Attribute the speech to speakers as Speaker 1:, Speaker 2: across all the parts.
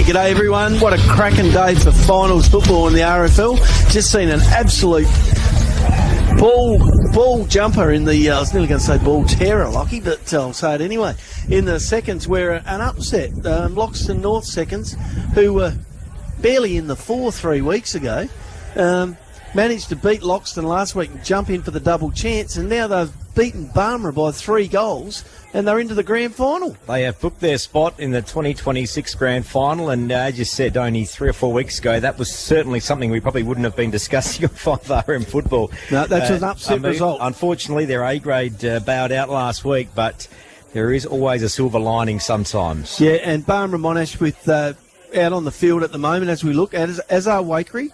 Speaker 1: G'day everyone. What a cracking day for finals football in the RFL. Just seen an absolute ball jumper in the, I was nearly going to say ball terror, Lockie, but I'll say it anyway. In the seconds where an upset, Loxton North seconds, who were barely in the 4 3 weeks ago, managed to beat Loxton last week and jump in for the double chance, and now they've beaten Barmera by 3 goals and they're into the grand final.
Speaker 2: They have booked their spot in the 2026 grand final, and as you said only 3 or 4 weeks ago, that was certainly something we probably wouldn't have been discussing on 5RM football.
Speaker 1: No, that's an upset result.
Speaker 2: Unfortunately, their A-grade bowed out last week, but there is always a silver lining sometimes.
Speaker 1: Yeah, and Barmera Monash with out on the field at the moment as we look at, as our Waikerie,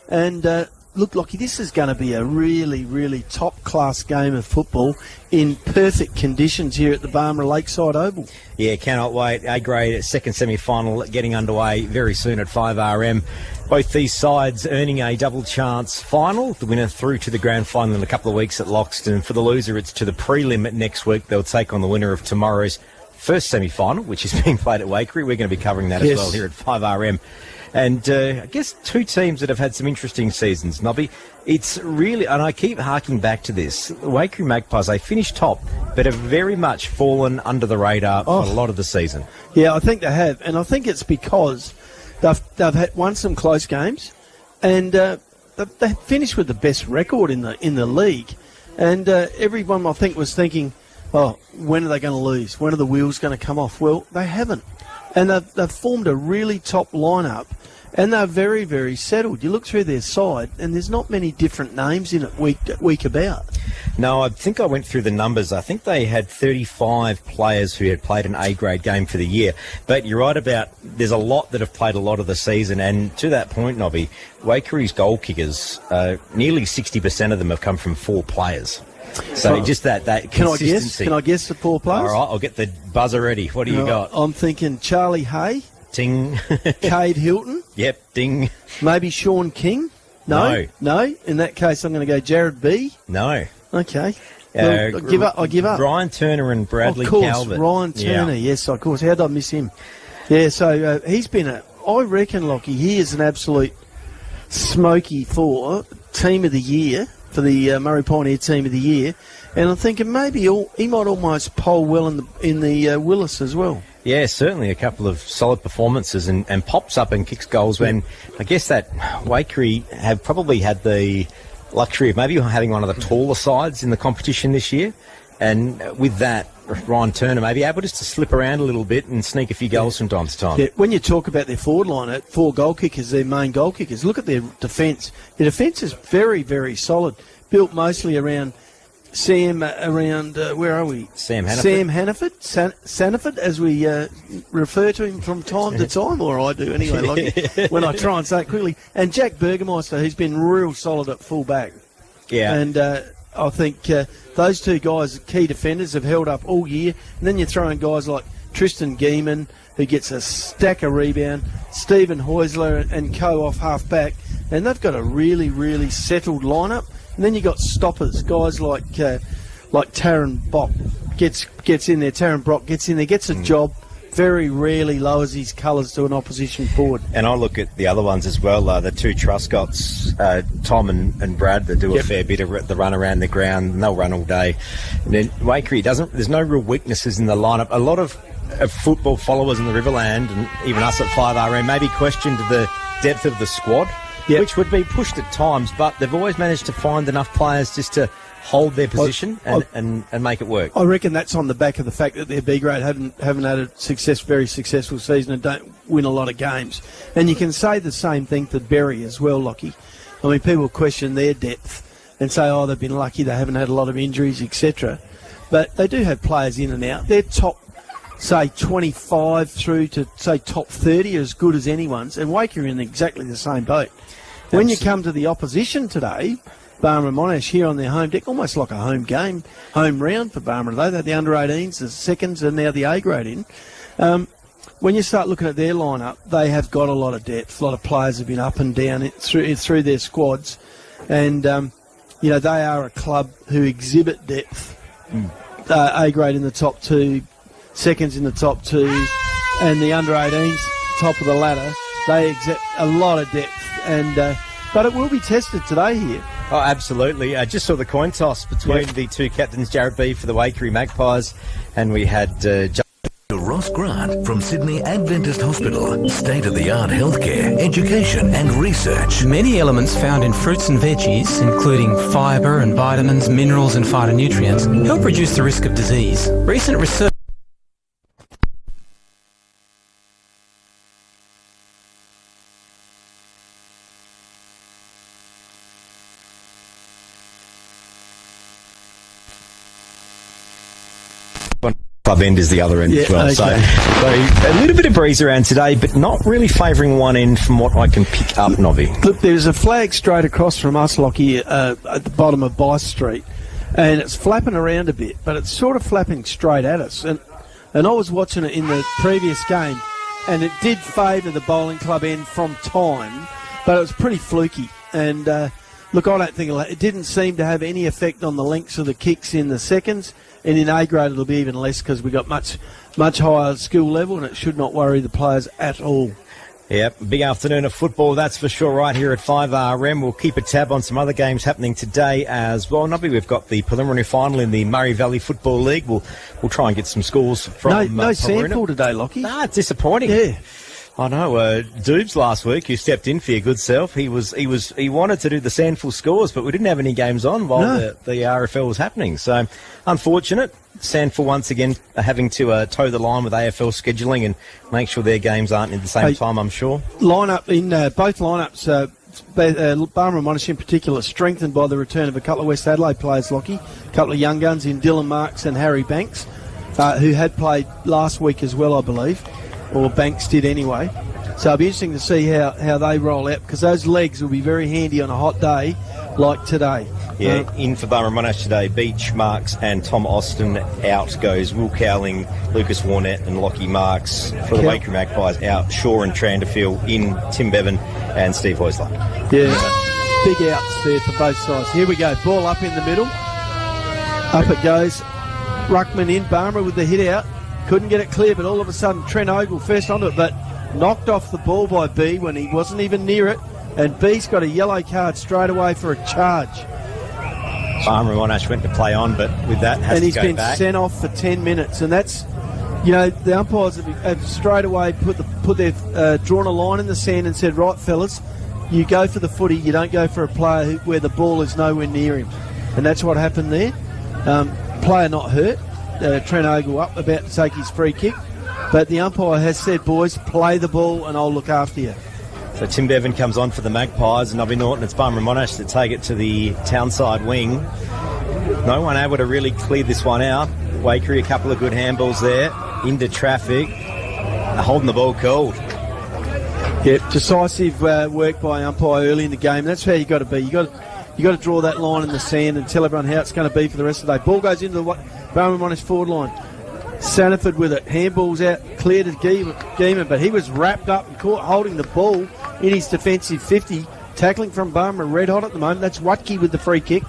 Speaker 1: and look, Lockie, this is going to be a really, really top-class game of football in perfect conditions here at the Barmera Lakeside Oval.
Speaker 2: Yeah, cannot wait. A-grade second semi-final getting underway very soon at 5RM. Both these sides earning a double chance final. The winner through to the grand final in a couple of weeks at Loxton. For the loser, it's to the prelim next week. They'll take on the winner of tomorrow's first semi-final, which is being played at Waikerie. We're going to be covering that as well here at 5RM. And I guess 2 teams that have had some interesting seasons, Nobby. It's really, and I keep harking back to this, Waikerie Magpies, they finished top, but have very much fallen under the radar for a lot of the season.
Speaker 1: Yeah, I think they have. And I think it's because they've won some close games, and they finished with the best record in the league. And everyone, I think, was thinking, oh, when are they going to lose? When are the wheels going to come off? Well, they haven't. And they've formed a really top lineup, and they're very, very settled. You look through their side, and there's not many different names in it week about.
Speaker 2: No, I think I went through the numbers. I think they had 35 players who had played an A-grade game for the year. But you're right about there's a lot that have played a lot of the season. And to that point, Nobby, Waikere's goal kickers, nearly 60% of them have come from 4 players. So just that consistency.
Speaker 1: Can I guess the 4 players?
Speaker 2: All right, I'll get the buzzer ready. What do you got?
Speaker 1: I'm thinking Charlie Hay.
Speaker 2: Ting.
Speaker 1: Cade Hilton.
Speaker 2: Yep, ding.
Speaker 1: Maybe Sean King. No. In that case, I'm going to go Jared B.
Speaker 2: No.
Speaker 1: Okay. I give up.
Speaker 2: Ryan Turner and Bradley
Speaker 1: Calvert. Of course,
Speaker 2: Calvert.
Speaker 1: Ryan Turner. Yeah. Yes, of course. How did I miss him? Yeah, so he's been I reckon, Lockie, he is an absolute smoky for team of the year, for the Murray Pioneer team of the year. And I'm thinking maybe he might almost poll well in the Willis as well.
Speaker 2: Yeah, certainly a couple of solid performances and pops up and kicks goals when I guess that Waikerie have probably had the luxury of maybe having one of the taller sides in the competition this year. And with that, Ryan Turner may be able just to slip around a little bit and sneak a few goals from time to time.
Speaker 1: Yeah, when you talk about their forward line at 4 goal kickers, their main goal kickers, look at their defence. Their defence is very, very solid, built mostly around where are we?
Speaker 2: Sam Hannaford.
Speaker 1: Sam Hannaford, Sanford, as we refer to him from time to time, or I do anyway, like when I try and say it quickly. And Jack Burgermeister, who's been real solid at full back.
Speaker 2: Yeah.
Speaker 1: And I think those 2 guys, key defenders, have held up all year. And then you throw in guys like Tristan Geeman, who gets a stack of rebound, Stephen Heusler and co off half back, and they've got a really, really settled lineup. And then you got stoppers, guys like Taron Bock gets in there. Taron Brock gets in there, gets a job. Very rarely lowers his colours to an opposition forward.
Speaker 2: And I look at the other ones as well, the 2 Truscotts, Tom and Brad, that do a fair bit of the run around the ground, and they'll run all day. And then Waikerie there's no real weaknesses in the lineup. A lot of football followers in the Riverland, and even us at 5RM, maybe questioned the depth of the squad, which would be pushed at times, but they've always managed to find enough players just to hold their position and make it work.
Speaker 1: I reckon that's on the back of the fact that their B grade haven't had a very successful season and don't win a lot of games. And you can say the same thing for Berry as well, Lockie. I mean, people question their depth and say, oh, they've been lucky, they haven't had a lot of injuries, etc. But they do have players in and out. Their top, say, 25 through to, say, top 30 are as good as anyone's, and Waikerie are in exactly the same boat. When you come to the opposition today, Barmera Monash here on their home deck, almost like a home game, home round for Barmera though. They're the under-18s, the seconds, and now the A-grade in. When you start looking at their lineup, they have got a lot of depth. A lot of players have been up and down through their squads. And, they are a club who exhibit depth. A-grade in the top 2, seconds in the top 2, and the under-18s top of the ladder. They exert a lot of depth, and but it will be tested today here.
Speaker 2: Oh, absolutely. I just saw the coin toss between the two captains, Jarrett B for the Waikerie Magpies, and we had
Speaker 3: Ross Grant from Sydney Adventist Hospital. State-of-the-art healthcare, education and research.
Speaker 4: Many elements found in fruits and veggies, including fibre and vitamins, minerals and phytonutrients, help reduce the risk of disease. Recent research
Speaker 2: Club end is the other end as well.
Speaker 1: Okay.
Speaker 2: So a little bit of breeze around today, but not really favouring one end from what I can pick up, Nobby.
Speaker 1: Look, there's a flag straight across from us, Lockie, at the bottom of Bice Street, and it's flapping around a bit, but it's sort of flapping straight at us. And I was watching it in the previous game, and it did favour the bowling club end from time, but it was pretty fluky. And look, I don't think it didn't seem to have any effect on the lengths of the kicks in the seconds. And in A grade it'll be even less because we've got much higher skill level, and it should not worry the players at all.
Speaker 2: Yep, big afternoon of football, that's for sure, right here at 5RM. We'll keep a tab on some other games happening today as well. Nobby, we've got the preliminary final in the Murray Valley Football League. We'll try and get some scores from
Speaker 1: No Sandford today, Lockie.
Speaker 2: It's disappointing.
Speaker 1: Yeah.
Speaker 2: I know, Doobs last week, who stepped in for your good self, he wanted to do the Sandful scores, but we didn't have any games on while the RFL was happening. So, unfortunate. Sandful once again are having to toe the line with AFL scheduling and make sure their games aren't at the same time, I'm sure.
Speaker 1: Lineup in both lineups, Barmera and Monash in particular, strengthened by the return of a couple of West Adelaide players, Lockie, a couple of young guns in Dylan Marks and Harry Banks, who had played last week as well, I believe. Or Banks did anyway. So it'll be interesting to see how they roll out, because those legs will be very handy on a hot day like today.
Speaker 2: Yeah, in for Barmera Monash today, Beach, Marks and Tom Austin. Out goes Will Cowling, Lucas Warnett and Lockie Marks. For the Waikerie Magpies, out Shaw and Tranderfield, in Tim Bevan and Steve Hoisler.
Speaker 1: Yeah, big outs there for both sides. Here we go, ball up in the middle. Up it goes. Ruckman in, Barmera with the hit out. Couldn't get it clear, but all of a sudden Trent Ogle first onto it, but knocked off the ball by B when he wasn't even near it, and B's got a yellow card straight away for a charge.
Speaker 2: Barmera Monash went to play on, but with that has
Speaker 1: and
Speaker 2: to go back.
Speaker 1: And he's been sent off for 10 minutes, and that's, the umpires have straight away drawn a line in the sand and said, right, fellas, you go for the footy, you don't go for a player where the ball is nowhere near him. And that's what happened there. Player not hurt. Trent Ogle up, about to take his free kick, but the umpire has said, boys, play the ball and I'll look after you.
Speaker 2: So Tim Bevan comes on for the Magpies, and Nobby Norton, it's Barmera Monash that take it to the Townside wing. No one able to really clear this one out. Waikerie, a couple of good handballs there into traffic, holding the ball cold.
Speaker 1: Yeah, decisive work by umpire early in the game. That's how you got to be. You got to draw that line in the sand and tell everyone how it's going to be for the rest of the day. Ball goes into the Barmera Monash forward line. Sanford with it. Handball's out, clear to Geeman, but he was wrapped up and caught holding the ball in his defensive 50. Tackling from Barmera, red hot at the moment. That's Waikerie with the free kick.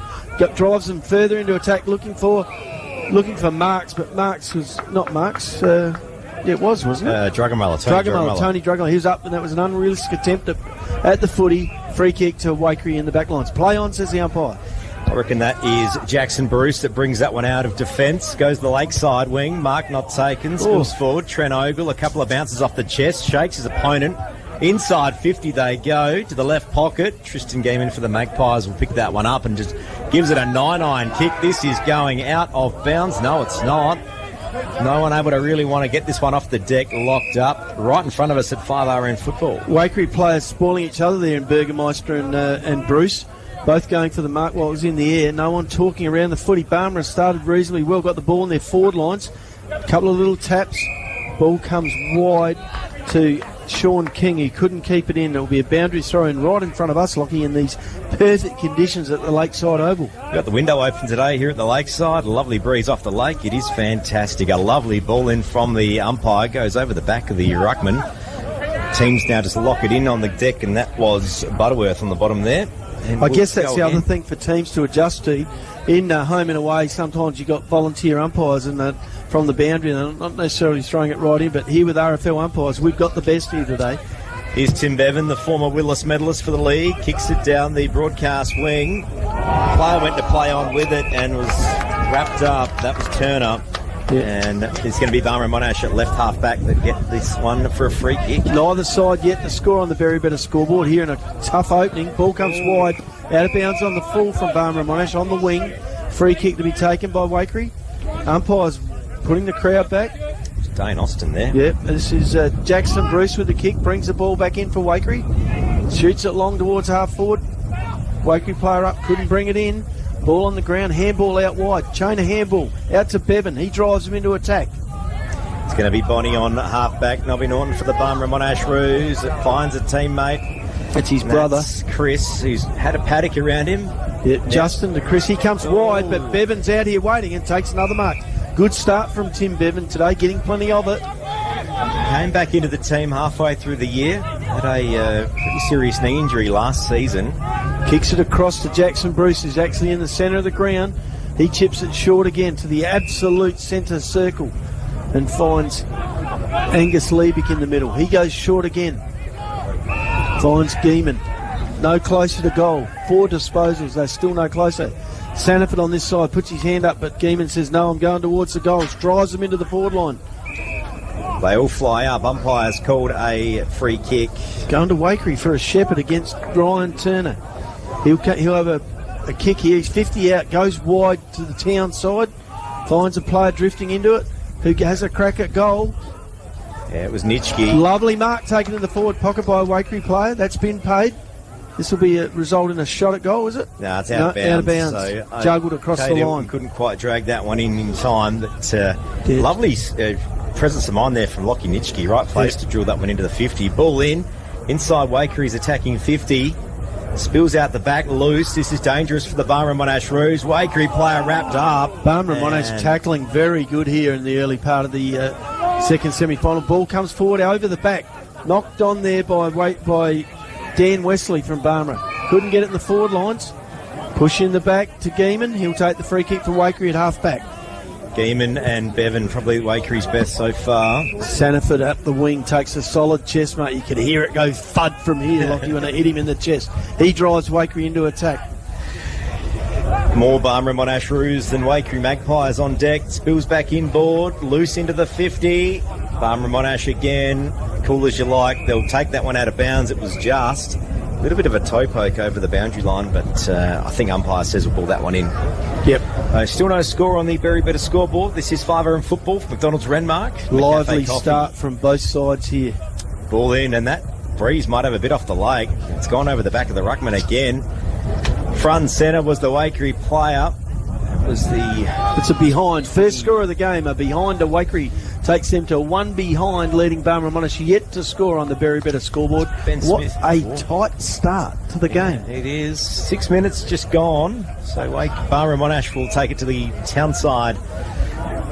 Speaker 1: Drives them further into attack, looking for Marks, but Marks was not Marks. It was, wasn't it? Tony Druggermiller. He was up, and that was an unrealistic attempt at the footy. Free kick to Waikerie in the back lines. Play on, says the umpire.
Speaker 2: I reckon that is Jackson Bruce that brings that one out of defence. Goes to the lakeside wing. Mark not taken. Spills forward. Trent Ogle, a couple of bounces off the chest. Shakes his opponent. Inside 50 they go to the left pocket. Tristan Geeman for the Magpies will pick that one up and just gives it a 9-iron kick. This is going out of bounds. No, it's not. No one able to really want to get this one off the deck, locked up, right in front of us at 5RM football.
Speaker 1: Waikerie players spoiling each other there in Burgermeister and Bruce, both going for the mark while it was in the air. No one talking around the footy. Barmera started reasonably well, got the ball in their forward lines. A couple of little taps. Ball comes wide to Sean King, who couldn't keep it in. It will be a boundary throw in right in front of us, Lockie, in these perfect conditions at the Lakeside Oval.
Speaker 2: We've got the window open today here at the Lakeside. A lovely breeze off the lake. It is fantastic. A lovely ball in from the umpire. Goes over the back of the ruckman. Teams now just lock it in on the deck, and that was Butterworth on the bottom there.
Speaker 1: I guess that's the other thing for teams to adjust to. In home and away, sometimes you've got volunteer umpires, and from the boundary. And I'm not necessarily throwing it right in, but here with RFL umpires, we've got the best here today.
Speaker 2: Here's Tim Bevan, the former Willis medalist for the league. Kicks it down the broadcast wing. Player went to play on with it and was wrapped up. That was Turner.
Speaker 1: Yeah.
Speaker 2: And it's going to be Barmera Monash at left half back that get this one for a free kick.
Speaker 1: Neither side yet to score on the Berry Better scoreboard here in a tough opening. Ball comes wide, out of bounds on the full from Barmera Monash on the wing. Free kick to be taken by Waikerie. Umpires putting the crowd back.
Speaker 2: It's Dane Austin there.
Speaker 1: Yep, this is Jackson Bruce with the kick, brings the ball back in for Waikerie. Shoots it long towards half forward. Waikerie player up, couldn't bring it in. Ball on the ground, handball out wide. Chain of handball out to Bevan. He drives him into attack.
Speaker 2: It's going to be Bonnie on half-back. Nobby Norton for the Barmera Monash Roos. It finds a teammate.
Speaker 1: It's his brother.
Speaker 2: That's Chris, who's had a paddock around him.
Speaker 1: Yeah, Justin to Chris. He comes wide, but Bevan's out here waiting and takes another mark. Good start from Tim Bevan today, getting plenty of it.
Speaker 2: Came back into the team halfway through the year. Had a pretty serious knee injury last season.
Speaker 1: Kicks it across to Jackson Bruce, who's actually in the centre of the ground. He chips it short again to the absolute centre circle and finds Angus Liebeck in the middle. He goes short again. Finds Geeman. No closer to goal. 4 disposals. They're still no closer. Sanford on this side puts his hand up, but Geeman says, no, I'm going towards the goals. Drives them into the forward line.
Speaker 2: They all fly up. Umpires called a free kick.
Speaker 1: Going to Waikerie for a shepherd against Ryan Turner. He'll have a kick here. He's 50 out, goes wide to the town side, finds a player drifting into it who has a crack at goal.
Speaker 2: Yeah, it was Nitschke.
Speaker 1: Lovely mark taken in the forward pocket by a Waikerie player. That's been paid. This will be a result in a shot at goal, is it?
Speaker 2: No, it's out of bounds.
Speaker 1: Out of bounds.
Speaker 2: So,
Speaker 1: juggled across the line.
Speaker 2: Couldn't quite drag that one in time. But lovely presence of mind there from Lockie Nitschke. Right place to drill that one into the 50. Ball in. Inside Waikerie attacking 50. Spills out the back loose. This is dangerous for the Barmera Monash Roos. Waikerie player wrapped up.
Speaker 1: Barmera Monash tackling very good here in the early part of the second semi-final. Ball comes forward over the back. Knocked on there by Dan Wesley from Barmera. Couldn't get it in the forward lines. Push in the back to Geeman. He'll take the free kick for Waikerie at half-back.
Speaker 2: Geeman and Bevan probably Wakerie's best so far.
Speaker 1: Sanford up the wing takes a solid chest, mate. You can hear it go thud from here, Lockie, when it hit him in the chest. He drives Waikerie into attack.
Speaker 2: More Barmera Monash Roos than Waikerie Magpies on deck. Spills back inboard, loose into the 50. Barmera Monash again, cool as you like. They'll take that one out of bounds. It was just a little bit of a toe poke over the boundary line, but I think umpire says we'll pull that one in.
Speaker 1: Yep.
Speaker 2: Still no score on the Berry Better scoreboard. This is 5RM football for McDonald's Renmark.
Speaker 1: Lively start from both sides here.
Speaker 2: Ball in, and that breeze might have a bit off the leg. It's gone over the back of the ruckman again. Front and centre was the Waikerie player.
Speaker 1: It's a behind. First score of the game, a behind to Waikerie. Takes them to 1 behind, leading Barmera Monash yet to score on the Berry Better scoreboard. What a tight start to the game.
Speaker 2: It is. 6 minutes just gone. So Barmera Monash will take it to the townside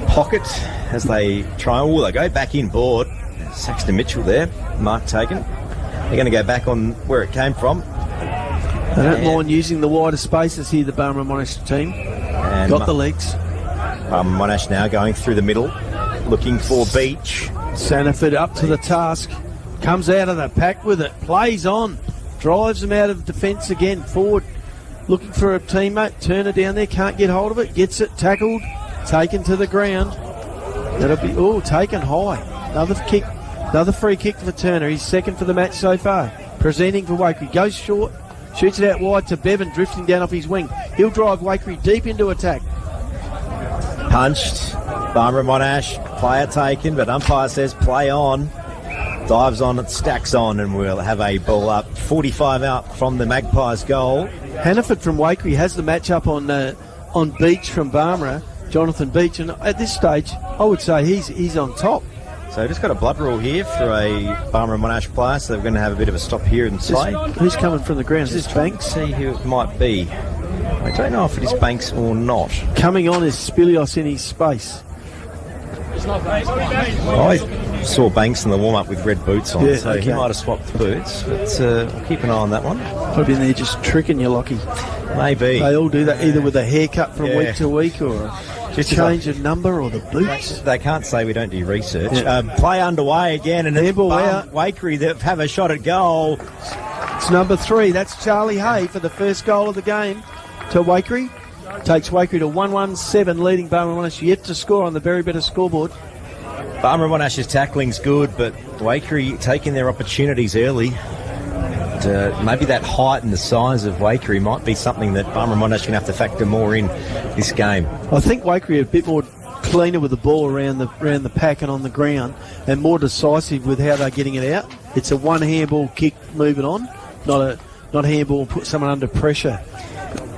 Speaker 2: pocket as they try. Oh, they go back inboard. Saxton Mitchell there. Mark taken. They're going to go back on where it came from.
Speaker 1: They don't mind using the wider spaces here, the Barmera Monash team.
Speaker 2: And
Speaker 1: got the legs.
Speaker 2: Barmera Monash now going through the middle, looking for Beach.
Speaker 1: Sanford up to the task. Comes out of the pack with it. Plays on. Drives them out of defence again. Forward. Looking for a teammate. Turner down there. Can't get hold of it. Gets it. Tackled. Taken to the ground. That'll be... taken high. Another kick. Another free kick for Turner. He's second for the match so far. Presenting for Waikerie. Goes short. Shoots it out wide to Bevan, drifting down off his wing. He'll drive Waikerie deep into attack.
Speaker 2: Punched. Barmera Monash, player taken, but umpire says play on. Dives on, it stacks on, and we'll have a ball up. 45 out from the Magpies goal.
Speaker 1: Hannaford from Waikerie has the match up on Beach from Barmera, Jonathan Beach, and at this stage, I would say he's on top.
Speaker 2: So just got a blood rule here for a Barmera Monash player, so they're going to have a bit of a stop here and play.
Speaker 1: Who's coming from the ground? Is this Banks?
Speaker 2: See who it might be. I don't know if it is Banks or not.
Speaker 1: Coming on is Spilios in his space.
Speaker 2: I saw Banks in the warm-up with red boots on, so he might have swapped the boots, but we'll keep an eye on that one.
Speaker 1: Probably in there just tricking you, Lockie.
Speaker 2: Maybe.
Speaker 1: They all do that, either with a haircut from week to week or
Speaker 2: Just
Speaker 1: change of number or the boots.
Speaker 2: They can't say we don't do research. Play underway again, and it's Waikerie that have a shot at goal.
Speaker 1: It's number 3. That's Charlie Hay for the first goal of the game to Waikerie. Takes Waikerie to 1-1-7, leading Barmera Monash yet to score on the very better scoreboard.
Speaker 2: Barmera Monash's tackling's good, but Waikerie taking their opportunities early. Maybe that height and the size of Waikerie might be something that Barmera Monash can have to factor more in this game.
Speaker 1: I think Waikerie are a bit more cleaner with the ball around the pack and on the ground, and more decisive with how they're getting it out. It's a one handball kick moving on, not handball and put someone under pressure.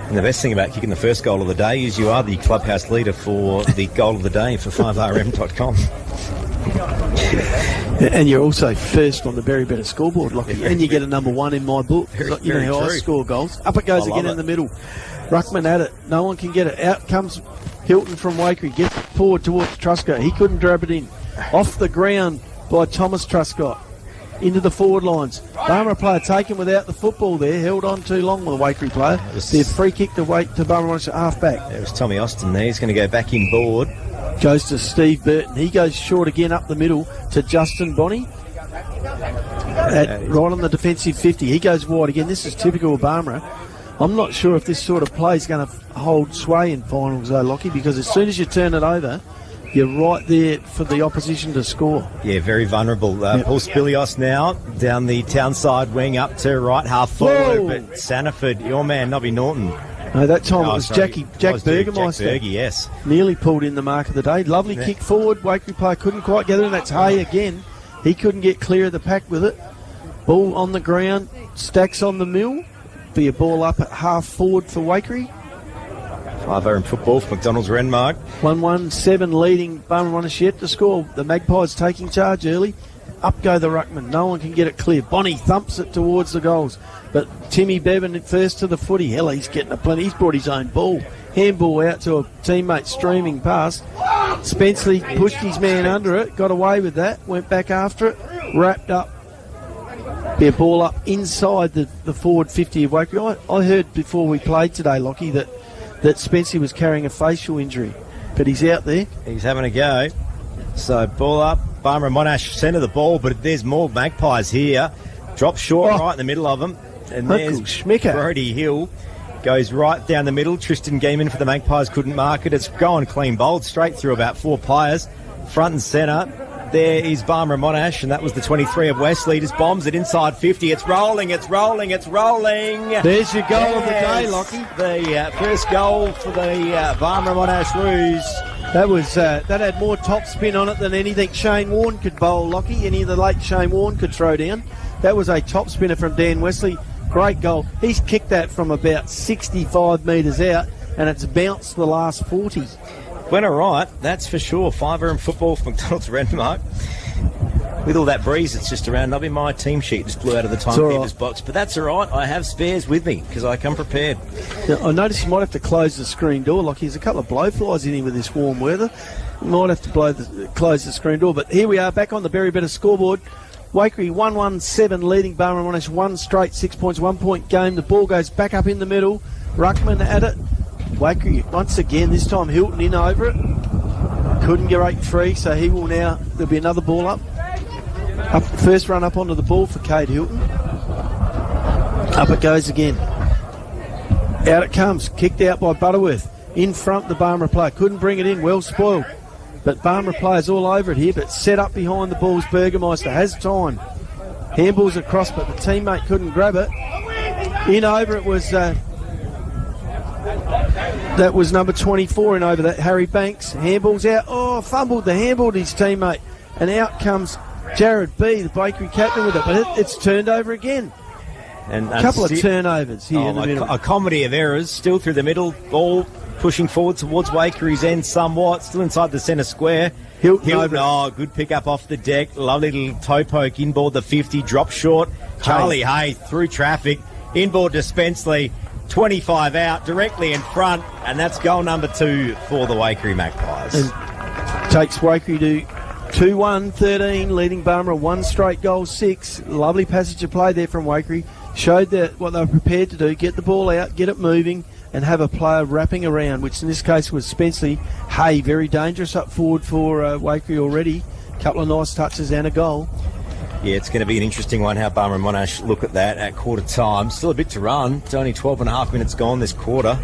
Speaker 2: And the best thing about kicking the first goal of the day is you are the clubhouse leader for the goal of the day for 5rm.com.
Speaker 1: And you're also first on the very better scoreboard, Lockie. And you get a number 1 in my book. You know how I score goals. Up it goes again in the middle. Ruckman at it. No one can get it. Out comes Hilton from Waikerie. Gets it forward towards Truscott. He couldn't grab it in. Off the ground by Thomas Truscott. Into the forward lines. Barmera player taken without the football there. Held on too long with a Waikerie player. Their free kick to Barmera Monash half back.
Speaker 2: It was Tommy Austin there. He's going to go back in board.
Speaker 1: Goes to Steve Burton. He goes short again up the middle to Justin Bonney. Right on the defensive 50. He goes wide again. This is typical of Barmera. I'm not sure if this sort of play is going to hold sway in finals though, Lockie, because as soon as you turn it over, you're right there for the opposition to score.
Speaker 2: Yeah, very vulnerable. Paul Spilios now down the Townside wing up to right half forward. But Sanford, your man, Nobby Norton.
Speaker 1: No, that time it was Jack Burgermeister.
Speaker 2: Jack Berge, yes.
Speaker 1: Nearly pulled in the mark of the day. Lovely kick forward. Waikerie player couldn't quite get it, and that's Hay again. He couldn't get clear of the pack with it. Ball on the ground. Stacks on the mill. Be a ball up at half forward for Waikerie.
Speaker 2: 5rm football for McDonald's Renmark.
Speaker 1: 1-1-7 leading Barmera Monash yet to score. The Magpies taking charge early. Up go the ruckman. No one can get it clear. Bonney thumps it towards the goals. But Timmy Bevan first to the footy. Hell, he's getting a plenty. He's brought his own ball. Handball out to a teammate streaming past. Spenceley pushed his man under it. Got away with that. Went back after it. Wrapped up. Be a ball up inside the forward 50 of Waikerie. I heard before we played today, Lockie, that Spenceley was carrying a facial injury. But he's out there.
Speaker 2: He's having a go. So ball up. Barmera Monash centre the ball, but there's more Magpies here. Drop short right in the middle of them. And there's Brody Hill. Goes right down the middle. Tristan Geeman for the Magpies couldn't mark it. It's going clean bowled straight through about 4 players. Front and centre. There is Barmera Monash, and that was the 23 of Wesley. Just bombs it inside 50. It's rolling, it's rolling, it's rolling.
Speaker 1: There's your goal of the day, Lockie.
Speaker 2: The first goal for the Barmera Monash Roos.
Speaker 1: That had more top spin on it than anything Shane Warne could bowl, Lockie. Any of the late Shane Warne could throw down. That was a top spinner from Dan Wesley. Great goal. He's kicked that from about 65 metres out, and it's bounced the last 40.
Speaker 2: Went all right, that's for sure. 5rm football for McDonald's Renmark. With all that breeze that's just around, Nobby, my team sheet just blew out of the timekeeper's box. But that's all right. I have spares with me because I come prepared.
Speaker 1: Now, I noticed you might have to close the screen door. Like there's a couple of blowflies in here with this warm weather. You might have to close the screen door. But here we are back on the very better scoreboard. Waikerie 1-1-7 leading Barmera Monash 1 straight 6 points, 1 point game. The ball goes back up in the middle. Ruckman at it. Waikerie once again, this time Hilton in over it. Couldn't get 8 free, so he will now, there'll be another ball up. First run up onto the ball for Cade Hilton. Up it goes again. Out it comes, kicked out by Butterworth. In front, the Barmera player couldn't bring it in, well spoiled. But Barmera players all over it here, but set up behind the balls. Burgermeister has time. Handballs across, but the teammate couldn't grab it. In over it was... that was number 24 in over that, Harry Banks. Handball's out. Oh, fumbled the handball to his teammate. And out comes Jared B, the Waikerie captain with it. But it's turned over again. And a couple of turnovers here in the middle.
Speaker 2: A comedy of errors. Still through the middle. Ball pushing forward towards Waikeries end somewhat. Still inside the centre square. Hilton, good pick up off the deck. Lovely little toe poke inboard the 50. Drop short. Charlie Hay through traffic. Inboard to Spenceley. 25 out, directly in front, and that's goal number 2 for the Waikerie Magpies.
Speaker 1: And takes Waikerie to 2-1-13, leading Barmera 1 straight goal 6. Lovely passage of play there from Waikerie. Showed that what they were prepared to do, get the ball out, get it moving, and have a player wrapping around, which in this case was Spenceley. Hay, very dangerous up forward for Waikerie already. Couple of nice touches and a goal.
Speaker 2: Yeah, it's going to be an interesting one how Barmera and Monash look at that at quarter time. Still a bit to run. It's only 12 and a half minutes gone this quarter.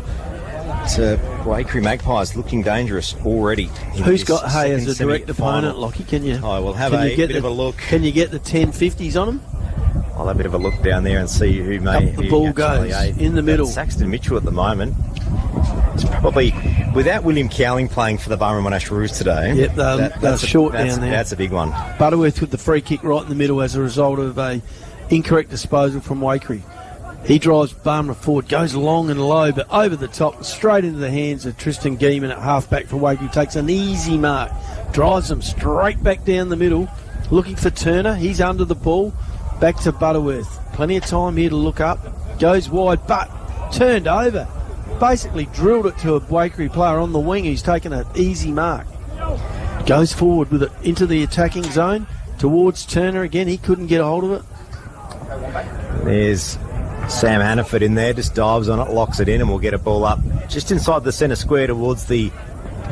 Speaker 2: Waikerie Magpies looking dangerous already.
Speaker 1: Who's got Hay as a direct opponent, Lockie? Can you?
Speaker 2: I will have a bit of a look.
Speaker 1: Can you get the 1050s on them?
Speaker 2: I'll have a bit of a look down there and see who may.
Speaker 1: Up the ball goes in the middle.
Speaker 2: Saxton Mitchell at the moment. It's probably without William Cowling playing for the Barmera Monash Roos today.
Speaker 1: Yep, that's short down there.
Speaker 2: That's a big one.
Speaker 1: Butterworth with the free kick right in the middle as a result of a incorrect disposal from Waikerie. He drives Barmera forward, goes long and low, but over the top, straight into the hands of Tristan Geeman at half-back for Waikerie. Takes an easy mark, drives them straight back down the middle, looking for Turner. He's under the ball, back to Butterworth. Plenty of time here to look up. Goes wide, but turned over. Basically drilled it to a Waikerie player on the wing who's taken an easy mark. Goes forward with it into the attacking zone, towards Turner again. He couldn't get a hold of it.
Speaker 2: There's Sam Hannaford in there, just dives on it, locks it in, and we'll get a ball up just inside the centre square towards the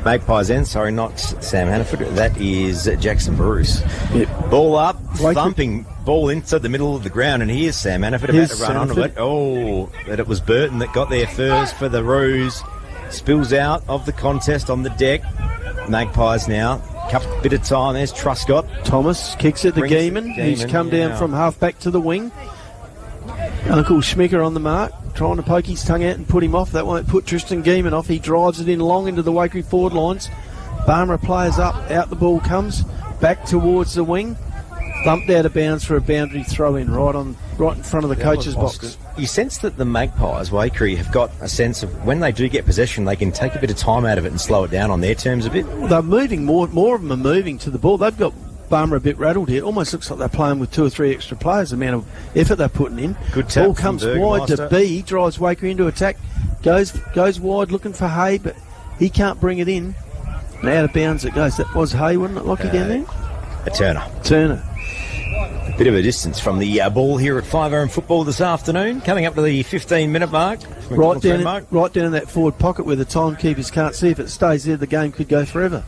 Speaker 2: Magpies end. Sorry, not Sam Hannaford. That is Jackson Bruce. Yep. Ball up, thumping ball into the middle of the ground, and here's Sam Hannaford about to run onto it. Oh, but it was Burton that got there first for the Roos. Spills out of the contest on the deck. Magpies now. Bit of time. There's Truscott.
Speaker 1: Thomas kicks it to Geeman, who's come down from half back to the wing. Uncle Schmicker on the mark, trying to poke his tongue out and put him off. That won't put Tristan Geeman off. He drives it in long into the Waikerie forward lines. Barmera players up, out the ball comes, back towards the wing. Thumped out of bounds for a boundary throw in right in front of the coach's box.
Speaker 2: You sense that the Magpies, Waikerie, have got a sense of when they do get possession, they can take a bit of time out of it and slow it down on their terms a bit.
Speaker 1: They're moving more of them are moving to the ball. They've got Barmera a bit rattled here. It almost looks like they're playing with 2 or 3 extra players, the amount of effort they're putting in.
Speaker 2: Good tap.
Speaker 1: Ball comes wide to B, drives Waikerie into attack, goes wide looking for Hay, but he can't bring it in. And out of bounds it goes. That was Hay, wasn't it, Lockie, down there? Turner.
Speaker 2: A bit of a distance from the ball here at 5RM football this afternoon, coming up to the 15-minute mark.
Speaker 1: Right down in that forward pocket where the timekeepers can't see. If it stays there, the game could go forever.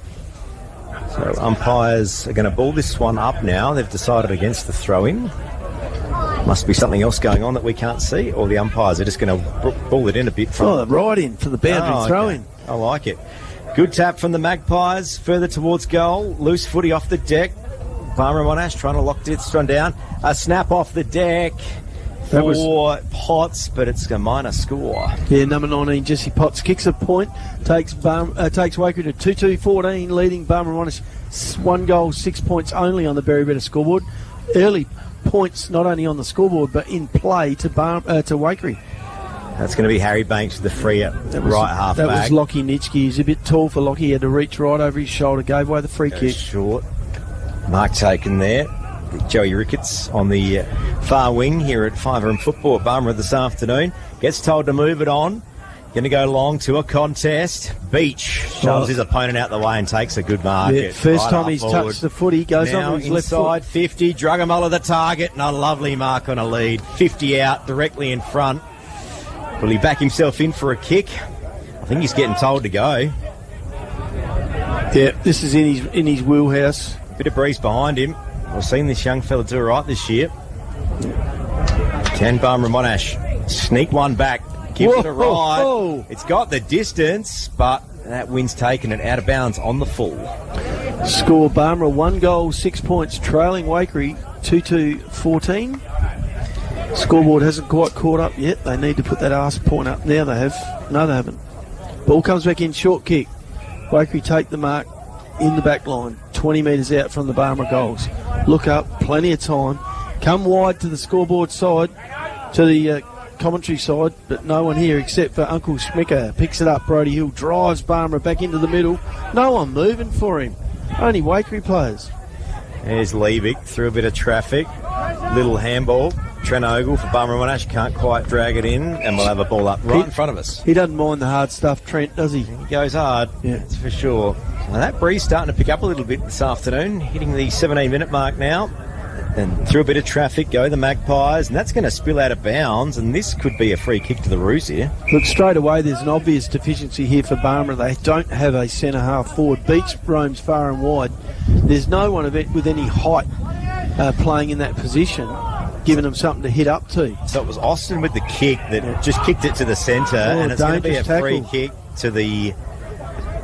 Speaker 2: So umpires are going to ball this one up now. They've decided against the throw-in. Must be something else going on that we can't see, or the umpires are just going to ball it in a bit.
Speaker 1: Right in for the boundary throw-in.
Speaker 2: Okay. I like it. Good tap from the Magpies, further towards goal. Loose footy off the deck. Barmera Monash trying to lock this one down. A snap off the deck for Potts, but it's a minor score.
Speaker 1: Yeah, number 19, Jesse Potts, kicks a point, takes Waikerie to 2-2-14, leading Barmera Monash 1 goal, 6 points only on the Berry scoreboard. Early points not only on the scoreboard but in play to Waikerie.
Speaker 2: That's going to be Harry Banks with the free at right half back.
Speaker 1: That was Lockie Nitschke. He's a bit tall for Lockie. He had to reach right over his shoulder, gave away the free kick.
Speaker 2: Short. Mark taken there. Joey Ricketts on the far wing here at 5RM football at Barmera this afternoon. Gets told to move it on. Going to go long to a contest. Beach shoves his opponent out the way and takes a good mark.
Speaker 1: Yeah, first time he's touched the footy, goes
Speaker 2: now
Speaker 1: on his left
Speaker 2: inside
Speaker 1: foot.
Speaker 2: 50. Druggamulla the target and a lovely mark on a lead. 50 out, directly in front. Will he back himself in for a kick? I think he's getting told to go.
Speaker 1: Yeah, this is in his wheelhouse.
Speaker 2: Bit of breeze behind him. We've seen this young fella do all right this year. Can Barmera Monash sneak one back? Give it a ride.
Speaker 1: Whoa.
Speaker 2: It's got the distance, but that wind's taken it out of bounds on the full.
Speaker 1: Score Barmera 1 goal, 6 points, trailing Waikerie 2-2-14. Scoreboard hasn't quite caught up yet. They need to put that arse point up. Now they have. No, they haven't. Ball comes back in, short kick. Waikerie take the mark in the back line, 20 metres out from the Barmera goals. Look up, plenty of time. Come wide to the scoreboard side, to the commentary side, but no one here except for Uncle Schmicker. Picks it up, Brodie Hill drives Barmera back into the middle. No one moving for him. Only Waikerie players.
Speaker 2: There's Levick through a bit of traffic. Little handball. Trent Ogle for Barmera Monash can't quite drag it in, and we'll have a ball up right in front of us.
Speaker 1: He doesn't mind the hard stuff, Trent, does he?
Speaker 2: He goes hard, that's for sure. Now that breeze starting to pick up a little bit this afternoon, hitting the 17-minute mark now. And through a bit of traffic go the Magpies, and that's going to spill out of bounds, and this could be a free kick to the Roos here.
Speaker 1: Look, straight away there's an obvious deficiency here for Barmera. They don't have a centre half forward. Beach roams far and wide. There's no one with any height playing in that position, giving them something to hit up to.
Speaker 2: So it was Austin with the kick that just kicked it to the centre, and it's going to be a free kick to the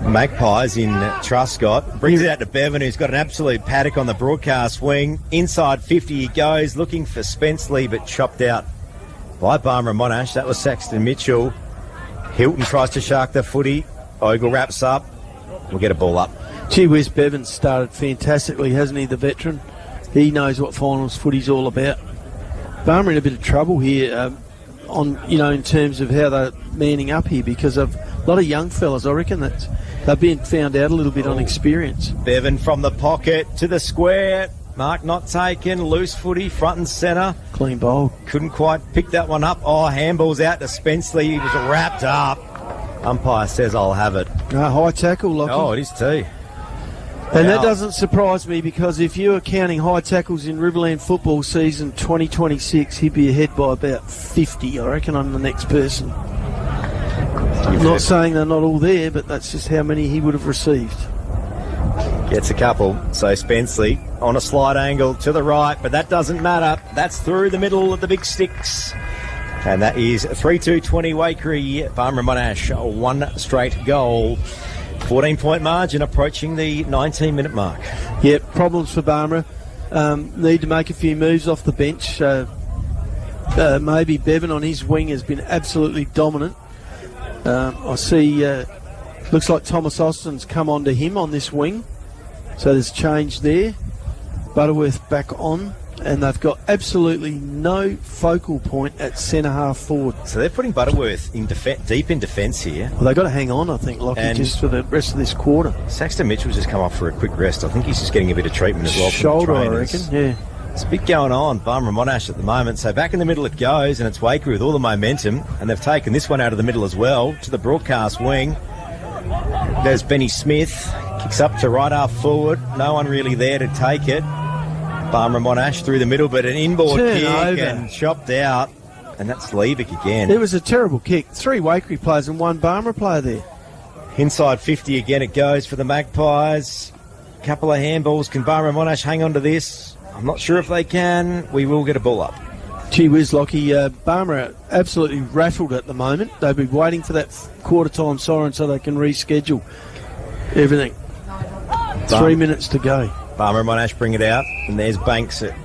Speaker 2: Magpies in Truscott. Brings it out to Bevan, who's got an absolute paddock on the broadcast wing. Inside 50 he goes, looking for Spenceley, but chopped out by Barmera Monash. That was Saxton Mitchell. Hilton tries to shark the footy. Ogle wraps up. We'll get a ball up.
Speaker 1: Gee whiz, Bevan started fantastically, hasn't he, the veteran? He knows what finals footy's all about. Barmera in a bit of trouble here in terms of how they're manning up here, because of a lot of young fellas, I reckon, that they're being found out a little bit on experience.
Speaker 2: Bevan from the pocket to the square. Mark not taken. Loose footy, front and centre.
Speaker 1: Clean bowl.
Speaker 2: Couldn't quite pick that one up. Oh, handball's out to Spenceley. He was wrapped up. Umpire says I'll have it.
Speaker 1: High tackle, Lockie.
Speaker 2: Oh, it is too.
Speaker 1: And that doesn't surprise me, because if you are counting high tackles in Riverland football season 2026, he'd be ahead by about 50, I reckon, on the next person. I'm not saying they're not all there, but that's just how many he would have received.
Speaker 2: Gets a couple. So Spenceley on a slight angle to the right, but that doesn't matter. That's through the middle of the big sticks. And that is 3-2-20 Waikerie. Barmera Monash, one straight goal. 14-point margin approaching the 19-minute mark.
Speaker 1: Yep, problems for Barmera. Need to make a few moves off the bench. Maybe Bevan on his wing has been absolutely dominant. I see, looks like Thomas Austin's come onto him on this wing. So there's change there. Butterworth back on. And they've got absolutely no focal point at centre half forward.
Speaker 2: So they're putting Butterworth in deep in defence here.
Speaker 1: Well, they've got to hang on, I think, Lockie, just for the rest of this quarter.
Speaker 2: Saxton Mitchell's just come off for a quick rest. I think he's just getting a bit of treatment as well.
Speaker 1: Shoulder, I reckon, yeah.
Speaker 2: There's a bit going on, Barmera Monash at the moment. So back in the middle it goes, and it's Waikerie with all the momentum. And they've taken this one out of the middle as well to the broadcast wing. There's Benny Smith. Kicks up to right half forward. No one really there to take it. Barmera Monash through the middle, but an inboard kick and chopped out. And that's Levick again.
Speaker 1: It was a terrible kick. 3 Waikerie players and 1 Barmera player there.
Speaker 2: Inside 50 again it goes for the Magpies. Couple of handballs. Can Barmera Monash hang on to this? I'm not sure if they can. We will get a ball up.
Speaker 1: Gee whiz, Lockie. Barmera absolutely rattled at the moment. They'll be waiting for that quarter-time siren so they can reschedule everything. 3 minutes to go.
Speaker 2: Barmera Monash bring it out, and there's Banks at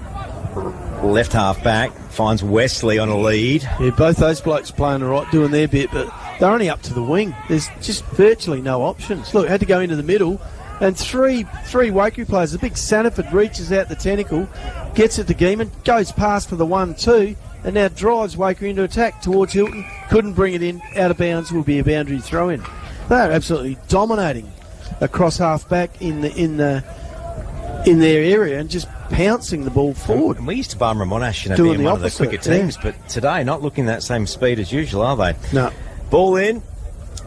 Speaker 2: left half back, finds Wesley on a lead.
Speaker 1: Yeah, both those blokes playing all right, doing their bit, but they're only up to the wing. There's just virtually no options. Look, had to go into the middle, and three Waikerie players. The big Sanford reaches out the tentacle, gets it to Geeman, goes past for the 1-2, and now drives Waikerie into attack towards Hilton. Couldn't bring it in, out of bounds, will be a boundary throw in. They're absolutely dominating across half back in their area and just pouncing the ball forward.
Speaker 2: And we used to Barmera Monash being one of the quicker teams, but today not looking that same speed as usual, are they?
Speaker 1: No.
Speaker 2: Ball in.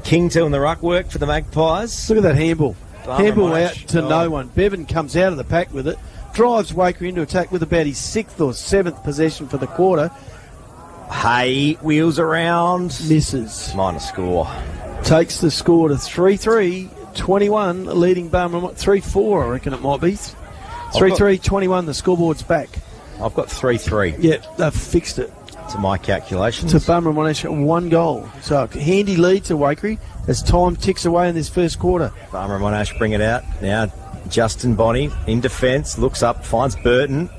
Speaker 2: King doing the ruck work for the Magpies.
Speaker 1: Look at that handball. Handball
Speaker 2: Monash
Speaker 1: out to no one. Bevan comes out of the pack with it, drives Waikerie into attack with about his 6th or 7th possession for the quarter.
Speaker 2: Hay wheels around.
Speaker 1: Misses.
Speaker 2: Minor score.
Speaker 1: Takes the score to 3-3. 21, leading Barmera. 3-4, I reckon it might be. 3-3, 21, the scoreboard's back.
Speaker 2: I've got 3-3.
Speaker 1: Yeah, they've fixed it.
Speaker 2: To my calculations.
Speaker 1: To Barmera Monash, 1 goal. So handy lead to Waikerie as time ticks away in this first quarter.
Speaker 2: Barmera Monash bring it out. Now Justin Bonney in defence, looks up, finds Burton.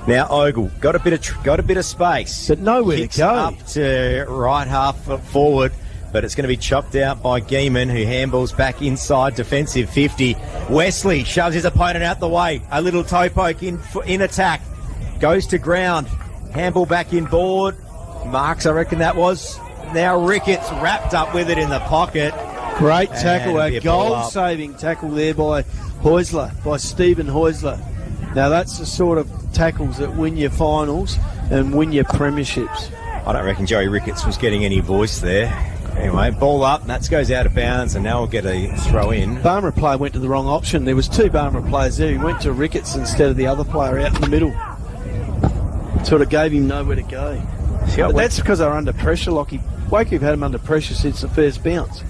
Speaker 2: Now Ogle got a bit of space,
Speaker 1: but nowhere
Speaker 2: Kicks
Speaker 1: to go.
Speaker 2: Up to right half forward, but it's going to be chopped out by Geeman, who handballs back inside defensive 50. Wesley shoves his opponent out the way. A little toe poke in attack, goes to ground. Handball back in board. Marks, I reckon that was. Now Ricketts wrapped up with it in the pocket.
Speaker 1: Great tackle, a goal-saving tackle there by Stephen Heusler. Now that's the sort of tackles that win your finals and win your premierships.
Speaker 2: I don't reckon Joey Ricketts was getting any voice there. Anyway, ball up, that goes out of bounds, and now we'll get a throw in.
Speaker 1: Barmera player went to the wrong option. There was 2 Barmera players there. He went to Ricketts instead of the other player out in the middle. Sort of gave him nowhere to go.
Speaker 2: Yeah,
Speaker 1: But that's because they were under pressure, Lockie. Waikerie have had him under pressure since the first bounce.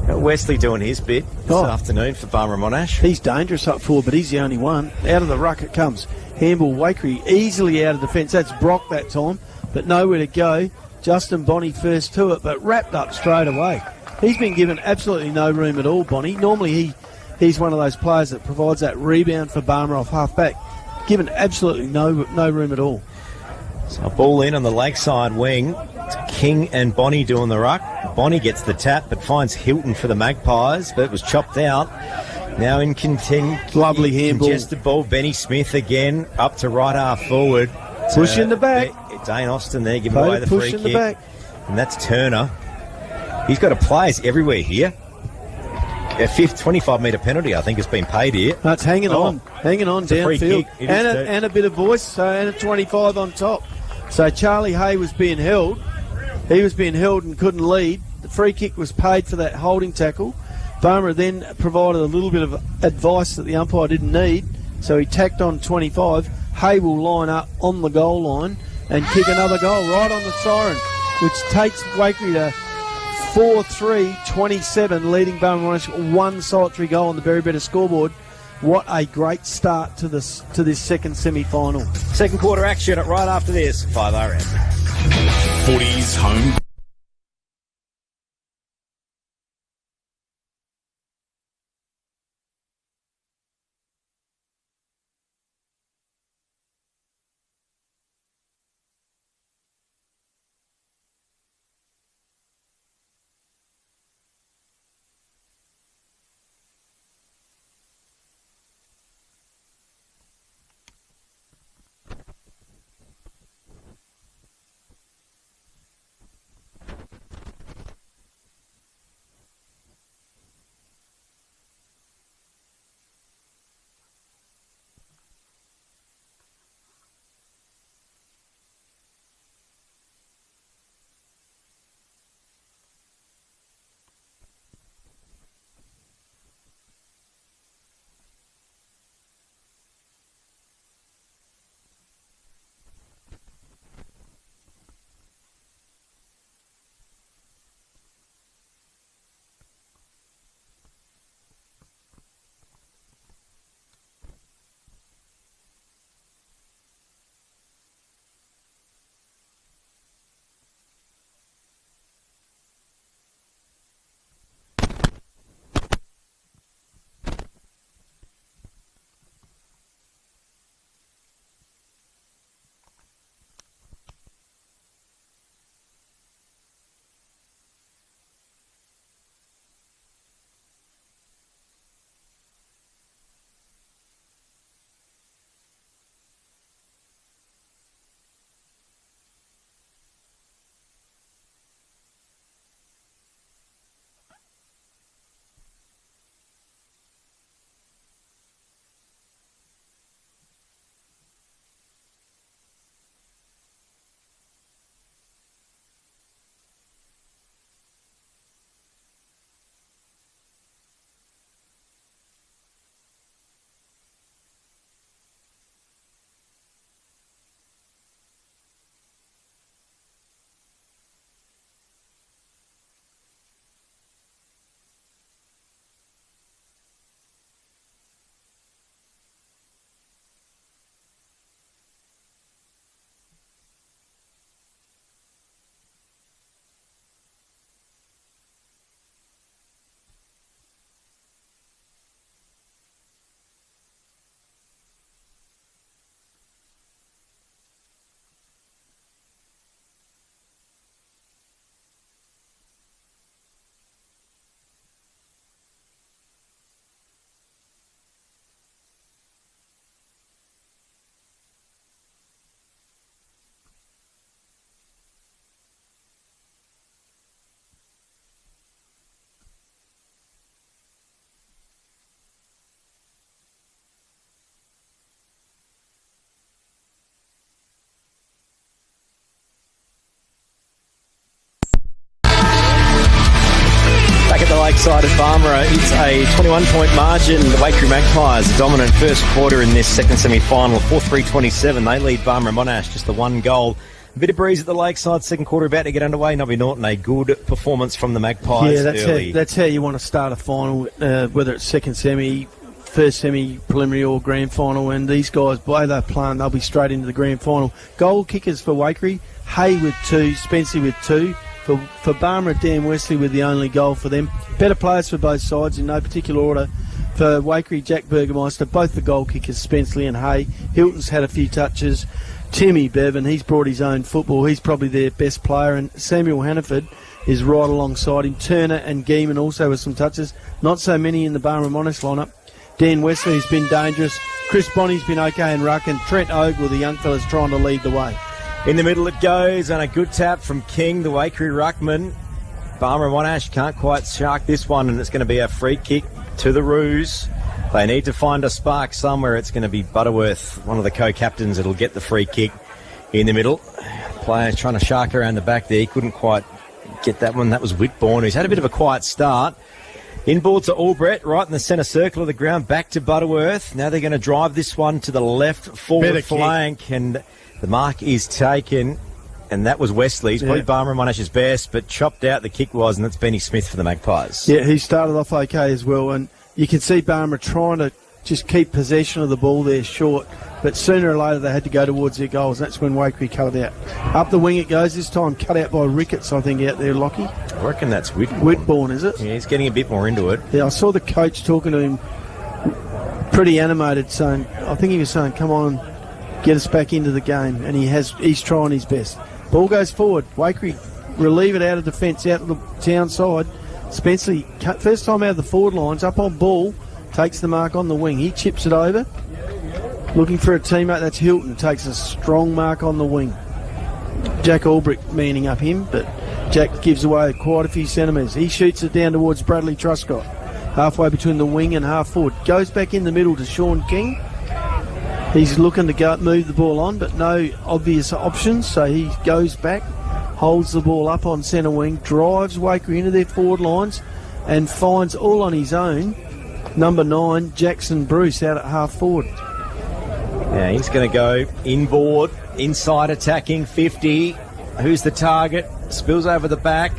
Speaker 2: Wesley doing his bit this afternoon for Barmera Monash.
Speaker 1: He's dangerous up forward, but he's the only one. Out of the ruck it comes. Handball, Waikerie easily out of defence. That's Brock that time, but nowhere to go. Justin Bonney first to it, but wrapped up straight away. He's been given absolutely no room at all, Bonney. Normally he's one of those players that provides that rebound for Barmera off half-back. Given absolutely no room at all.
Speaker 2: So a ball in on the lakeside wing. It's King and Bonney doing the ruck. Bonney gets the tap, but finds Hilton for the Magpies, but it was chopped out. Now in
Speaker 1: Lovely handball.
Speaker 2: Congested ball. Benny Smith again up to right half forward.
Speaker 1: Push in the back.
Speaker 2: Dane Austin there giving away the free
Speaker 1: push in
Speaker 2: kick.
Speaker 1: the back.
Speaker 2: And that's Turner. He's got players everywhere here. A 25-metre penalty, I think, has been paid here.
Speaker 1: No, it's hanging on downfield. And a bit of voice, and a 25 on top. So Charlie Hay was being held. He was being held and couldn't lead. The free kick was paid for that holding tackle. Barmera then provided a little bit of advice that the umpire didn't need, so he tacked on 25. Hay will line up on the goal line and kick another goal right on the siren, which takes Waikerie to 4-3-27, leading Barmera Monash one solitary goal on the Berry Better scoreboard. What a great start to this second semi-final.
Speaker 2: Second quarter action right after this, 5RM.
Speaker 5: Footy's home.
Speaker 2: inside at Barmera. It's a 21-point margin. The Waikerie Magpies, a dominant first quarter in this second semi-final. 4-3-27. They lead Barmera Monash just the one goal. A bit of breeze at the lakeside. Second quarter about to get underway. Nobby Norton, a good performance from the Magpies.
Speaker 1: Yeah, that's how you want to start a final, whether it's second semi, first semi, preliminary or grand final. And these guys, by they're playing, they'll be straight into the grand final. Goal kickers for Waikerie, Hay with 2, Spencer with 2. For Barmera, Dan Wesley with the only goal for them. Better players for both sides in no particular order. For Waikerie, Jack Burgermeister, both the goal kickers, Spenceley and Hay. Hilton's had a few touches. Timmy Bevan, he's brought his own football. He's probably their best player. And Samuel Hannaford is right alongside him. Turner and Geeman also with some touches. Not so many in the Barmera Monash lineup. Dan Wesley's been dangerous. Chris Bonney's been okay in ruck. And Trent Ogle, the young fella's trying to lead the way.
Speaker 2: In the middle it goes, and a good tap from King, the Waikerie ruckman. Barmera Monash can't quite shark this one, and it's going to be a free kick to the Roos. They need to find a spark somewhere. It's going to be Butterworth, one of the co-captains, that'll get the free kick in the middle. Players trying to shark around the back there. He couldn't quite get that one. That was Whitbourne, who's had a bit of a quiet start. Inboard to Albrecht, right in the centre circle of the ground. Back to Butterworth. Now they're going to drive this one to the left forward flank, and the mark is taken. And that was Wesley's, probably Barmera Monash's best, but chopped out the kick was, and that's Benny Smith for the Magpies.
Speaker 1: Yeah, he started off okay as well, and you can see Barmera trying to just keep possession of the ball there short, but sooner or later they had to go towards their goals. That's when Waikerie cut it out. Up the wing it goes, this time cut out by Ricketts, I think, out there, Lockie.
Speaker 2: I reckon that's
Speaker 1: Whitbourne, is it?
Speaker 2: Yeah, he's getting a bit more into it.
Speaker 1: Yeah, I saw the coach talking to him pretty animated, saying, I think he was saying, come on, get us back into the game, and he's trying his best. Ball goes forward. Waikerie relieve it out of defence, out of the town side. Spencer, first time out of the forward lines, up on ball, takes the mark on the wing. He chips it over. Looking for a teammate, that's Hilton, takes a strong mark on the wing. Jack Albrecht manning up him, but Jack gives away quite a few centimetres. He shoots it down towards Bradley Truscott, halfway between the wing and half forward. Goes back in the middle to Sean King. He's looking to move the ball on, but no obvious options, so he goes back, holds the ball up on centre wing, drives Waikerie into their forward lines, and finds all on his own number 9, Jackson Bruce, out at half forward.
Speaker 2: Yeah, he's going to go inboard, inside attacking, 50. Who's the target? Spills over the back.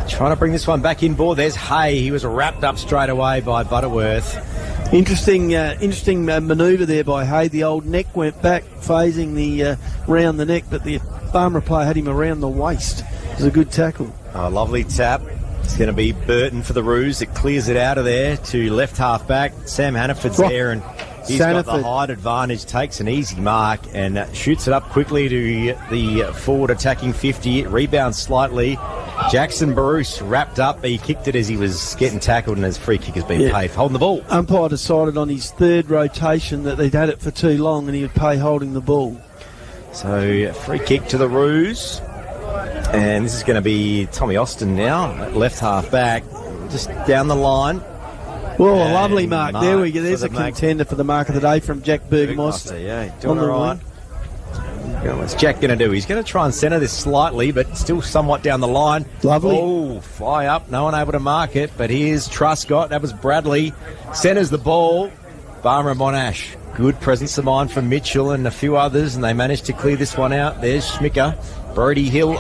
Speaker 2: Trying to bring this one back inboard. There's Hay. He was wrapped up straight away by Butterworth.
Speaker 1: Interesting manoeuvre there by Hay. The old neck went back, phasing the round the neck, but the Barmera player had him around the waist. It was a good tackle.
Speaker 2: Oh, lovely tap. It's going to be Burton for the Roos. It clears it out of there to left half back. Sam Hannaford's there, and he's got the height advantage, takes an easy mark and shoots it up quickly to the forward attacking 50. It rebounds slightly. Jackson Bruce wrapped up. He kicked it as he was getting tackled, and his free kick has been paid for holding the ball.
Speaker 1: Umpire decided on his third rotation that they'd had it for too long and he would pay holding the ball.
Speaker 2: So free kick to the Roos. And this is going to be Tommy Austin now, left half back, just down the line.
Speaker 1: Well, a lovely mark. There we go. There's a contender for the mark of the day from Jack Burgermeister.
Speaker 2: Yeah, doing all right. What's Jack going to do? He's going to try and centre this slightly, but still somewhat down the line.
Speaker 1: Lovely.
Speaker 2: Oh, fly up. No one able to mark it, but here's Truscott. That was Bradley. Centres the ball. Barmera Monash. Good presence of mind from Mitchell and a few others, and they managed to clear this one out. There's Schmicker. Brody Hill,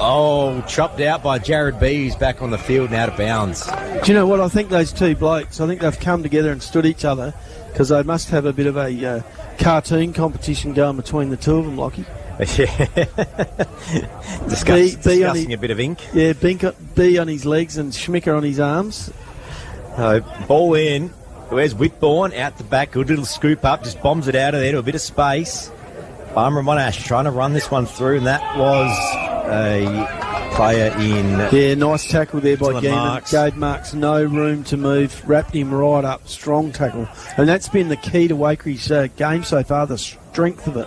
Speaker 2: chopped out by Jared B, who's back on the field and out of bounds.
Speaker 1: Do you know what? I think those two blokes, I think they've come together and stood each other because they must have a bit of a cartoon competition going between the two of them, Lockie.
Speaker 2: Yeah. Discussing a bit of ink.
Speaker 1: Yeah, B on his legs and Schmicker on his arms.
Speaker 2: Ball in. Where's Whitbourne? Out the back. Good little scoop up. Just bombs it out of there to a bit of space. Barmera Monash trying to run this one through, and that was a player in. Yeah,
Speaker 1: nice tackle there by Geeman. Gave Marks no room to move, wrapped him right up. Strong tackle. And that's been the key to Waikere's game so far, the strength of it.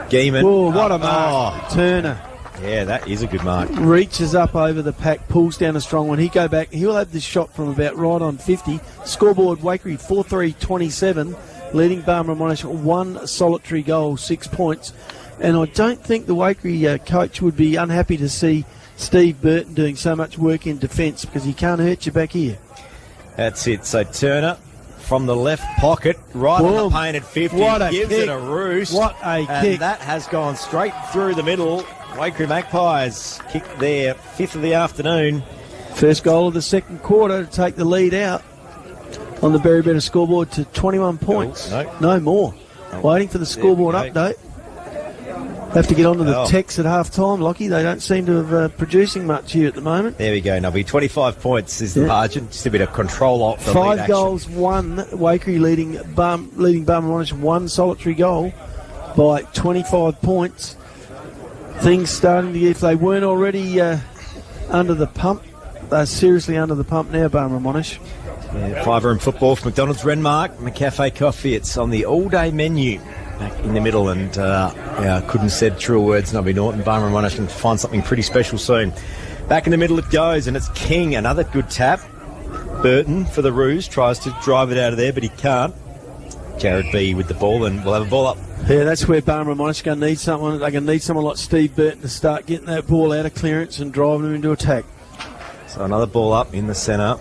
Speaker 2: Geeman.
Speaker 1: Oh, what a mark. Turner.
Speaker 2: Yeah, that is a good mark.
Speaker 1: Reaches up over the pack, pulls down a strong one. He go back. He'll have this shot from about right on 50. Scoreboard, Waikerie 4-3-27. Leading Barmera Monash 1 solitary goal, 6 points. And I don't think the Waikerie coach would be unhappy to see Steve Burton doing so much work in defence because he can't hurt you back here.
Speaker 2: That's it. So Turner from the left pocket, right on the painted 50,
Speaker 1: What a
Speaker 2: gives
Speaker 1: kick.
Speaker 2: it a roost.
Speaker 1: What a
Speaker 2: and
Speaker 1: kick.
Speaker 2: that has gone straight through the middle. Waikerie Magpies kick their 5th of the afternoon.
Speaker 1: First goal of the second quarter to take the lead out on the Barmera scoreboard to 21 points. No more. Waiting for the scoreboard update. Have to get onto the text at half time, Lockie. They don't seem to have producing much here at the moment.
Speaker 2: There we go, Nobby. 25 points is the margin. Just a bit of control off the
Speaker 1: 5
Speaker 2: lead
Speaker 1: goals,
Speaker 2: action.
Speaker 1: 1. Waikerie leading Barmera Monash 1 solitary goal by 25 points. Things starting to get, if they weren't already under the pump, they're seriously under the pump now, Barmera Monash.
Speaker 2: Yeah, five-room football for McDonald's Renmark, McCafe Coffee. It's on the all-day menu back in the middle, and I couldn't said truer words, Nobby Norton. Barmera Monash can find something pretty special soon. Back in the middle it goes, and it's King, another good tap. Burton for the ruse, tries to drive it out of there, but he can't. Jared B with the ball, and we'll have a ball up.
Speaker 1: Yeah, that's where Barmera Monash are going to need someone. They're going to need someone like Steve Burton to start getting that ball out of clearance and driving them into attack.
Speaker 2: So another ball up in the centre.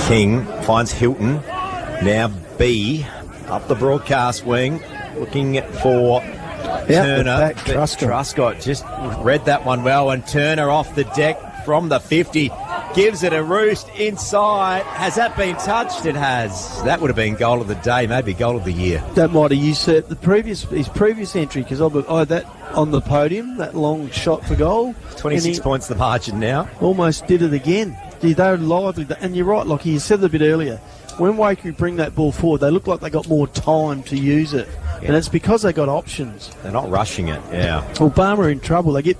Speaker 2: King finds Hilton. Now B up the broadcast wing, looking for Turner. Truscott just read that one well, and Turner off the deck from the 50. Gives it a roost inside. Has that been touched? It has. That would have been goal of the day, maybe goal of the year.
Speaker 1: That might have usurped his previous entry, because I had that on the podium, that long shot for goal.
Speaker 2: 26 points the margin now.
Speaker 1: Almost did it again. Gee, they're lively. And you're right, Lockie, you said it a bit earlier. When Waikerie bring that ball forward, they look like they got more time to use it. Yeah. And it's because they got options.
Speaker 2: They're not rushing it, yeah.
Speaker 1: Well, Barmera in trouble. They get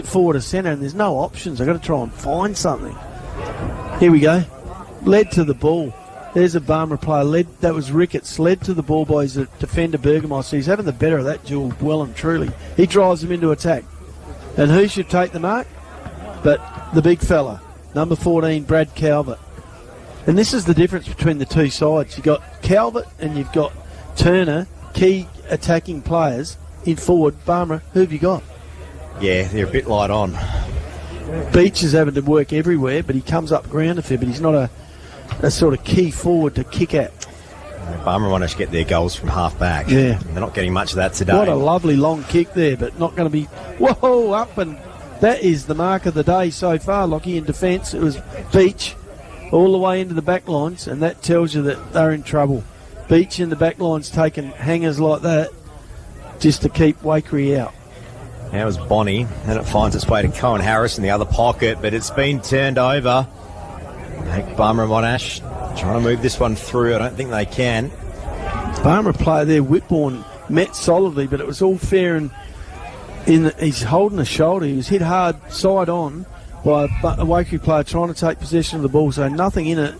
Speaker 1: forward to centre, and there's no options. They've got to try and find something. Here we go. Led to the ball. There's a Barmera player. That was Ricketts. Led to the ball by his defender, Bergamot. He's having the better of that duel well and truly. He drives them into attack. And who should take the mark? But the big fella, number 14, Brad Calvert. And this is the difference between the two sides. You've got Calvert and you've got Turner, key attacking players in forward. Barmera, who have you got?
Speaker 2: Yeah, they're a bit light on.
Speaker 1: Beach is having to work everywhere, but he comes up ground a fair, but he's not a sort of key forward to kick at.
Speaker 2: Barmera want to get their goals from half back.
Speaker 1: Yeah.
Speaker 2: They're not getting much of that today.
Speaker 1: What a lovely long kick there, but not going to be, whoa, up, and that is the mark of the day so far, Lockie. In defence, it was Beach all the way into the back lines, and that tells you that they're in trouble. Beach in the back lines taking hangers like that just to keep Waikerie out.
Speaker 2: Now it's Bonnie, and it finds its way to Cohen Harris in the other pocket, but it's been turned over. Barmera Monash trying to move this one through. I don't think they can.
Speaker 1: Barmera player there, Whitbourne, met solidly, but it was all fair, and he's holding the shoulder. He was hit hard side on by a Waikerie player trying to take possession of the ball, so nothing in it.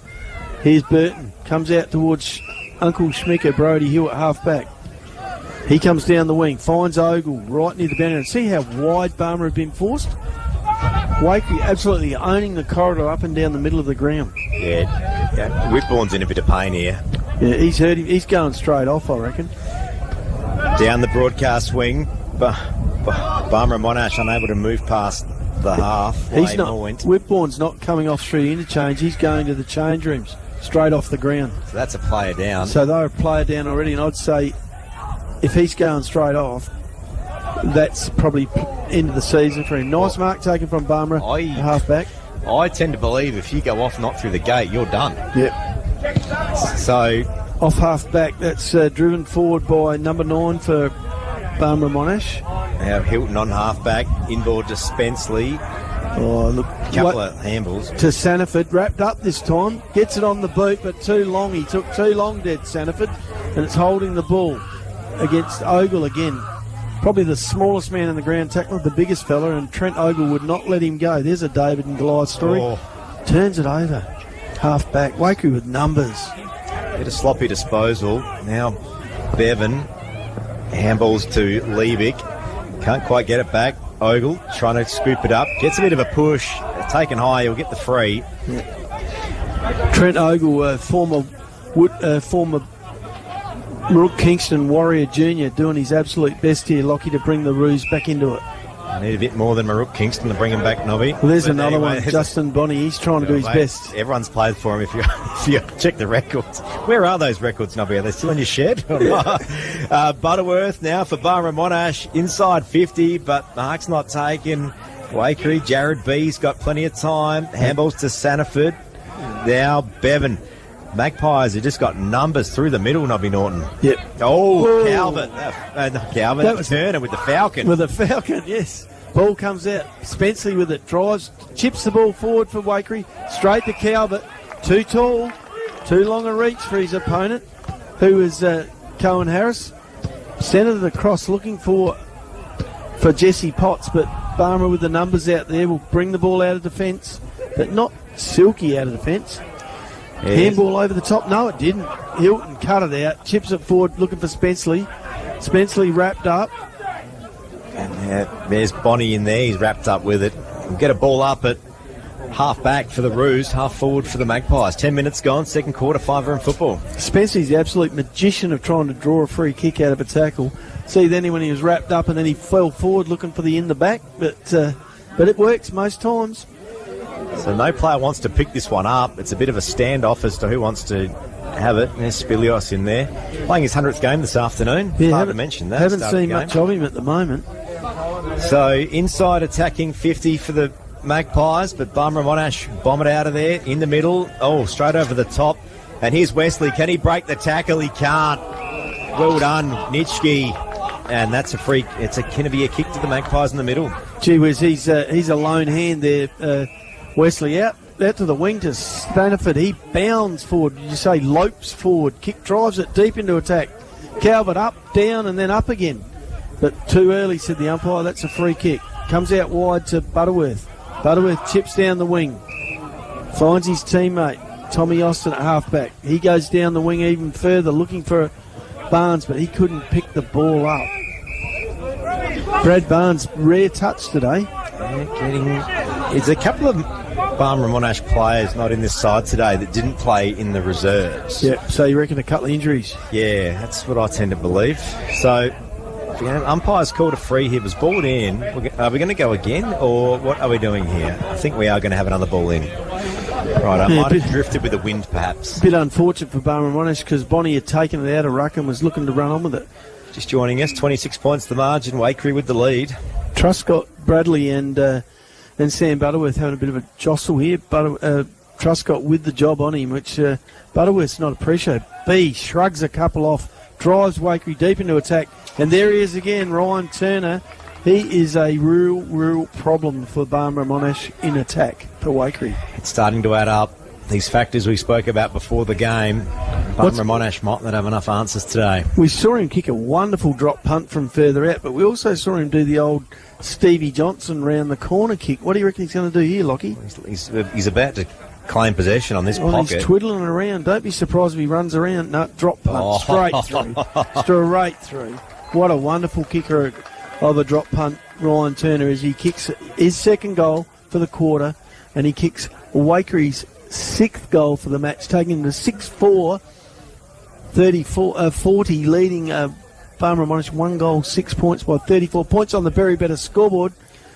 Speaker 1: Here's Burton, comes out towards Uncle Schmicker, Brody Hill at half back. He comes down the wing, finds Ogle right near the boundary. And see how wide Barmera have been forced? Waikerie absolutely owning the corridor up and down the middle of the ground.
Speaker 2: Yeah. Whitbourne's in a bit of pain here.
Speaker 1: Yeah, he's hurt him. He's going straight off, I reckon.
Speaker 2: Down the broadcast wing, Barmera Monash unable to move past the half.
Speaker 1: He's not. Whitbourne's not coming off through the interchange. He's going to the change rooms, straight off the ground.
Speaker 2: So that's a player down.
Speaker 1: So they're a player down already, and I'd say if he's going straight off, that's probably end of the season for him. Nice mark taken from Barmera, half-back.
Speaker 2: I tend to believe if you go off not through the gate, you're done.
Speaker 1: Yep.
Speaker 2: So
Speaker 1: off half-back, that's driven forward by number 9 for Barmera Monash.
Speaker 2: Now Hilton on half-back, inboard to Spenceley.
Speaker 1: Oh, look.
Speaker 2: Couple of handballs.
Speaker 1: To Sanford, wrapped up this time. Gets it on the boot, but too long. He took too long, did Sanford. And it's holding the ball against Ogle again. Probably the smallest man in the ground tackler, the biggest fella, and Trent Ogle would not let him go. There's a David and Goliath story. Turns it over. Half back. Waikerie with numbers.
Speaker 2: Bit of sloppy disposal. Now Bevan. Handballs to Liebig. Can't quite get it back. Ogle trying to scoop it up. Gets a bit of a push. Taken high. He'll get the free.
Speaker 1: Yeah. Trent Ogle, former Rook Kingston Warrior Junior, doing his absolute best here, Lockie, to bring the Roos back into it.
Speaker 2: Need a bit more than Maruk Kingston to bring him back, Nobby.
Speaker 1: Well, there's another one, Justin Bonney. He's trying to do his best.
Speaker 2: Everyone's played for him if you check the records. Where are those records, Nobby? Are they still in your shed? Butterworth now for Barmera Monash. Inside 50, but Mark's not taken. Waikerie, Jared B's got plenty of time. Handballs to Sanford. Now Bevan. Magpies have just got numbers through the middle, Nobby Norton.
Speaker 1: Yep.
Speaker 2: Oh, Calvert. Not Calvert. That was Turner with the Falcon.
Speaker 1: With the Falcon, yes. Ball comes out. Spenceley with it. Drives. Chips the ball forward for Waikerie. Straight to Calvert. Too tall. Too long a reach for his opponent, who is Cohen Harris. Centred it across looking for Jesse Potts, but Barmera with the numbers out there will bring the ball out of defence, but not silky out of defence. Yes. Handball over the top. No, it didn't. Hilton cut it out. Chips it forward looking for Spenceley. Spenceley wrapped up.
Speaker 2: And there's Bonnie in there. He's wrapped up with it. We'll get a ball up at half back for the Roos, half forward for the Magpies. 10 minutes gone, second quarter, 5-round football.
Speaker 1: Spenceley's the absolute magician of trying to draw a free kick out of a tackle. See, then when he was wrapped up and then he fell forward looking for the in the back, but it works most times.
Speaker 2: So no player wants to pick this one up. It's a bit of a standoff as to who wants to have it. There's Spilios in there. Playing his 100th game this afternoon.
Speaker 1: Yeah,
Speaker 2: hard to mention that.
Speaker 1: Haven't seen much of him at the moment.
Speaker 2: So inside attacking 50 for the Magpies, but Barmera Monash bomb it out of there in the middle. Oh, straight over the top. And here's Wesley. Can he break the tackle? He can't. Well done, Nitschke. And that's a freak. It's going to be a kick to the Magpies in the middle.
Speaker 1: Gee whiz, he's a lone hand there. Wesley out to the wing to Stanford. He bounds forward. Did you say lopes forward? Kick drives it deep into attack. Calvert up, down, and then up again. But too early, said the umpire. That's a free kick. Comes out wide to Butterworth. Butterworth chips down the wing. Finds his teammate, Tommy Austin, at halfback. He goes down the wing even further, looking for Barnes, but he couldn't pick the ball up. Brad Barnes, rare touch today.
Speaker 2: There's a couple of Barmera Monash players not in this side today that didn't play in the reserves.
Speaker 1: Yep, so you reckon a couple of injuries?
Speaker 2: Yeah, that's what I tend to believe. So, umpires called a free here. Was balled in. Are we going to go again, or what are we doing here? I think we are going to have another ball in. Right, I might have drifted with the wind, perhaps.
Speaker 1: A bit unfortunate for Barmera Monash because Bonnie had taken it out of ruck and was looking to run on with it.
Speaker 2: Just joining us, 26 points the margin. Waikerie with the lead.
Speaker 1: Truscott, Bradley and Sam Butterworth having a bit of a jostle here. Truscott with the job on him, which Butterworth's not appreciated. B shrugs a couple off, drives Waikerie deep into attack, and there he is again, Ryan Turner. He is a real problem for Barmera Monash in attack for Waikerie.
Speaker 2: It's starting to add up. These factors we spoke about before the game. Barmera Monash might not have enough answers today.
Speaker 1: We saw him kick a wonderful drop punt from further out, but we also saw him do the old Stevie Johnson round the corner kick. What do you reckon he's going to do here, Lockie?
Speaker 2: He's about to claim possession on this pocket.
Speaker 1: He's twiddling around. Don't be surprised if he runs around. No, drop punt, straight through. Straight through. What a wonderful kicker of a drop punt, Ryan Turner, as he kicks his second goal for the quarter, and he kicks Waikere's sixth goal for the match, taking him to 6-4, 40, leading Barmera Monash 1 goal, 6 points by 34 points on the very better scoreboard,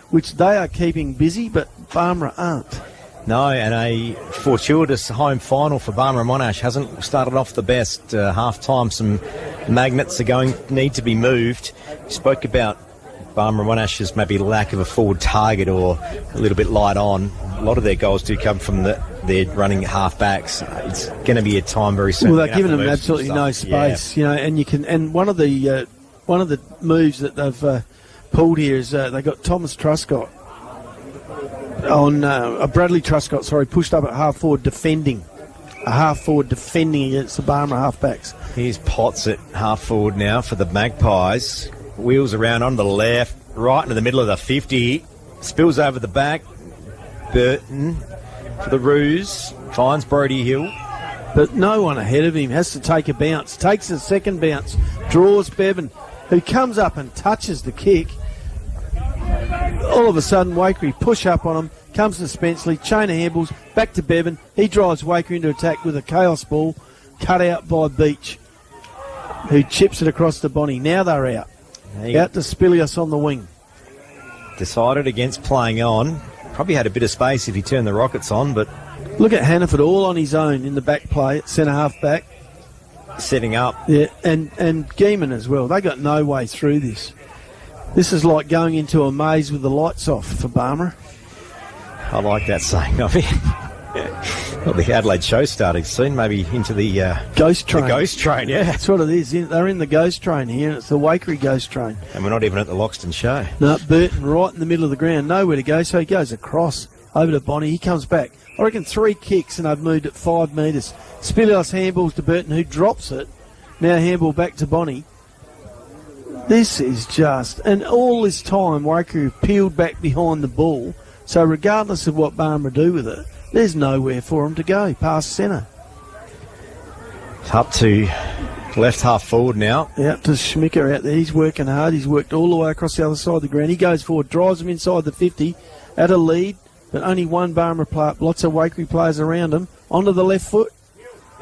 Speaker 1: which they are keeping busy, but Barmera aren't.
Speaker 2: No, and a fortuitous home final for Barmera Monash. Hasn't started off the best. Half-time, some magnets need to be moved. You spoke about Barmera Monash's maybe lack of a forward target or a little bit light on. A lot of their goals do come from their running half-backs. It's going to be a time very soon.
Speaker 1: Well, they're giving them absolutely no space,
Speaker 2: yeah.
Speaker 1: And you can. And one of the moves that they've pulled here is they got Thomas Truscott on Bradley Truscott. Sorry, pushed up at half forward defending against the Barmera halfbacks.
Speaker 2: Here's Potts at half forward now for the Magpies. Wheels around on the left, right into the middle of the 50. Spills over the back. Burton for the Roos. Finds Brody Hill.
Speaker 1: But no one ahead of him. Has to take a bounce. Takes a second bounce. Draws Bevan, who comes up and touches the kick. All of a sudden, Waikerie push up on him. Comes to Spenceley. Chain of handballs. Back to Bevan. He drives Waikerie into attack with a chaos ball. Cut out by Beach, who chips it across to Bonnie. Now they're out. Out to Spilios on the wing.
Speaker 2: decided against playing on. Probably had a bit of space if he turned the rockets on, but...
Speaker 1: Look at Hannaford all on his own in the back play at centre-half back.
Speaker 2: Setting up.
Speaker 1: Yeah, and Geeman as well. They got no way through this. This is like going into a maze with the lights off for Barmera.
Speaker 2: I like that saying of it. Well, the Adelaide show starting soon, maybe into the
Speaker 1: ghost train.
Speaker 2: The ghost train, yeah.
Speaker 1: That's what it is. They're in the ghost train here. It's the Waikerie ghost train.
Speaker 2: And we're not even at the Loxton show.
Speaker 1: No, Burton right in the middle of the ground. Nowhere to go, so he goes across over to Bonnie. He comes back. I reckon 3 kicks and they've moved it 5 metres. Spilios handballs to Burton, who drops it. Now handball back to Bonnie. This is just... And all this time, Waikerie have peeled back behind the ball. So regardless of what Barmera do with it, there's nowhere for him to go past centre.
Speaker 2: Up to left half forward now.
Speaker 1: Out to Schmicker out there. He's working hard. He's worked all the way across the other side of the ground. He goes forward, drives him inside the 50 at a lead. But only one Barmera player, lots of Waikerie players around him, onto the left foot.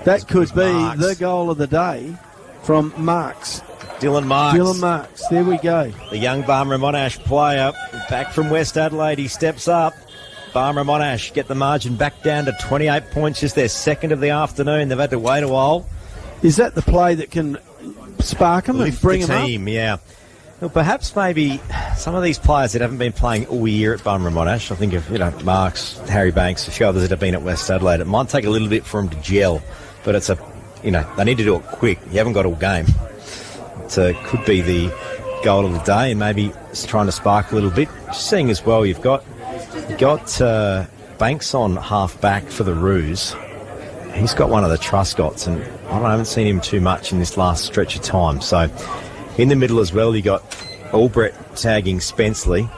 Speaker 1: That could be
Speaker 2: Marks.
Speaker 1: the goal of the day from Marks.
Speaker 2: Dylan Marks.
Speaker 1: Dylan Marks, there we go.
Speaker 2: The young Barmera Monash player, back from West Adelaide, he steps up. Barmera Monash get the margin back down to 28 points, just their second of the afternoon. They've had to wait a while.
Speaker 1: Is that the play that can spark them and bring
Speaker 2: the
Speaker 1: them
Speaker 2: team,
Speaker 1: up?
Speaker 2: Yeah. Well, perhaps maybe some of these players that haven't been playing all year at Barmera Monash, I think of, Marks, Harry Banks, a few others that have been at West Adelaide, it might take a little bit for them to gel, but it's they need to do it quick. You haven't got all game. It could be the goal of the day and maybe it's trying to spark a little bit. Just seeing as well, you've got Banks on half back for the Roos. He's got one of the Truscotts, and I haven't seen him too much in this last stretch of time, so... In the middle as well, you got Albrecht tagging Spenceley.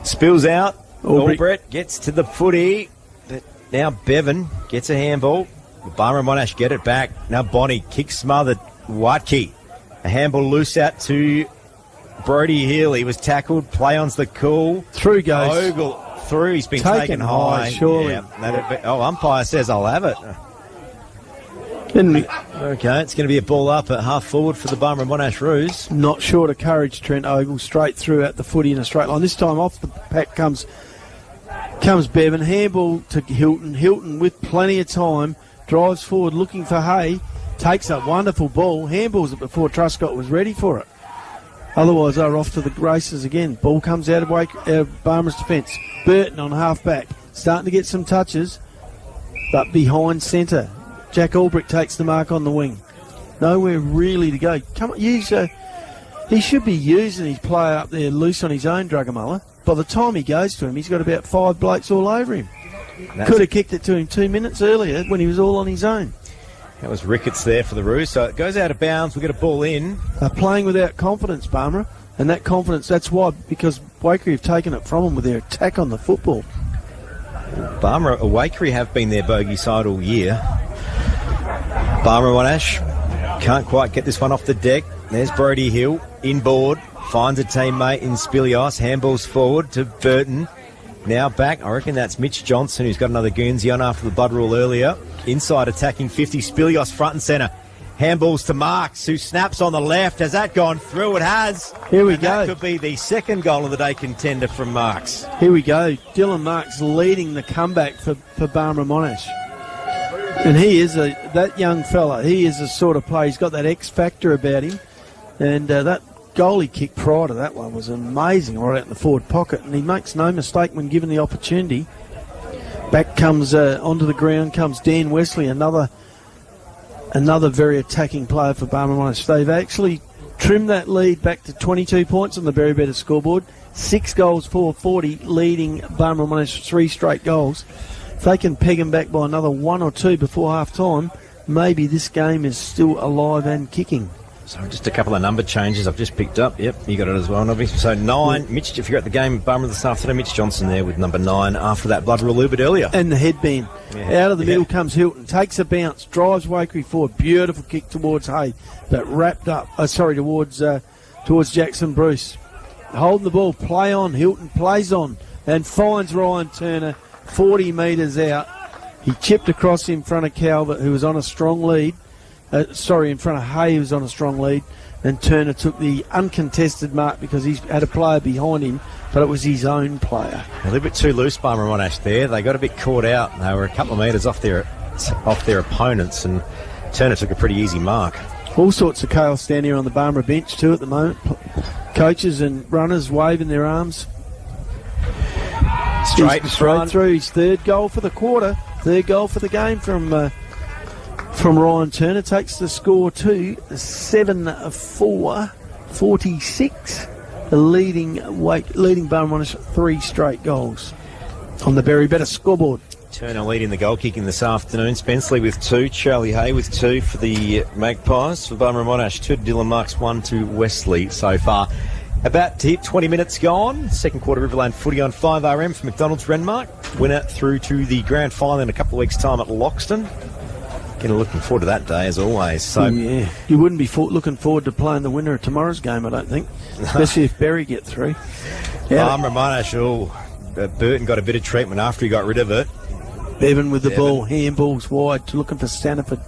Speaker 2: Spills out. Albrecht gets to the footy. But now Bevan gets a handball. Barmera Monash get it back. Now Bonnie kicks smothered. Waikerie. A handball loose out to Brody Hill. He was tackled. Play on's the call.
Speaker 1: Through goes.
Speaker 2: Ogle through. He's been taken high.
Speaker 1: Surely.
Speaker 2: Yeah. Umpire says I'll have it. Okay, it's going to be a ball up at half forward for the Barmera Monash Roos.
Speaker 1: Not short of courage, Trent Ogle, straight through at the footy in a straight line. This time off the pack comes Bevan. Handball to Hilton. Hilton with plenty of time drives forward looking for Hay. Takes a wonderful ball. Handballs it before Truscott was ready for it. Otherwise, they're off to the races again. Ball comes out of Barmera's defence. Burton on half back. Starting to get some touches, but behind centre. Jack Albrecht takes the mark on the wing. Nowhere really to go. Come on, he should be using his player up there loose on his own, Druggamulla. By the time he goes to him, he's got about 5 blokes all over him. Could have kicked it to him 2 minutes earlier when he was all on his own.
Speaker 2: That was Ricketts there for the Roos, so it goes out of bounds. We get a ball in.
Speaker 1: They're playing without confidence, Barmera, and that confidence, that's why, because Waikerie have taken it from them with their attack on the football.
Speaker 2: Waikerie have been their bogey side all year. Barmera Monash can't quite get this one off the deck. There's Brody Hill inboard, finds a teammate in Spilios, handballs forward to Burton. Now back, I reckon that's Mitch Johnson, who's got another Guernsey on after the blood rule earlier. Inside attacking 50, Spilios front and centre. Handballs to Marks, who snaps on the left. Has that gone through? It has.
Speaker 1: Here we go.
Speaker 2: That could be the second goal of the day contender from Marks.
Speaker 1: Here we go. Dylan Marks leading the comeback for Barmera Monash. And he is that young fella. He is a sort of player. He's got that X factor about him. And that goal he kicked prior to that one was amazing, right out in the forward pocket. And he makes no mistake when given the opportunity. Back comes onto the ground comes Dan Wesley, another very attacking player for Barmera Monash. They've actually trimmed that lead back to 22 points on the Berry Better scoreboard. 6 goals for 40, leading Barmera Monash 3 straight goals. If they can peg them back by another 1 or 2 before half-time, maybe this game is still alive and kicking.
Speaker 2: So just a couple of number changes I've just picked up. Yep, you got it as well, Nobby. So 9, Mitch, if you're at the game, Barmera this afternoon, Mitch Johnson there with number 9 after that blood rule a little bit earlier.
Speaker 1: And the headband. Yeah. Out of the middle comes Hilton, takes a bounce, drives Waikerie forward. Beautiful kick towards Hay, but wrapped up, towards Jackson Bruce. Holding the ball, play on, Hilton plays on and finds Ryan Turner 40 metres out. He chipped across in front of Calvert, who was on a strong lead. In front of Hay, who was on a strong lead. and Turner took the uncontested mark because he's had a player behind him, but it was his own player.
Speaker 2: A little bit too loose, Barmera Monash there. They got a bit caught out. They were a couple of metres off their opponents, and Turner took a pretty easy mark.
Speaker 1: All sorts of chaos down here on the Barmera bench too at the moment. Coaches and runners waving their arms.
Speaker 2: Straight
Speaker 1: through his third goal for the quarter, third goal for the game from Ryan Turner. Takes the score to 7-4, 46. Leading Barmera Monash 3 straight goals on the Berry Better scoreboard.
Speaker 2: Turner leading the goal kicking this afternoon. Spenceley with 2, Charlie Hay with 2 for the Magpies. For Barmera Monash, 2 to Dylan Marks, 1 to Wesley so far. About to hit 20 minutes gone. Second quarter Riverland footy on 5RM for McDonald's Renmark. Winner through to the grand final in a couple of weeks' time at Loxton. Looking forward to that day as always. So
Speaker 1: yeah, you wouldn't be looking forward to playing the winner of tomorrow's game, I don't think, especially if Berry get through.
Speaker 2: Barmera Monash, Burton got a bit of treatment after he got rid of it.
Speaker 1: Bevan with the ball, handballs wide, looking for Stanford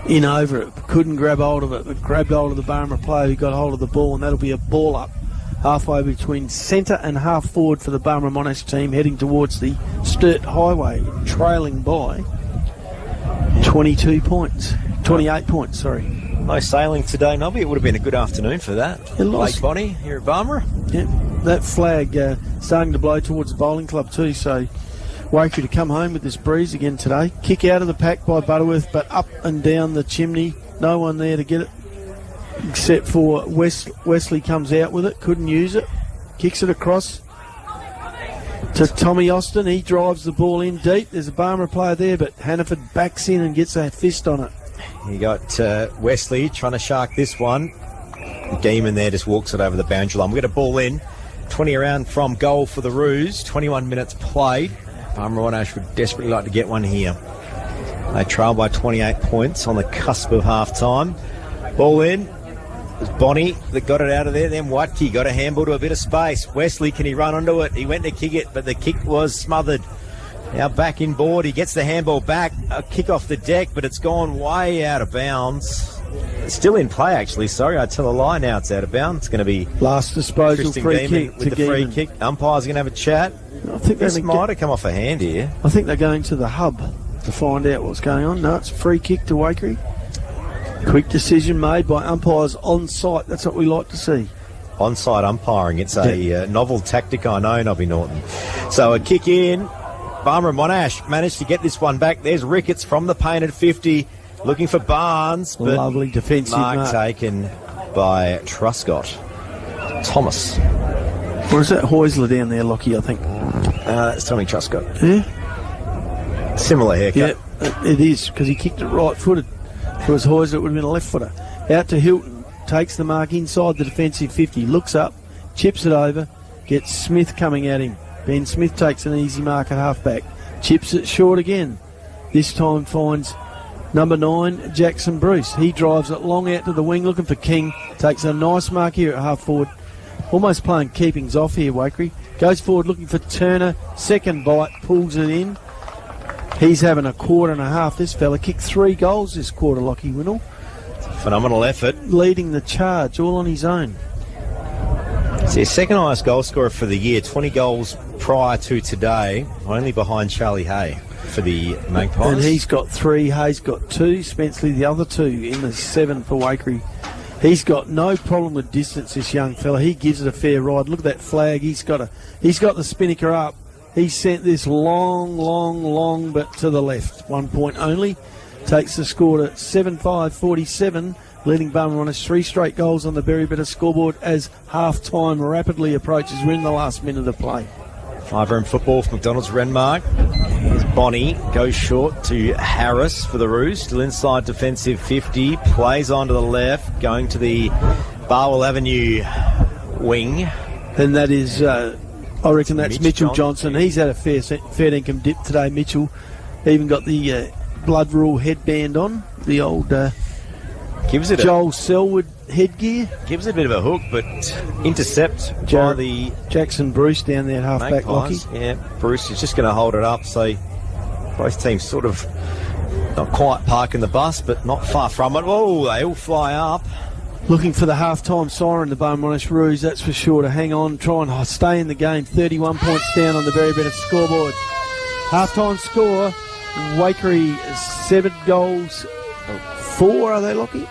Speaker 1: in over it. Couldn't grab hold of it, but grabbed hold of the Barmera player who got hold of the ball, and that'll be a ball up halfway between centre and half forward for the Barmera Monash team, heading towards the Sturt Highway, trailing by 28 points, sorry.
Speaker 2: No sailing today, Nobby. It would have been a good afternoon for that. Lake Bonnie here at Barmera.
Speaker 1: Yeah, that flag starting to blow towards the bowling club too, so Waikerie to come home with this breeze again today. Kick out of the pack by Butterworth, but up and down the chimney. No one there to get it except for Wesley comes out with it, couldn't use it. Kicks it across to Tommy Austin. He drives the ball in deep. There's a Barmera player there, but Hannaford backs in and gets a fist on it.
Speaker 2: You got Wesley trying to shark this one. Geeman there just walks it over the boundary line. We got a ball in. 20 around from goal for the Roos. 21 minutes played. Barmera Monash would desperately like to get one here. They trail by 28 points on the cusp of half-time. Ball in. It was Bonnie that got it out of there. Then Waikerie got a handball to a bit of space. Wesley, can he run onto it? He went to kick it, but the kick was smothered. Now back in board. He gets the handball back. A kick off the deck, but it's gone way out of bounds. It's still in play, actually. Sorry, I tell a lie now. It's out of bounds. It's going to be
Speaker 1: last disposal, free kick
Speaker 2: with the free kick. Umpires are going to have a chat.
Speaker 1: I think
Speaker 2: this might have come off a hand here.
Speaker 1: I think they're going to the hub to find out what's going on. No, it's a free kick to Waikerie. Quick decision made by umpires on site. That's what we like to see.
Speaker 2: On-site umpiring. It's a novel tactic, I know, Nobby Norton. So a kick in. Barmera Monash managed to get this one back. There's Ricketts from the painted 50, looking for Barnes. But
Speaker 1: lovely defensive mark
Speaker 2: taken by Truscott. Thomas.
Speaker 1: Or is that Heusler down there, Lockie, I think?
Speaker 2: It's Tommy Truscott.
Speaker 1: Yeah?
Speaker 2: Similar haircut.
Speaker 1: Yeah, it is, because he kicked it right-footed. If it was Heusler, it would have been a left-footer. Out to Hilton, takes the mark inside the defensive 50, looks up, chips it over, gets Smith coming at him. Ben Smith takes an easy mark at half-back, chips it short again. This time finds number 9, Jackson Bruce. He drives it long out to the wing, looking for King. Takes a nice mark here at half-forward. Almost playing keepings off here, Waikerie. Goes forward looking for Turner. Second bite, pulls it in. He's having a quarter and a half. This fella kicked 3 goals this quarter, Lockie Winnell.
Speaker 2: Phenomenal effort.
Speaker 1: Leading the charge, all on his own.
Speaker 2: It's his second highest goal scorer for the year. 20 goals prior to today. Only behind Charlie Hay for the Magpies.
Speaker 1: And he's got 3. Hay's got 2. Spenceley the other 2 in the 7 for Waikerie. He's got no problem with distance, this young fella. He gives it a fair ride. Look at that flag. He's got the spinnaker up. He sent this long, but to the left. 1 point only. Takes the score to 7-5-47. Leading Barmera Monash 3 straight goals on the Berry Better scoreboard as half-time rapidly approaches. We're in the last minute of play.
Speaker 2: 5RM football for McDonald's Renmark. Here's Bonnie, goes short to Harris for the Roos. Still inside defensive 50, plays on to the left, going to the Barwell Avenue wing.
Speaker 1: And that is, I reckon that's Mitchell Johnson. He's had a fair income dip today, Mitchell. Even got the blood rule headband on, the old
Speaker 2: gives it
Speaker 1: Joel Selwood headgear.
Speaker 2: Gives it a bit of a hook, but intercept by the
Speaker 1: Jackson Bruce down there at half-back, Lockie.
Speaker 2: Yeah, Bruce is just going to hold it up, so both teams sort of not quite parking the bus, but not far from it. Oh, they all fly up.
Speaker 1: Looking for the half-time siren, the Monash Roos, that's for sure, to hang on, try and stay in the game. 31 points down on the very better scoreboard. Half-time score, Waikerie 7 goals, 4, are they, Lockie?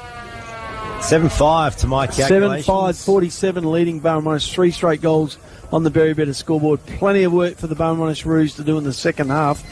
Speaker 2: 7-5 to my calculations.
Speaker 1: 7-5, 47, leading Monash, 3 straight goals on the very better scoreboard. Plenty of work for the Monash Roos to do in the second half.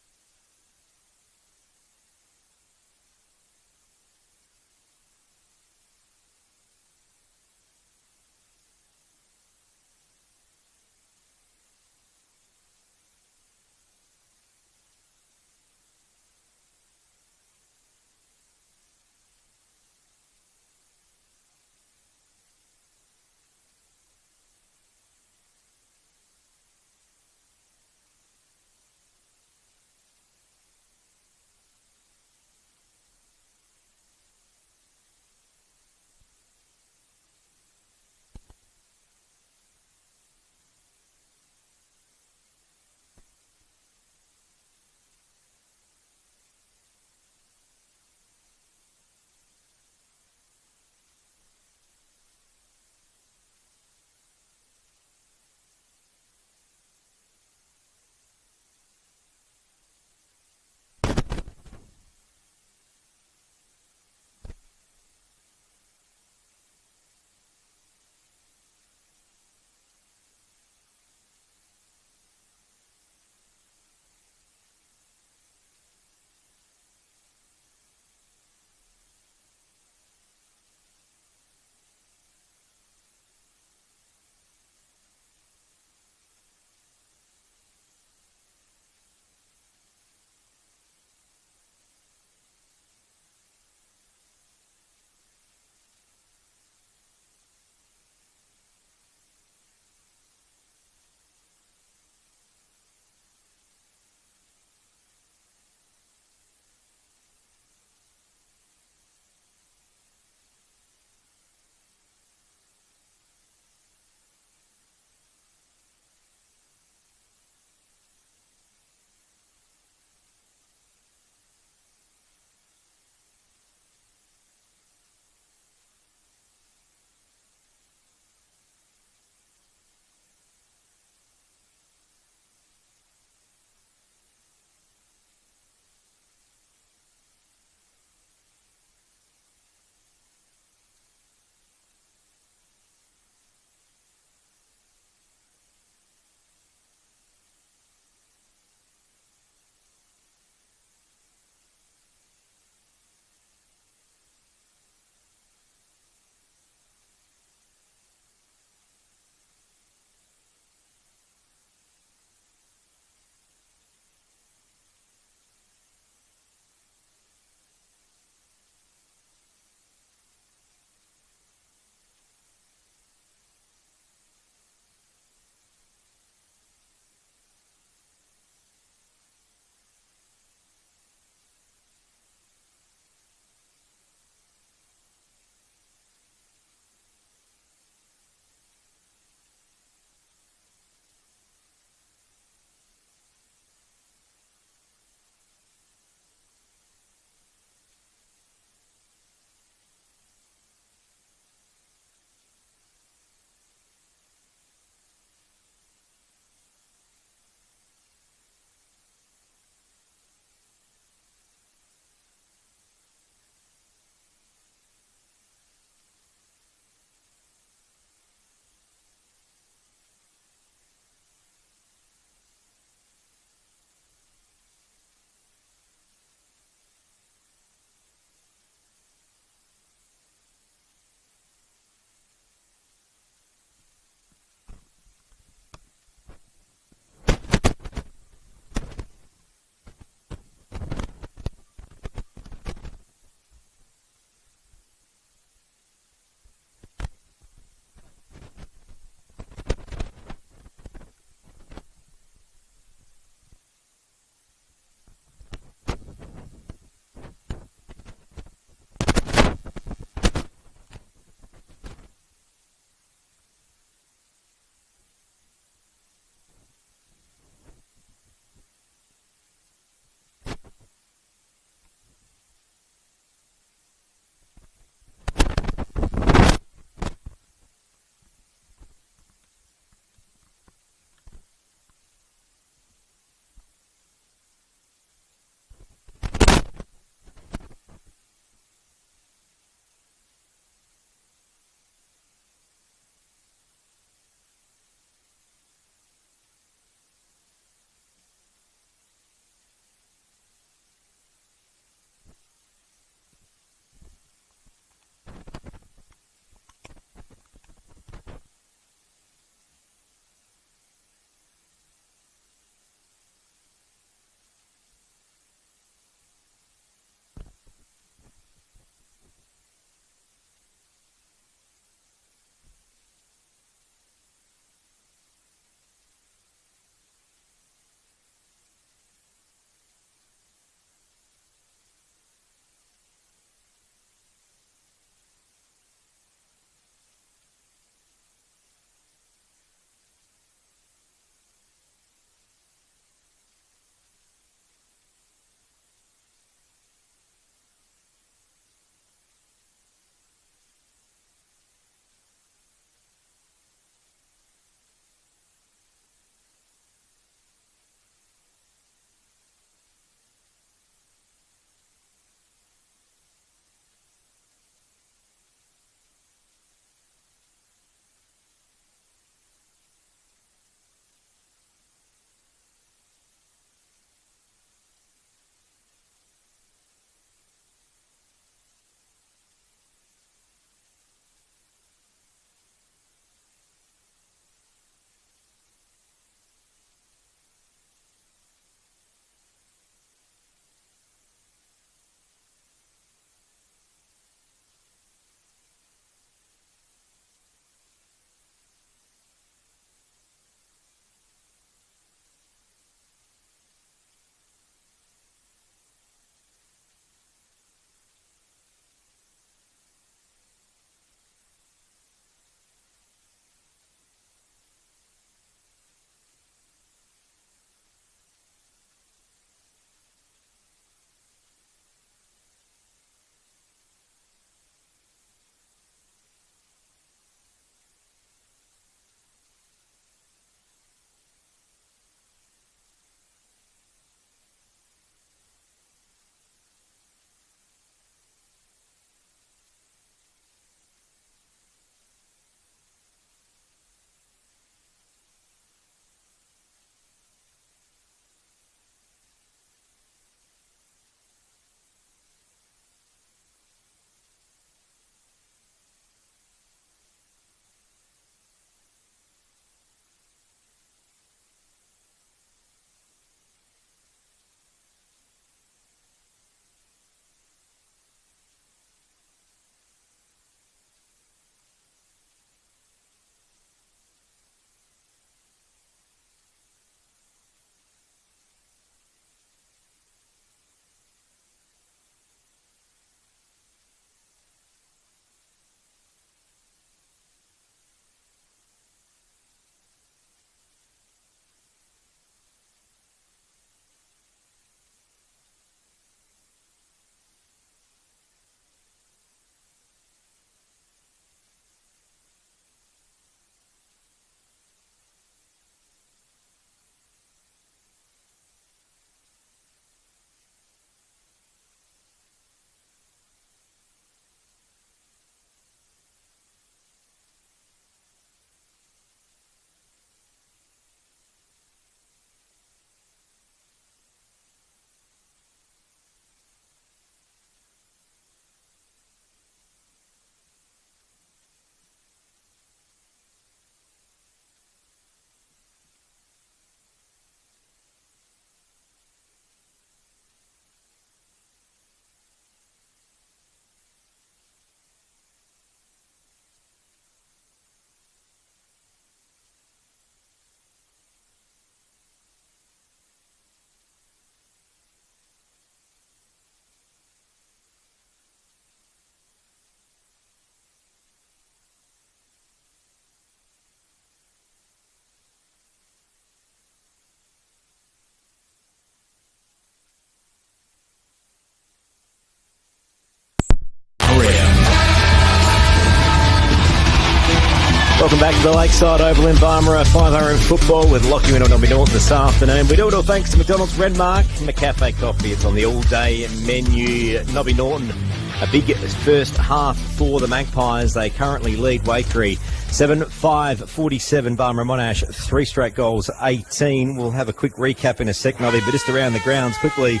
Speaker 2: Back to the Lakeside Oval in Barmera, 5RM football with Lockie Winner and Nobby Norton this afternoon. We do it all thanks to McDonald's Redmark and McCafe Coffee. It's on the all-day menu. Nobby Norton, a big first half for the Magpies. They currently lead Waikerie 7-5-47. Barmera Monash, 3 straight goals, 18. We'll have a quick recap in a sec, Nobby, but just around the grounds quickly.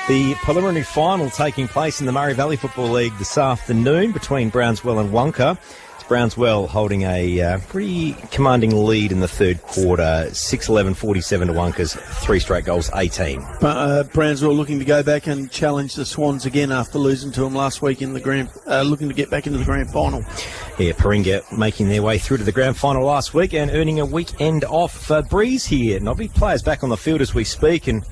Speaker 2: The preliminary final taking place in the Murray Valley Football League this afternoon between Brownswell and Wonka. Brownswell holding a pretty commanding lead in the third quarter, 6-11-47 to Wonka's, 3 straight goals, 18.
Speaker 1: Brownswell looking to go back and challenge the Swans again after losing to them last week in the looking to get back into the grand final.
Speaker 2: Yeah, Paringa making their way through to the grand final last week and earning a weekend off. Breeze here, Nobby, players back on the field as we speak, and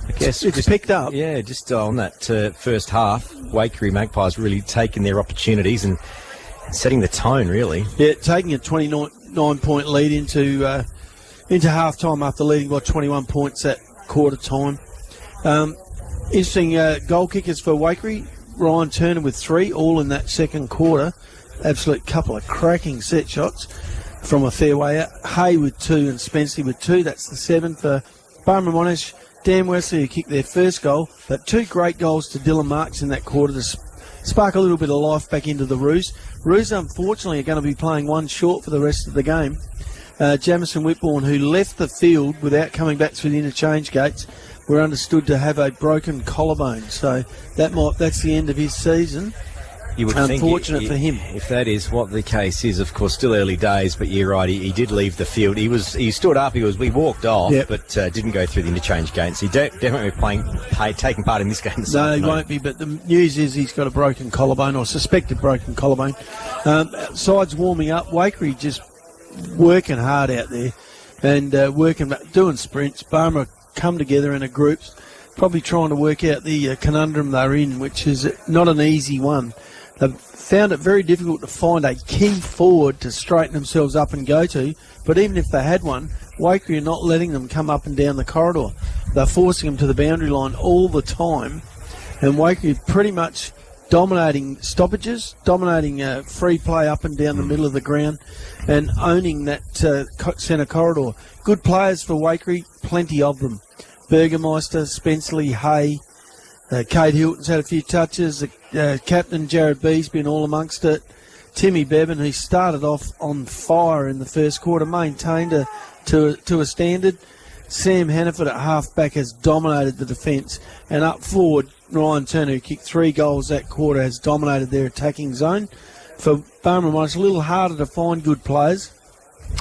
Speaker 2: I guess
Speaker 1: it's just picked up.
Speaker 2: Yeah, just on that first half, Waikerie Magpies really taking their opportunities and setting the tone, really. Yeah,
Speaker 1: taking a 29-point lead into half-time after leading by 21 points at quarter time. Interesting goal kickers for Waikerie. Ryan Turner with 3, all in that second quarter. Absolute couple of cracking set shots from a fair way out. Hay with 2 and Spenceley with 2. That's the 7 for Barmera Monash. Dan Wesley who kicked their first goal, but 2 great goals to Dylan Marks in that quarter to spark a little bit of life back into the Roos. Roos, unfortunately, are going to be playing 1 short for the rest of the game. Jamison Whitbourne, who left the field without coming back through the interchange gates, were understood to have a broken collarbone. So that's the end of his season.
Speaker 2: You would
Speaker 1: Unfortunate
Speaker 2: think
Speaker 1: for him.
Speaker 2: If that is what the case is, of course, still early days, but you're right, he did leave the field. He stood up, we walked off, yep, but didn't go through the interchange gates. He definitely taking part in this game.
Speaker 1: No, he won't be, but the news is he's got a broken collarbone, or suspected broken collarbone. Sides warming up, Waikerie just working hard out there and doing sprints. Barmera come together in a group, probably trying to work out the conundrum they're in, which is not an easy one. They've found it very difficult to find a key forward to straighten themselves up and go to, but even if they had one, Waikerie are not letting them come up and down the corridor. They're forcing them to the boundary line all the time, and Waikerie pretty much dominating stoppages, dominating free play up and down the middle of the ground, and owning that centre corridor. Good players for Waikerie, plenty of them. Burgermeister, Spenceley, Hay, Kate Hilton's had a few touches. Captain Jared B's been all amongst it. Timmy Bevan, who started off on fire in the first quarter, maintained to a standard. Sam Hannaford at half-back has dominated the defence. And up forward, Ryan Turner, who kicked 3 goals that quarter, has dominated their attacking zone. For Barmera Monash, it's a little harder to find good players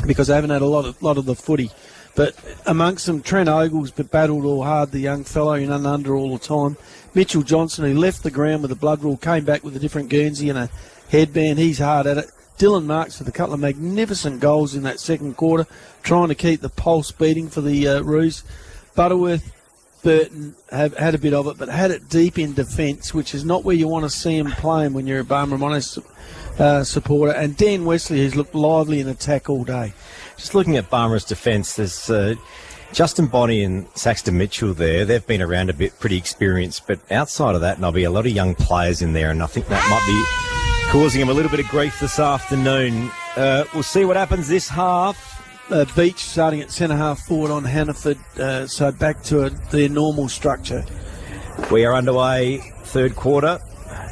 Speaker 1: because they haven't had a lot of the footy. But amongst them, Trent Ogles battled all hard, the young fellow, in and under all the time. Mitchell Johnson, who left the ground with a blood rule, came back with a different Guernsey and a headband. He's hard at it. Dylan Marks with a couple of magnificent goals in that second quarter, trying to keep the pulse beating for the Roos. Butterworth, Burton have had a bit of it, but had it deep in defence, which is not where you want to see them playing when you're a Barmera Monash supporter. And Dan Wesley, who's looked lively in attack all day.
Speaker 2: Just looking at Barmera's defence, there's Justin Bonney and Saxton Mitchell there. They've been around a bit, pretty experienced, but outside of that, there'll be a lot of young players in there, and I think that might be causing them a little bit of grief this afternoon. We'll see what happens this half.
Speaker 1: Beach starting at centre-half forward on Hannaford, so back to their normal structure.
Speaker 2: We are underway, third quarter.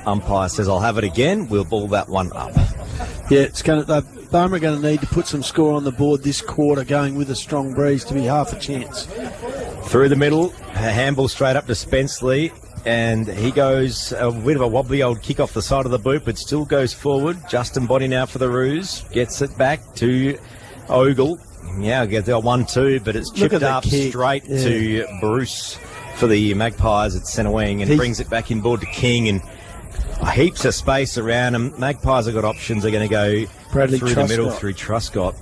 Speaker 2: Umpire says, I'll have it again. We'll ball that one up.
Speaker 1: Yeah, Barmera are going to need to put some score on the board this quarter, going with a strong breeze to be half a chance.
Speaker 2: Through the middle, a handball straight up to Spenceley, and he goes a bit of a wobbly old kick off the side of the boot, but still goes forward. Justin Bonney now for the Roos, gets it back to Ogle. Yeah, get there 1-2, but it's chipped up straight to Bruce for the Magpies at centre wing, and brings it back inboard to King, and heaps of space around them. Magpies have got options. They're going to go through the middle through Truscott.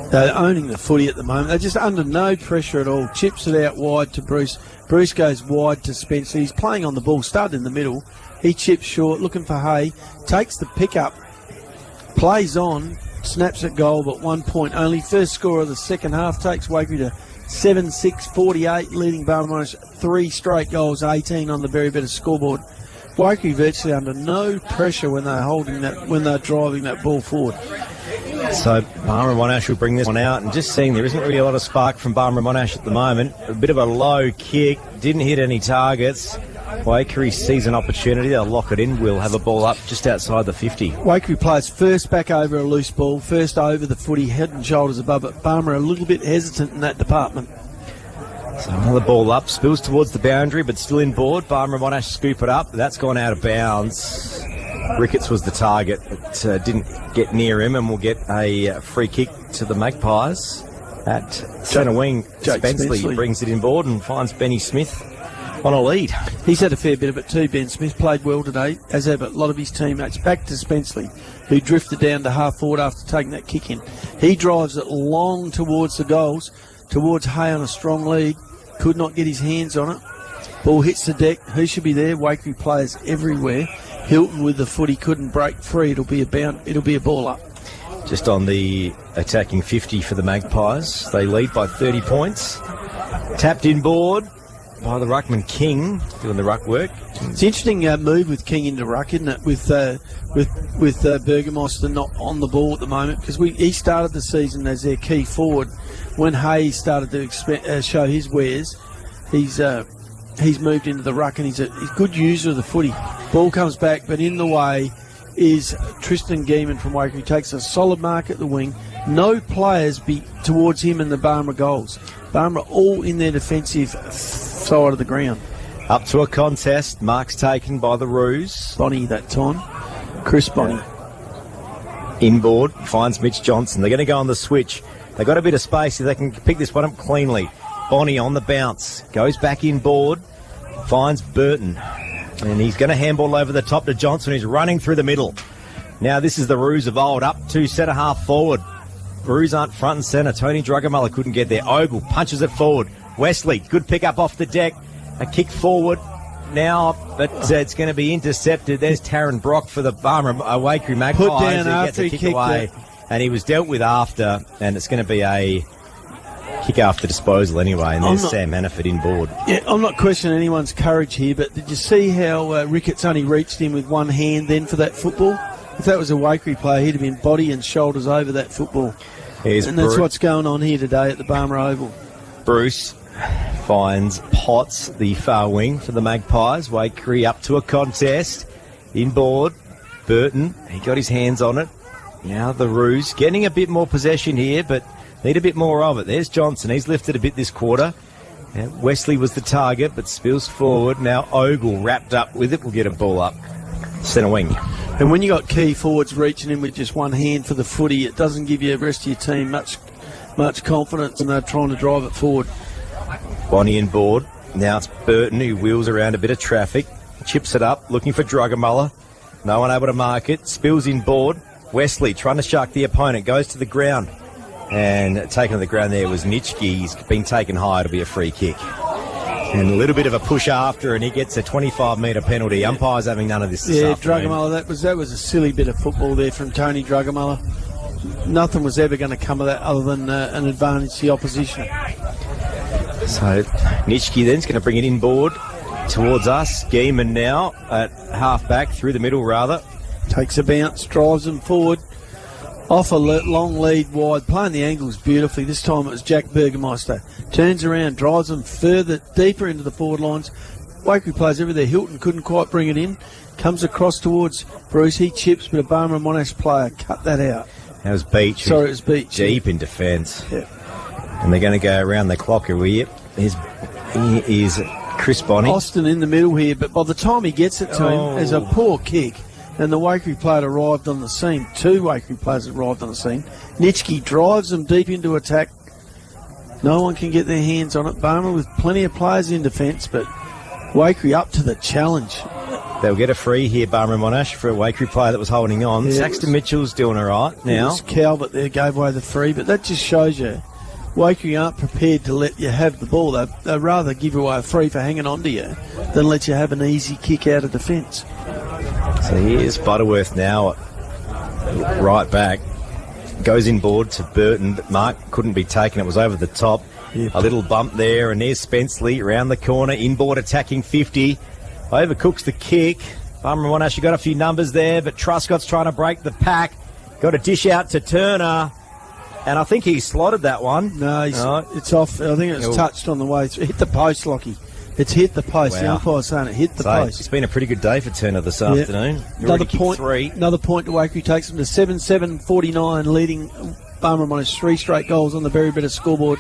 Speaker 1: They're owning the footy at the moment. They're just under no pressure at all. Chips it out wide to Bruce. Bruce goes wide to Spencer. He's playing on the ball, started in the middle. He chips short, looking for Hay. Takes the pick-up, plays on, snaps at goal, but 1 point only. First score of the second half takes Waikerie to 7-6-48, leading Barmera 3 straight goals, 18 on the very better scoreboard Waikerie virtually under no pressure when they're driving that ball forward.
Speaker 2: So Barmera Monash will bring this one out, and just seeing there isn't really a lot of spark from Barmera Monash at the moment. A bit of a low kick, didn't hit any targets. Waikerie sees an opportunity, they'll lock it in. We'll have a ball up just outside the 50.
Speaker 1: Waikerie plays first back over a loose ball, first over the footy, head and shoulders above it. Barmera a little bit hesitant in that department.
Speaker 2: So another ball up, spills towards the boundary, but still in board. Barmera Monash scoop it up. That's gone out of bounds. Ricketts was the target, but didn't get near him, and we'll get a free kick to the Magpies at centre wing. Spenceley brings it in board and finds Benny Smith on a lead.
Speaker 1: He's had a fair bit of it too, Ben Smith. Played well today, as ever. A lot of his teammates. Back to Spenceley, who drifted down to half forward after taking that kick in. He drives it long towards the goals, towards Hay on a strong lead. Could not get his hands on it. Ball hits the deck. Who should be there? Waikerie players everywhere. Hilton with the footy couldn't break free. It'll be a ball up.
Speaker 2: Just on the attacking 50 for the Magpies. They lead by 30 points. Tapped in board by the ruckman King, doing the ruck work.
Speaker 1: It's an interesting move with King into ruck, isn't it? With Burgermeister not on the ball at the moment, because he started the season as their key forward. When Hayes started to show his wares, he's moved into the ruck, and he's a good user of the footy. Ball comes back, but in the way is Tristan Geeman from Waikerie. Takes a solid mark at the wing. No players towards him in the Barmera goals. Barmera all in their defensive side of the ground.
Speaker 2: Up to a contest. Marks taken by the Roos.
Speaker 1: Bonnie that time. Chris Bonnie.
Speaker 2: Inboard. Finds Mitch Johnson. They're going to go on the switch. They've got a bit of space. If they can pick this one up cleanly. Bonnie on the bounce. Goes back inboard. Finds Burton. And he's going to handball over the top to Johnson, who's running through the middle. Now this is the Roos of old. Up to centre half forward. Roos aren't front and centre. Tony Drugamullah couldn't get there. Ogle punches it forward. Wesley, good pick up off the deck. A kick forward now, but it's going to be intercepted. There's Taryn Brock for the Barmera Waikerie Magpies.
Speaker 1: Put down after he kicked away.
Speaker 2: And he was dealt with after, and it's going to be a kick after disposal anyway, and there's Sam Hannaford in board.
Speaker 1: Yeah, I'm not questioning anyone's courage here, but did you see how Ricketts only reached him with one hand then for that football? If that was a Waikerie player, he'd have been body and shoulders over that football. And that's what's going on here today at the Barmera Oval.
Speaker 2: Bruce finds Potts, the far wing for the Magpies. Waikerie up to a contest. Inboard. Burton, he got his hands on it. Now the Roos getting a bit more possession here, but need a bit more of it. There's Johnson. He's lifted a bit this quarter. Wesley was the target, but spills forward. Now Ogle wrapped up with it. Will get a ball up. Centre wing.
Speaker 1: And when you got key forwards reaching in with just one hand for the footy, it doesn't give you the rest of your team much confidence, and they're trying to drive it forward.
Speaker 2: Bonnie in board. Now it's Burton who wheels around a bit of traffic. Chips it up, looking for Drugamullah. No one able to mark it. Spills in board. Wesley trying to shark the opponent. Goes to the ground. And taken to the ground there was Nitschke. He's been taken high. It'll be a free kick. And a little bit of a push after, and he gets a 25-metre penalty. Umpire's having none of this afternoon.
Speaker 1: Drugamullah, that was a silly bit of football there from Tony Drugamullah. Nothing was ever going to come of that other than an advantage to the opposition.
Speaker 2: So Nitschke then's going to bring it inboard towards us. Geeman now at half-back, through the middle rather.
Speaker 1: Takes a bounce, drives them forward. Off a long lead wide, playing the angles beautifully. This time it was Jack Burgermeister. Turns around, drives them further, deeper into the forward lines. Waikerie plays everywhere. Hilton couldn't quite bring it in. Comes across towards Bruce. He chips, but a Barmera Monash player cut that out.
Speaker 2: That was Beach.
Speaker 1: Sorry, it was Beach.
Speaker 2: Deep in defence.
Speaker 1: Yeah.
Speaker 2: And they're going to go around the clock here. He is Chris Bonnie.
Speaker 1: Austin in the middle here, but by the time he gets it to him, there's a poor kick. And the Waikerie player arrived on the scene. Two Waikerie players arrived on the scene. Nitschke drives them deep into attack. No one can get their hands on it. Barmera with plenty of players in defence, but Waikerie up to the challenge.
Speaker 2: They'll get a free here, Barmera Monash, for a Waikerie player that was holding on. Yeah, Saxton Mitchell's doing all right now.
Speaker 1: It was Calvert there gave away the free, but that just shows you Waikerie aren't prepared to let you have the ball. They'd rather give away a free for hanging on to you than let you have an easy kick out of defence.
Speaker 2: So here's Butterworth now, right back. Goes inboard to Burton, but Mark couldn't be taken. It was over the top. Yep. A little bump there, and there's Spenceley around the corner. Inboard attacking 50. Overcooks the kick. Barmera Monash, you got a few numbers there, but Truscott's trying to break the pack. Got a dish out to Turner, and I think he slotted that one.
Speaker 1: No, it's off. I think it was touched on the way. It hit the post, Lockie. It's hit the post.
Speaker 2: Wow.
Speaker 1: The umpire's saying it hit the post.
Speaker 2: It's been a pretty good day for Turner this afternoon.
Speaker 1: Another point to Waikerie, takes them to 7-7-49, leading Barmera Monash 3 straight goals on the Berry Better scoreboard.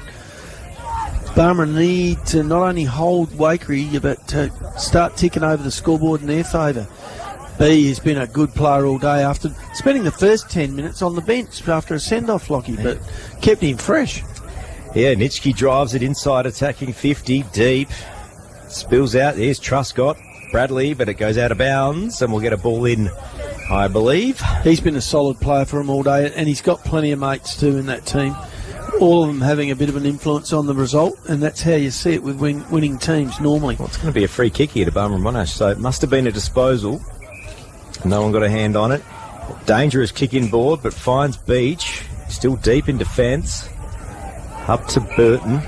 Speaker 1: Barmera need to not only hold Waikerie, but to start ticking over the scoreboard in their favour. B has been a good player all day after spending the first 10 minutes on the bench after a send-off, Lockie, but kept him fresh.
Speaker 2: Yeah, Nitschke drives it inside, attacking 50, deep. Spills out. There's Truscott, Bradley, but it goes out of bounds, and we'll get a ball in, I believe.
Speaker 1: He's been a solid player for him all day, and he's got plenty of mates too in that team. All of them having a bit of an influence on the result, and that's how you see it with winning teams normally.
Speaker 2: Well, it's going to be a free kick here to Barmera Monash, so it must have been a disposal. No one got a hand on it. Dangerous kick in board, but finds Beach. Still deep in defence. Up to Burton.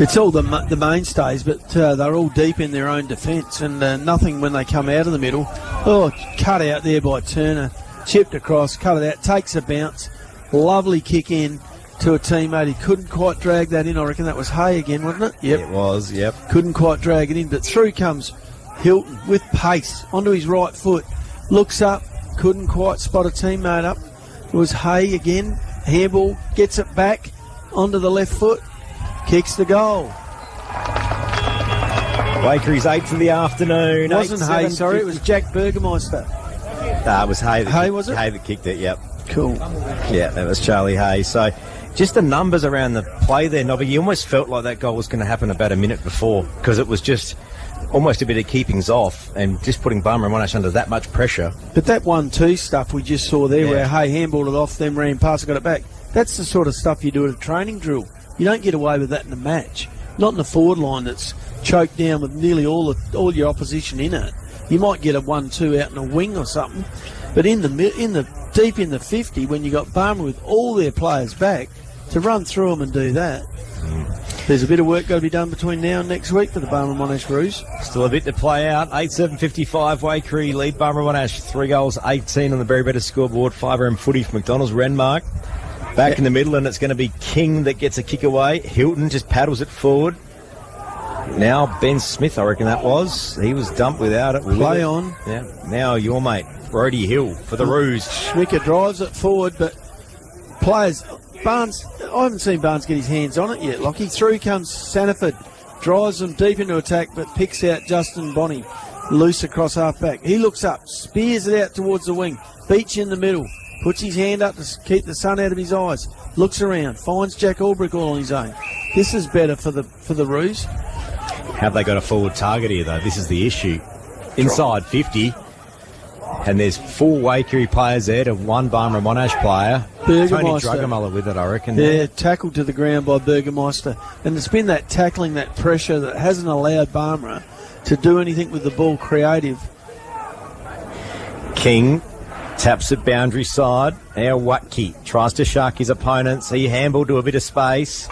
Speaker 1: It's all the mainstays, but they're all deep in their own defence, and nothing when they come out of the middle. Oh, cut out there by Turner. Chipped across, cut it out, takes a bounce. Lovely kick in to a teammate. He couldn't quite drag that in. I reckon that was Hay again, wasn't it? Yep.
Speaker 2: It was, yep.
Speaker 1: Couldn't quite drag it in, but through comes Hilton with pace onto his right foot. Looks up, couldn't quite spot a teammate up. It was Hay again. Handball, gets it back onto the left foot. Kicks the goal.
Speaker 2: Wakerie's 8 for the afternoon.
Speaker 1: It wasn't Hay, sorry, it was Jack Burgermeister.
Speaker 2: It was Hay.
Speaker 1: Hay, was it?
Speaker 2: Hay that kicked it, yep.
Speaker 1: Cool.
Speaker 2: Yeah, that was Charlie Hay. So just the numbers around the play there, Nobby, you almost felt like that goal was going to happen about a minute before, because it was just almost a bit of keepings off and just putting Barmera Monash under that much pressure.
Speaker 1: But that 1-2 stuff we just saw there, where Hay handballed it off, then ran past and got it back, that's the sort of stuff you do at a training drill. You don't get away with that in a match. Not in the forward line that's choked down with nearly all your opposition in it. You might get a 1-2 out in a wing or something, but in the deep in the 50, when you got Barmera with all their players back, to run through them and do that. There's a bit of work got to be done between now and next week for the Barmera Monash Roos.
Speaker 2: Still a bit to play out. 8-7-55, Waikerie lead Barmera Monash. 3 goals, 18 on the Berry Better scoreboard. 5RM footy for McDonald's Renmark. Back in the middle, and it's going to be King that gets a kick away. Hilton just paddles it forward. Now Ben Smith, I reckon that was. He was dumped without it.
Speaker 1: Play on.
Speaker 2: Yeah. Now your mate, Brody Hill for the Roos.
Speaker 1: Schmicker drives it forward, but players... Barnes, I haven't seen Barnes get his hands on it yet, Lockie. Through comes Sanford, drives them deep into attack, but picks out Justin Bonney, loose across half-back. He looks up, spears it out towards the wing, Beach in the middle, puts his hand up to keep the sun out of his eyes, looks around, finds Jack Albrecht all on his own. This is better for the Roos.
Speaker 2: Have they got a forward target here, though? This is the issue. Inside 50. And there's 4 Waikerie players there to 1 Barmera Monash player. Tony Drugamuller with it, I reckon.
Speaker 1: Yeah, tackled to the ground by Burgermeister. And it's been that tackling, that pressure that hasn't allowed Barmera to do anything with the ball creative.
Speaker 2: King taps it boundary side. Now Watke tries to shark his opponents. He handballed to a bit of space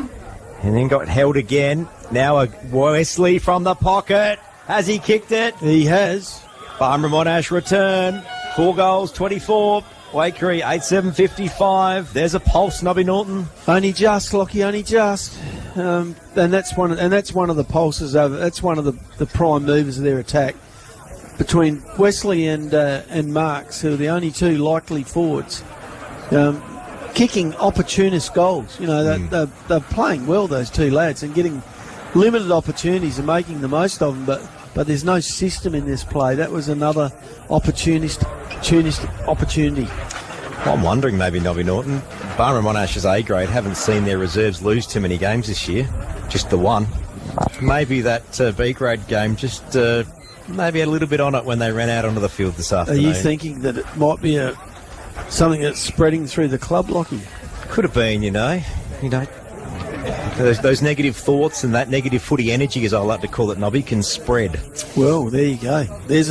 Speaker 2: and then got held again. Now a Wesley from the pocket. Has he kicked it?
Speaker 1: He has.
Speaker 2: Barmera Monash return. 4 goals, 24. Waikerie 8-7-55. There's a pulse, Nobby Norton.
Speaker 1: Only just, Lockie, only just. And that's one of the pulses over. That's one of the prime movers of their attack between Wesley and Marks, who are the only 2 likely forwards. Kicking opportunist goals. You know, they're playing well, those 2 lads, and getting limited opportunities and making the most of them, but there's no system in this play. That was another opportunity.
Speaker 2: I'm wondering, maybe, Nobby Norton, Barmera Monash's A grade haven't seen their reserves lose too many games this year, just the one. Maybe that B grade game just maybe had a little bit on it when they ran out onto the field this afternoon.
Speaker 1: Are you thinking that it might be something that's spreading through the club, Lockie?
Speaker 2: Could have been, you know. Those negative thoughts and that negative footy energy, as I like to call it, Nobby, can spread. Well,
Speaker 1: there you go. There's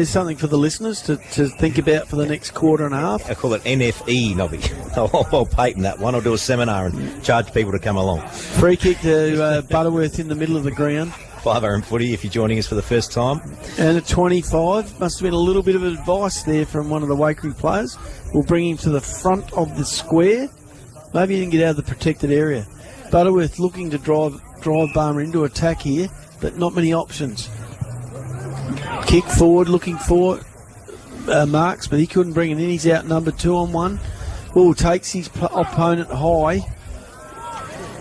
Speaker 1: something for the listeners to think about for the next quarter and a half.
Speaker 2: I call it NFE, Nobby. I'll patent that one. I'll do a seminar and charge people to come along.
Speaker 1: Free kick to Butterworth in the middle of the ground.
Speaker 2: 5RM footy if you're joining us for the first time.
Speaker 1: And at 25, must have been a little bit of advice there from one of the Waikerie players. We'll bring him to the front of the square. Maybe he didn't get out of the protected area. Butterworth looking to drive Barmera into attack here, but not many options. Kick forward, looking for Marks, but he couldn't bring it in. He's outnumbered 2-on-1. Will takes his opponent high,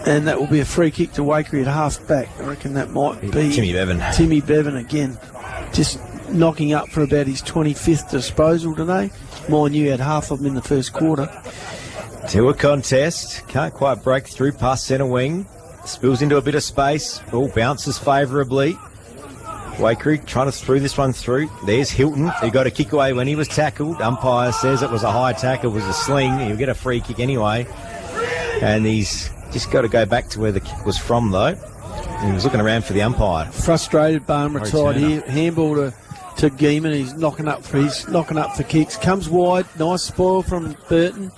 Speaker 1: and that will be a free kick to Waikerie at half back. I reckon that might be
Speaker 2: Timmy Bevan.
Speaker 1: Timmy Bevan again, just knocking up for about his 25th disposal today. Mind you, had half of them in the first quarter.
Speaker 2: To a contest, can't quite break through past centre wing, spills into a bit of space, all bounces favourably. Waikerie trying to throw this one through. There's Hilton, who got a kick away when he was tackled. Umpire says it was a high tackle, it was a sling. He'll get a free kick anyway. And he's just got to go back to where the kick was from, though. He was looking around for the umpire.
Speaker 1: Frustrated Barmera side here. Handball to Geeman. He's knocking up for kicks. Comes wide. Nice spoil from Burton.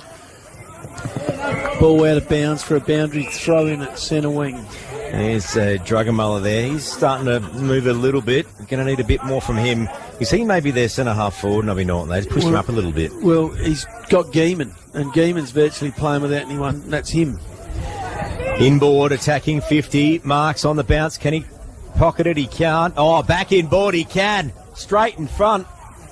Speaker 1: Ball out of bounds for a boundary throw in at centre wing.
Speaker 2: There's Drugamullah there. He's starting to move a little bit. We're going to need a bit more from him. You see maybe their centre half forward, Nobby Norton. They just pushed him up a little bit.
Speaker 1: Well, he's got Geeman, and Geeman's virtually playing without anyone. That's him.
Speaker 2: Inboard attacking 50. Marks on the bounce. Can he pocket it? He can't. Oh, back inboard. He can. Straight in front.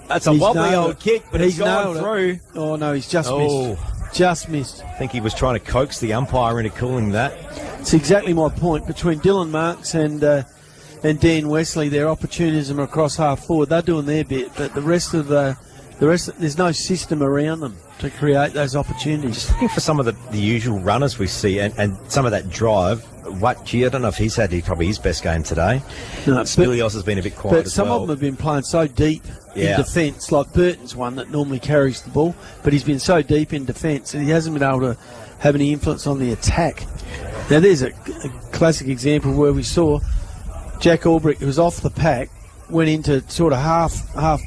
Speaker 2: That's a wobbly old kick, but he's gone through.
Speaker 1: Oh, no, he's just missed. Just missed.
Speaker 2: I think he was trying to coax the umpire into calling that.
Speaker 1: It's exactly my point. Between Dylan Marks and Dan Wesley, their opportunism across half forward, they're doing their bit, but the rest there's no system around them to create those opportunities.
Speaker 2: Just looking for some of the usual runners we see and some of that drive. Waikerie, I don't know if he's had probably his best game today.
Speaker 1: No,
Speaker 2: Spilios has been a bit quiet
Speaker 1: but
Speaker 2: as
Speaker 1: some
Speaker 2: well.
Speaker 1: of them have been playing so deep in defence, like Burton's one that normally carries the ball, but he's been so deep in defence that he hasn't been able to have any influence on the attack. Now there's a classic example where we saw Jack Albrick, who was off the pack, went into sort of half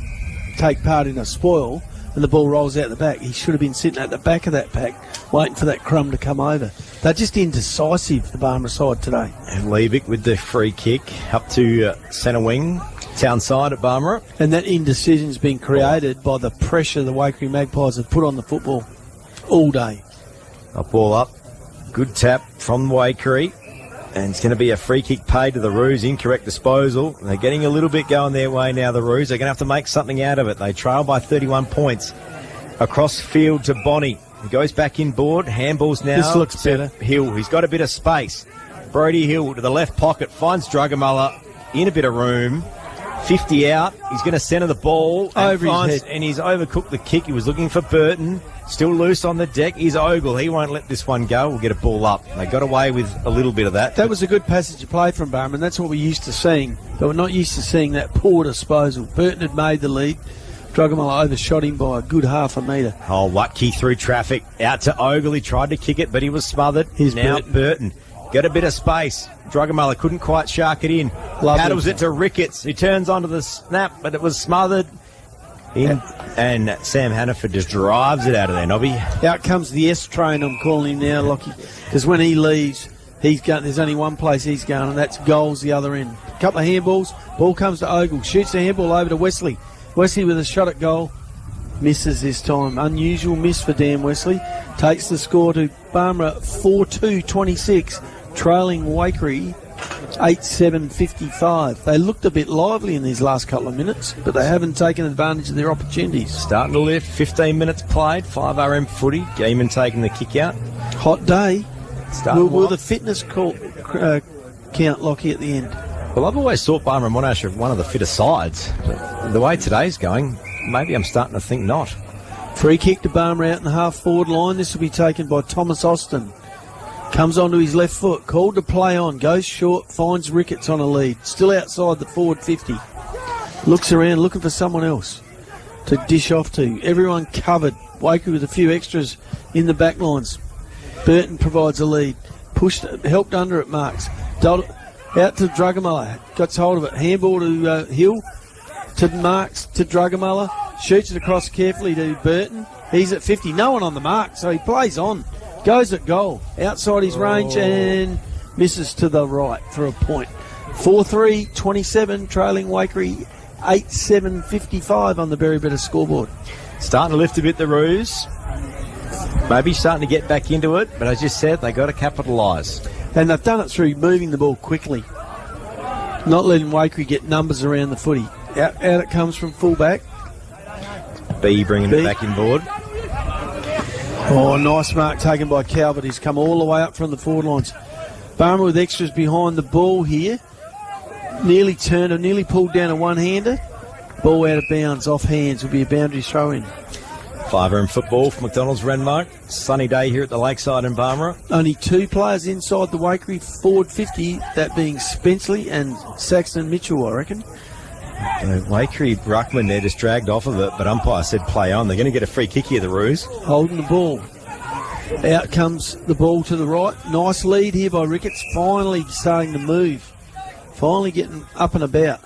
Speaker 1: take part in a spoil, and the ball rolls out the back. He should have been sitting at the back of that pack waiting for that crumb to come over. They're just indecisive, the Barmera side today.
Speaker 2: And Levick with the free kick up to centre wing, town side at Barmera.
Speaker 1: And that indecision's been created by the pressure the Waikerie Magpies have put on the football all day.
Speaker 2: A ball up. Good tap from Waikerie. And it's going to be a free kick paid to the Roos. Incorrect disposal. They're getting a little bit going their way now, the Roos. They're going to have to make something out of it. They trail by 31 points. Across field to Bonnie. He goes back inboard. Handballs now.
Speaker 1: This looks better.
Speaker 2: Hill. He's got a bit of space. Brody Hill to the left pocket. Finds Drugamullah in a bit of room. 50 out. He's going to centre the ball.
Speaker 1: Over his head.
Speaker 2: And he's overcooked the kick. He was looking for Burton. Still loose on the deck is Ogle. He won't let this one go. We'll get a ball up. They got away with a little bit of that.
Speaker 1: That was a good passage of play from Barmera, and that's what we're used to seeing. But we're not used to seeing that poor disposal. Burton had made the lead. Drugamullah overshot him by a good half a metre.
Speaker 2: Oh, Watkey through traffic. Out to Ogle. He tried to kick it, but he was smothered.
Speaker 1: Here's
Speaker 2: now Burton. Got a bit of space. Drugamullah couldn't quite shark it in. Paddles it to Ricketts. He turns onto the snap, but it was smothered. And Sam Hannaford just drives it out of there, Nobby.
Speaker 1: Out comes the S train, I'm calling him now, Lockie. Because when he leaves, there's only one place he's going, and that's goals the other end. A couple of handballs. Ball comes to Ogle. Shoots the handball over to Wesley. Wesley with a shot at goal. Misses this time. Unusual miss for Dan Wesley. Takes the score to Barmera 4-2-26. Trailing Waikerie 8-7-55. They looked a bit lively in these last couple of minutes, but they haven't taken advantage of their opportunities.
Speaker 2: Starting to lift. 15 minutes played. 5RM footy. Gaiman taking the kick out.
Speaker 1: Hot day. Will the fitness count, Lockie, at the end?
Speaker 2: Well, I've always thought Barmera and Monash are one of the fitter sides. But the way today's going, maybe I'm starting to think not.
Speaker 1: Free kick to Barmera out in the half-forward line. This will be taken by Thomas Austin. Comes onto his left foot. Called to play on. Goes short. Finds Ricketts on a lead. Still outside the forward 50. Looks around looking for someone else to dish off to. Everyone covered. Waikerie with a few extras in the back lines. Burton provides a lead. Helped under it, Marks. Out to Drugamullah. Got hold of it. Handball to Hill. To Marks. To Drugamullah. Shoots it across carefully to Burton. He's at 50. No one on the mark, so he plays on. Goes at goal. Outside his range and misses to the right for a point. 4-3-27, trailing Waikerie 8-7-55 on the Berry scoreboard.
Speaker 2: Starting to lift a bit, the Roos. Maybe starting to get back into it, but as you said, they got to capitalise.
Speaker 1: And they've done it through moving the ball quickly, not letting Waikerie get numbers around the footy. Out it comes from fullback.
Speaker 2: B bringing it back inboard.
Speaker 1: Oh, nice mark taken by Calvert. He's come all the way up from the forward lines. Barmera with extras behind the ball here. Nearly turned and nearly pulled down a one-hander. Ball out of bounds, off hands, will be a boundary throw-in.
Speaker 2: 5 in football for McDonald's Renmark. Sunny day here at the Lakeside in Barmera.
Speaker 1: Only 2 players inside the Waikerie forward 50, that being Spenceley and Saxon Mitchell, I reckon.
Speaker 2: Waikerie ruckman there just dragged off of it, but umpire said play on. They're going to get a free kick here, the Roos.
Speaker 1: Holding the ball. Out comes the ball to the right. Nice lead here by Ricketts. Finally starting to move. Finally getting up and about.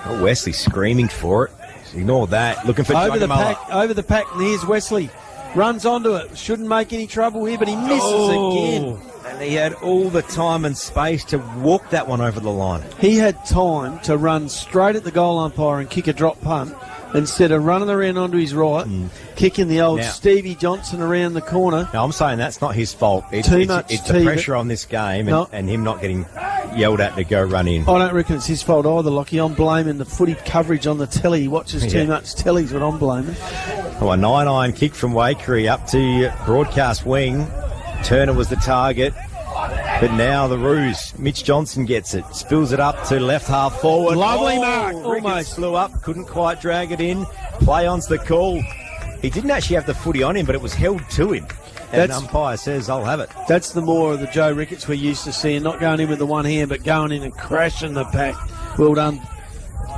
Speaker 2: Oh, Wesley screaming for it. Ignore that. Looking for
Speaker 1: over the pack, and here's Wesley. Runs onto it. Shouldn't make any trouble here, but he misses again.
Speaker 2: And he had all the time and space to walk that one over the line.
Speaker 1: He had time to run straight at the goal umpire and kick a drop punt instead of running around onto his right, kicking the old Stevie Johnson around the corner.
Speaker 2: No, I'm saying that's not his fault. It's the pressure on this game and him not getting yelled at to go run in.
Speaker 1: I don't reckon it's his fault either, Lockie. I'm blaming the footy coverage on the telly. He watches too much telly's what I'm blaming.
Speaker 2: Oh, a 9-iron kick from Waikerie up to broadcast wing. Turner was the target. But now the Roos, Mitch Johnson gets it, spills it up to left half forward.
Speaker 1: Lovely mark.
Speaker 2: Almost flew up, couldn't quite drag it in. Play on's the call. He didn't actually have the footy on him, but it was held to him. And umpire says, I'll have it.
Speaker 1: That's the more of the Joe Ricketts we're used to seeing, not going in with the one hand, but going in and crashing the pack. Well done.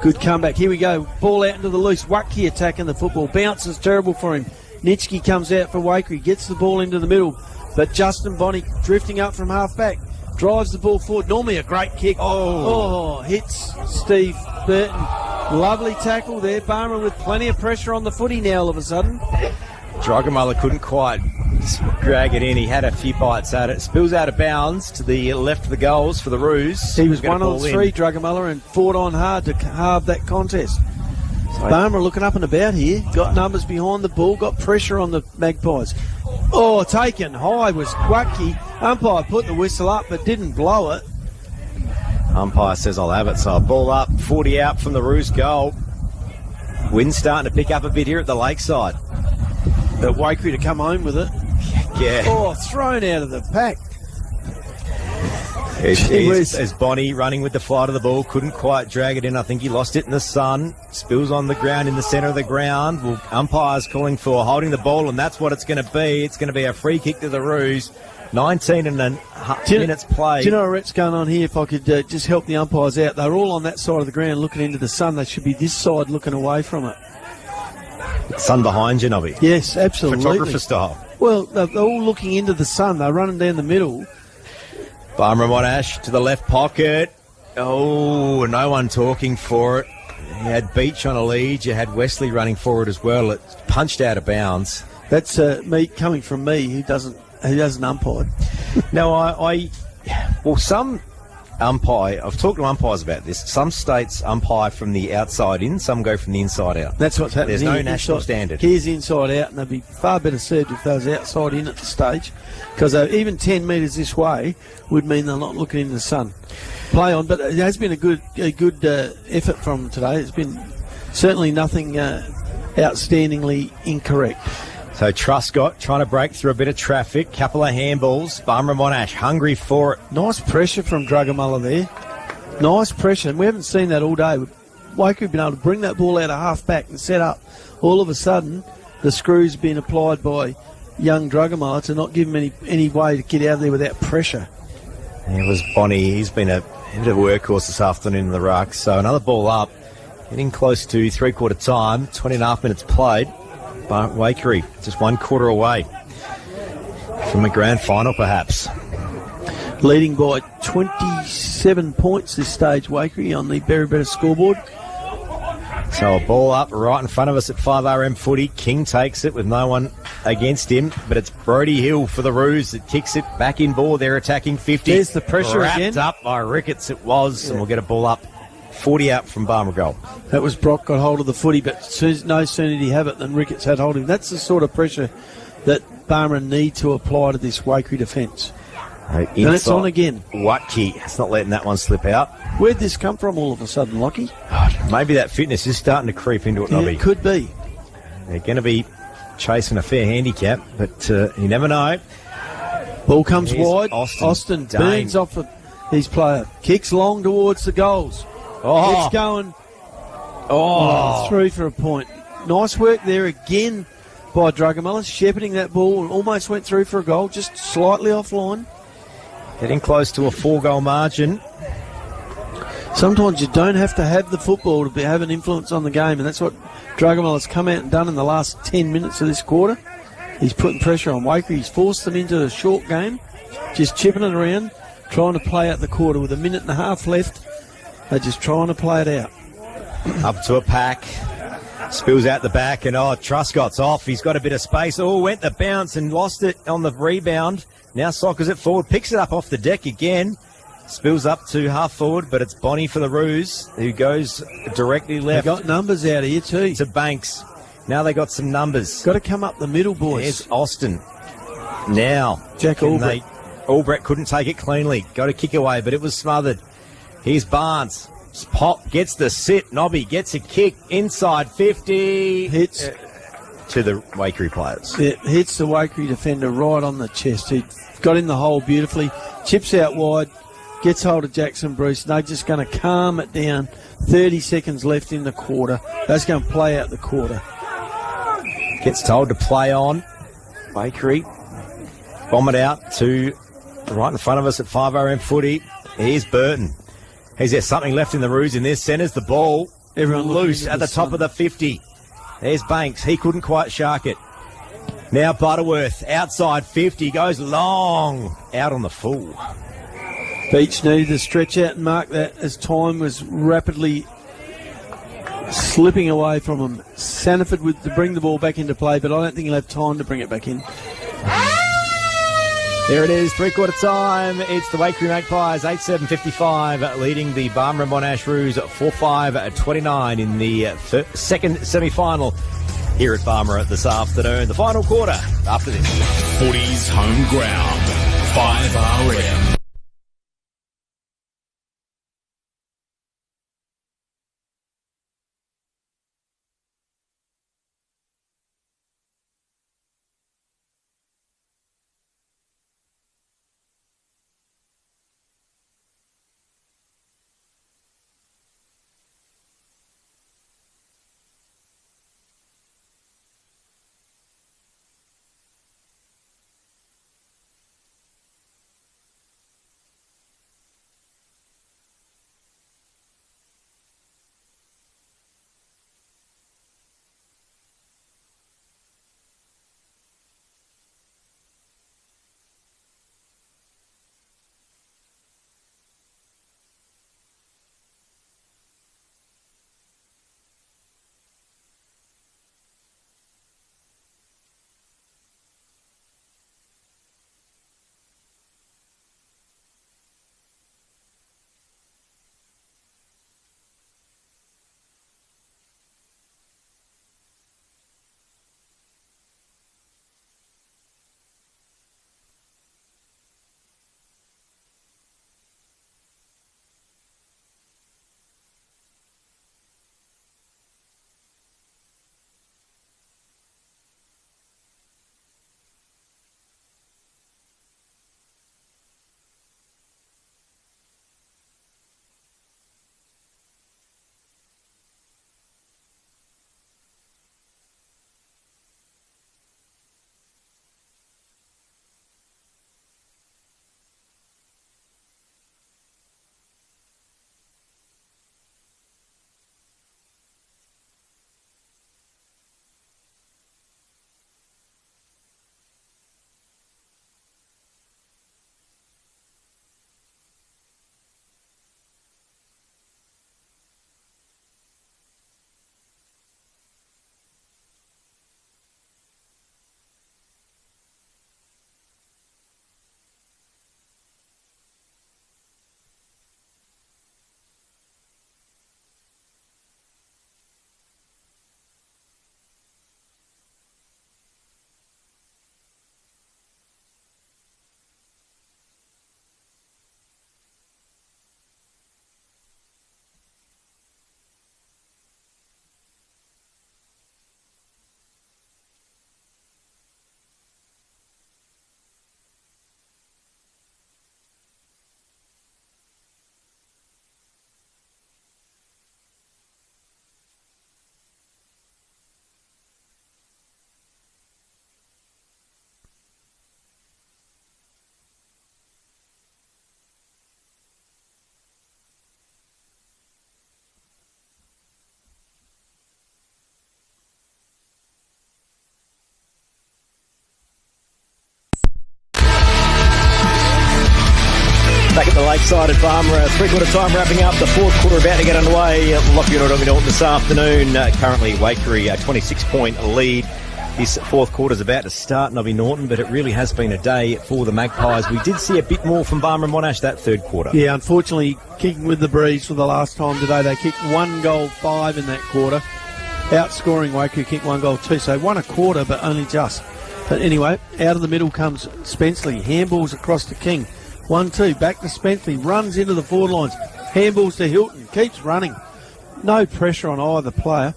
Speaker 1: Good comeback. Here we go. Ball out into the loose. Waikerie attacking the football. Bounces terrible for him. Nitschke comes out for Waikerie, gets the ball into the middle. But Justin Bonney drifting up from half-back, drives the ball forward. Normally a great kick. Hits Steve Burton. Lovely tackle there. Barmera with plenty of pressure on the footy now all of a sudden.
Speaker 2: Drugamullah couldn't quite drag it in. He had a few bites at it. Spills out of bounds to the left of the goals for the Roos.
Speaker 1: He was 1 on 3, Drugamullah, and fought on hard to halve that contest. Barmera looking up and about here. Got numbers behind the ball. Got pressure on the Magpies. Oh, taken high was Waikerie. Umpire put the whistle up but didn't blow it.
Speaker 2: Umpire says I'll have it. So a ball up, 40 out from the Roos goal. Wind's starting to pick up a bit here at the Lakeside.
Speaker 1: But Waikerie to come home with it.
Speaker 2: Yeah.
Speaker 1: Oh, thrown out of the pack.
Speaker 2: As Bonnie running with the flight of the ball, couldn't quite drag it in. I think he lost it in the sun. Spills on the ground in the centre of the ground. Well, umpire's calling for holding the ball, and that's what it's going to be. It's going to be a free kick to the Roos. 19 and a minutes played.
Speaker 1: Do you know what's going on here? If I could just help the umpires out. They're all on that side of the ground looking into the sun. They should be this side looking away from it.
Speaker 2: Sun behind you, Nobby.
Speaker 1: Yes, absolutely.
Speaker 2: Photographer style.
Speaker 1: Well, they're all looking into the sun. They're running down the middle.
Speaker 2: Barmera Monash to the left pocket. Oh, no one talking for it. You had Beach on a lead. You had Wesley running forward as well. It punched out of bounds.
Speaker 1: That's me coming from me. Who doesn't umpire.
Speaker 2: No, some umpire. I've talked to umpires about this. Some states umpire from the outside in. Some go from the inside out.
Speaker 1: That's what's happening.
Speaker 2: There's no national standard.
Speaker 1: Here's inside out, and they'd be far better served if they was outside in at the stage, because even 10 metres this way would mean they're not looking in the sun. Play on, but it has been a good effort from them today. It's been certainly nothing outstandingly incorrect.
Speaker 2: So Truscott trying to break through a bit of traffic. Couple of handballs. Barmera Monash hungry for it.
Speaker 1: Nice pressure from Drugamullah there. Nice pressure. And we haven't seen that all day. Waikerie been able to bring that ball out of half back and set up. All of a sudden, the screw's been applied by young Drugamullah to not give him any way to get out of there without pressure.
Speaker 2: It was Bonnie. He's been a bit of a workhorse this afternoon in the ruck. So another ball up. Getting close to three-quarter time. 20.5 minutes played. But Waikerie just 1 quarter away from a grand final, perhaps.
Speaker 1: Leading by 27 points this stage, Waikerie on the Berry scoreboard.
Speaker 2: So a ball up right in front of us at 5RM footy. King takes it with no one against him, but it's Brody Hill for the Roos that kicks it back in ball. They're attacking 50.
Speaker 1: There's the pressure
Speaker 2: Wrapped
Speaker 1: again.
Speaker 2: up by Ricketts it was, and we'll get a ball up 40 out from Barmera goal.
Speaker 1: That was Brock got hold of the footy, but no sooner did he have it than Ricketts had hold of him. That's the sort of pressure that Barmera need to apply to this Waikerie defence. And it's on again.
Speaker 2: Waikerie, it's not letting that one slip out.
Speaker 1: Where'd this come from all of a sudden, Lockie?
Speaker 2: Maybe that fitness is starting to creep into it,
Speaker 1: Yeah,
Speaker 2: Nobby.
Speaker 1: it could be.
Speaker 2: They're going to be chasing a fair handicap, but you never know.
Speaker 1: Ball comes
Speaker 2: Here's
Speaker 1: wide.
Speaker 2: Austin Dane.
Speaker 1: burns off his player. Kicks long towards the goals.
Speaker 2: Oh,
Speaker 1: It's going through for a point. Nice work there again by Drugamella, shepherding that ball and almost went through for a goal, just slightly offline.
Speaker 2: getting close to a 4-goal margin.
Speaker 1: Sometimes you don't have to have the football to have an influence on the game, and that's what Drugamella's come out and done in the last 10 minutes of this quarter. He's putting pressure on Waikerie. He's forced them into a short game, just chipping it around, trying to play out the quarter with a minute and a half left. They're just trying to play it out.
Speaker 2: Up to a pack. Spills out the back, and Truscott's off. He's got a bit of space. Went the bounce and lost it on the rebound. Now soccers it forward, picks it up off the deck again. Spills up to half forward, but it's Bonnie for the Roos, who goes directly left.
Speaker 1: They got numbers out here too.
Speaker 2: To Banks. Now they got some numbers.
Speaker 1: Got to come up the middle, boys.
Speaker 2: There's Austin. Now.
Speaker 1: Jack Albrecht.
Speaker 2: Albrecht couldn't take it cleanly. Got a kick away, but it was smothered. Here's Barnes. Pop gets the sit. Nobby gets a kick inside 50.
Speaker 1: Hits.
Speaker 2: To the Waikerie players.
Speaker 1: It hits the Waikerie defender right on the chest. He got in the hole beautifully. Chips out wide. Gets hold of Jackson Bruce. They're just going to calm it down. 30 seconds left in the quarter. That's going to play out the quarter.
Speaker 2: Gets told to play on. Waikerie. Bomb it out to right in front of us at 5RM footy. Here's Burton. Is there something left in the Roos in this? Centres the ball.
Speaker 1: Everyone
Speaker 2: loose at the top of the 50. There's Banks. He couldn't quite shark it. Now Butterworth outside 50. Goes long. Out on the full.
Speaker 1: Beach needed to stretch out and mark that as time was rapidly slipping away from him. Sanford with to bring the ball back into play, but I don't think he'll have time to bring it back in.
Speaker 2: There it is, three-quarter time. It's the Waikerie Magpies, 8-7-55, leading the Barmera Monash Roos 4-5-29 in the second semi-final here at Barmera this afternoon. The final quarter after this.
Speaker 5: Footy's home ground, 5RM.
Speaker 2: Lakeside at Barmera. 3/4 time wrapping up. The fourth quarter about to get underway. Lockyer and Norton this afternoon. Currently, Waikerie a 26-point lead. This fourth quarter is about to start, Nobby Norton, but it really has been a day for the Magpies. We did see a bit more from Barmera and Monash that third quarter.
Speaker 1: Yeah, unfortunately, kicking with the breeze for the last time today. They kicked 1 goal 5 in that quarter, outscoring Waikerie, kicked 1 goal 2. So 1 a quarter, but only just. But anyway, out of the middle comes Spenceley. Handballs across to King. 1-2, back to Spenceley. Runs into the forward lines. Handballs to Hilton. Keeps running. No pressure on either player.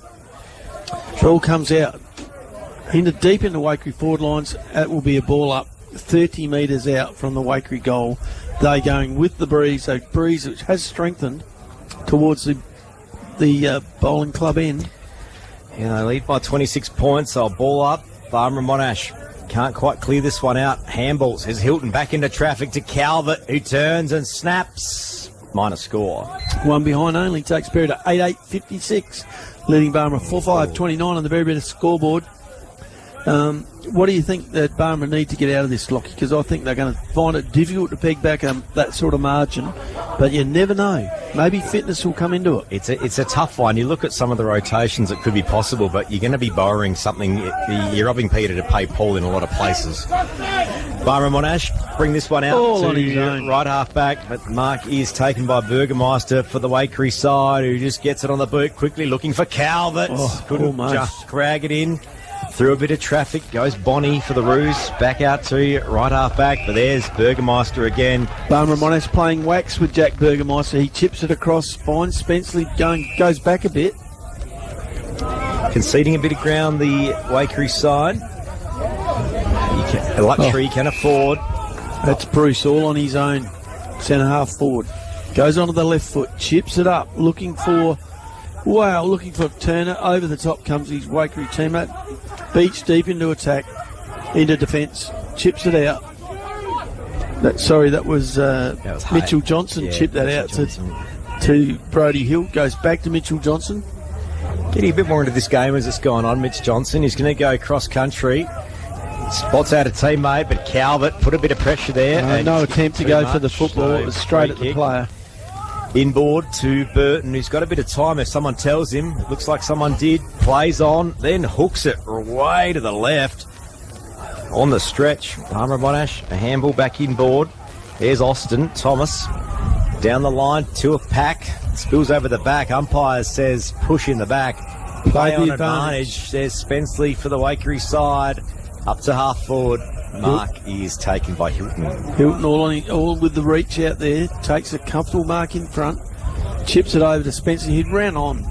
Speaker 1: Ball comes out. Deep into Waikerie forward lines. That will be a ball up 30 metres out from the Waikerie goal. They going with the breeze. So breeze which has strengthened towards the bowling club end.
Speaker 2: Yeah, they lead by 26 points. They'll ball up. Barmera and Monash can't quite clear this one out. Handballs. Here's Hilton back into traffic to Calvert, who turns and snaps. Minor score.
Speaker 1: One behind only takes Berry to 8-8-56. Leading Barmera 4-5-29 on the very better scoreboard. What do you think that Barmera need to get out of this, Lockie? Because I think they're going to find it difficult to peg back that sort of margin, but you never know. Maybe fitness will come into it.
Speaker 2: It's a tough one. You look at some of the rotations, it could be possible, but you're going to be borrowing something. You're robbing Peter to pay Paul in a lot of places. Barmera Monash bring this one out
Speaker 1: all on his own.
Speaker 2: Right half back, but mark is taken by Burgermeister for the Waikerie side, who just gets it on the boot quickly, looking for Calvert. Couldn't
Speaker 1: almost.
Speaker 2: just crag it in. Through a bit of traffic goes Bonnie for the Roos. Back out to right half back, but there's Burgermeister again.
Speaker 1: Barmera Monash playing wax with Jack Burgermeister. He chips it across, finds Spenceley, goes back a bit.
Speaker 2: Conceding a bit of ground, the Waikerie side. A luxury can afford.
Speaker 1: That's Bruce all on his own. Centre half forward. Goes onto the left foot, chips it up, looking for Turner. Over the top comes his Waikerie teammate. Beach deep into attack, into defence, chips it out. That was Mitchell Johnson. Chipped that out to Brodie Hill. Goes back to Mitchell Johnson.
Speaker 2: Getting a bit more into this game as it's gone on. Mitch Johnson is going to go cross country. Spots out a teammate, but Calvert put a bit of pressure there.
Speaker 1: No attempt to go for the football. It was straight at the player.
Speaker 2: Inboard to Burton, who's got a bit of time if someone tells him. It looks like someone did. Plays on, then hooks it way to the left. On the stretch, Barmera Monash, a handball back inboard. There's Austin Thomas. Down the line to a pack. Spills over the back. Umpire says push in the back. Play on advantage. There's Spenceley for the Waikerie side. Up to half forward. Mark is taken by Hilton.
Speaker 1: Hilton all with the reach out there. Takes a comfortable mark in front. Chips it over to Spenceley. He'd ran on.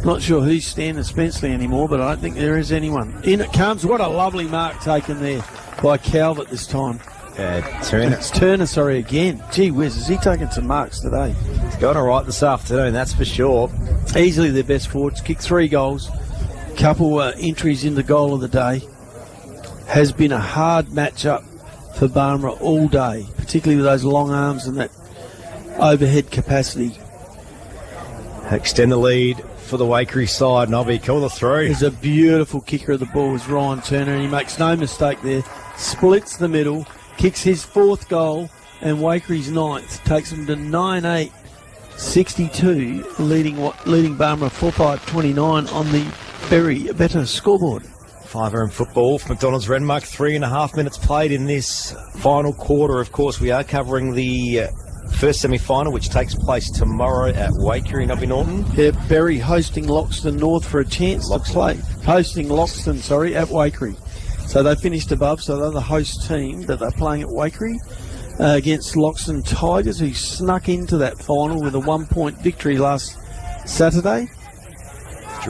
Speaker 1: Not sure who's standing Spenceley anymore, but I don't think there is anyone. In it comes. What a lovely mark taken there by Calvert this time.
Speaker 2: Turner.
Speaker 1: It's Turner, again. Gee whiz, is he taking some marks today?
Speaker 2: He's going all right this afternoon, that's for sure.
Speaker 1: Easily their best forwards. Kicked 3 goals. Couple entries in the goal of the day. Has been a hard matchup for Barmera all day, particularly with those long arms and that overhead capacity.
Speaker 2: Extend the lead for the Waikerie side. Nobby, call the through.
Speaker 1: There's a beautiful kicker of the ball is Ryan Turner, and he makes no mistake there. Splits the middle, kicks his 4th goal, and Wakerie's 9th. Takes them to 9-8-62, leading Barmera 4-5-29 on the very better scoreboard.
Speaker 2: 5RM football for McDonald's Renmark. 3.5 minutes played in this final quarter. Of course, we are covering the first semi-final, which takes place tomorrow at Waikerie, Nobby Norton.
Speaker 1: Yeah, Berry hosting Loxton North for a chance to play. Hosting Loxton, at Waikerie. So they finished above, so they're the host team that they're playing at Waikerie against Loxton Tigers, who snuck into that final with a 1-point victory last Saturday.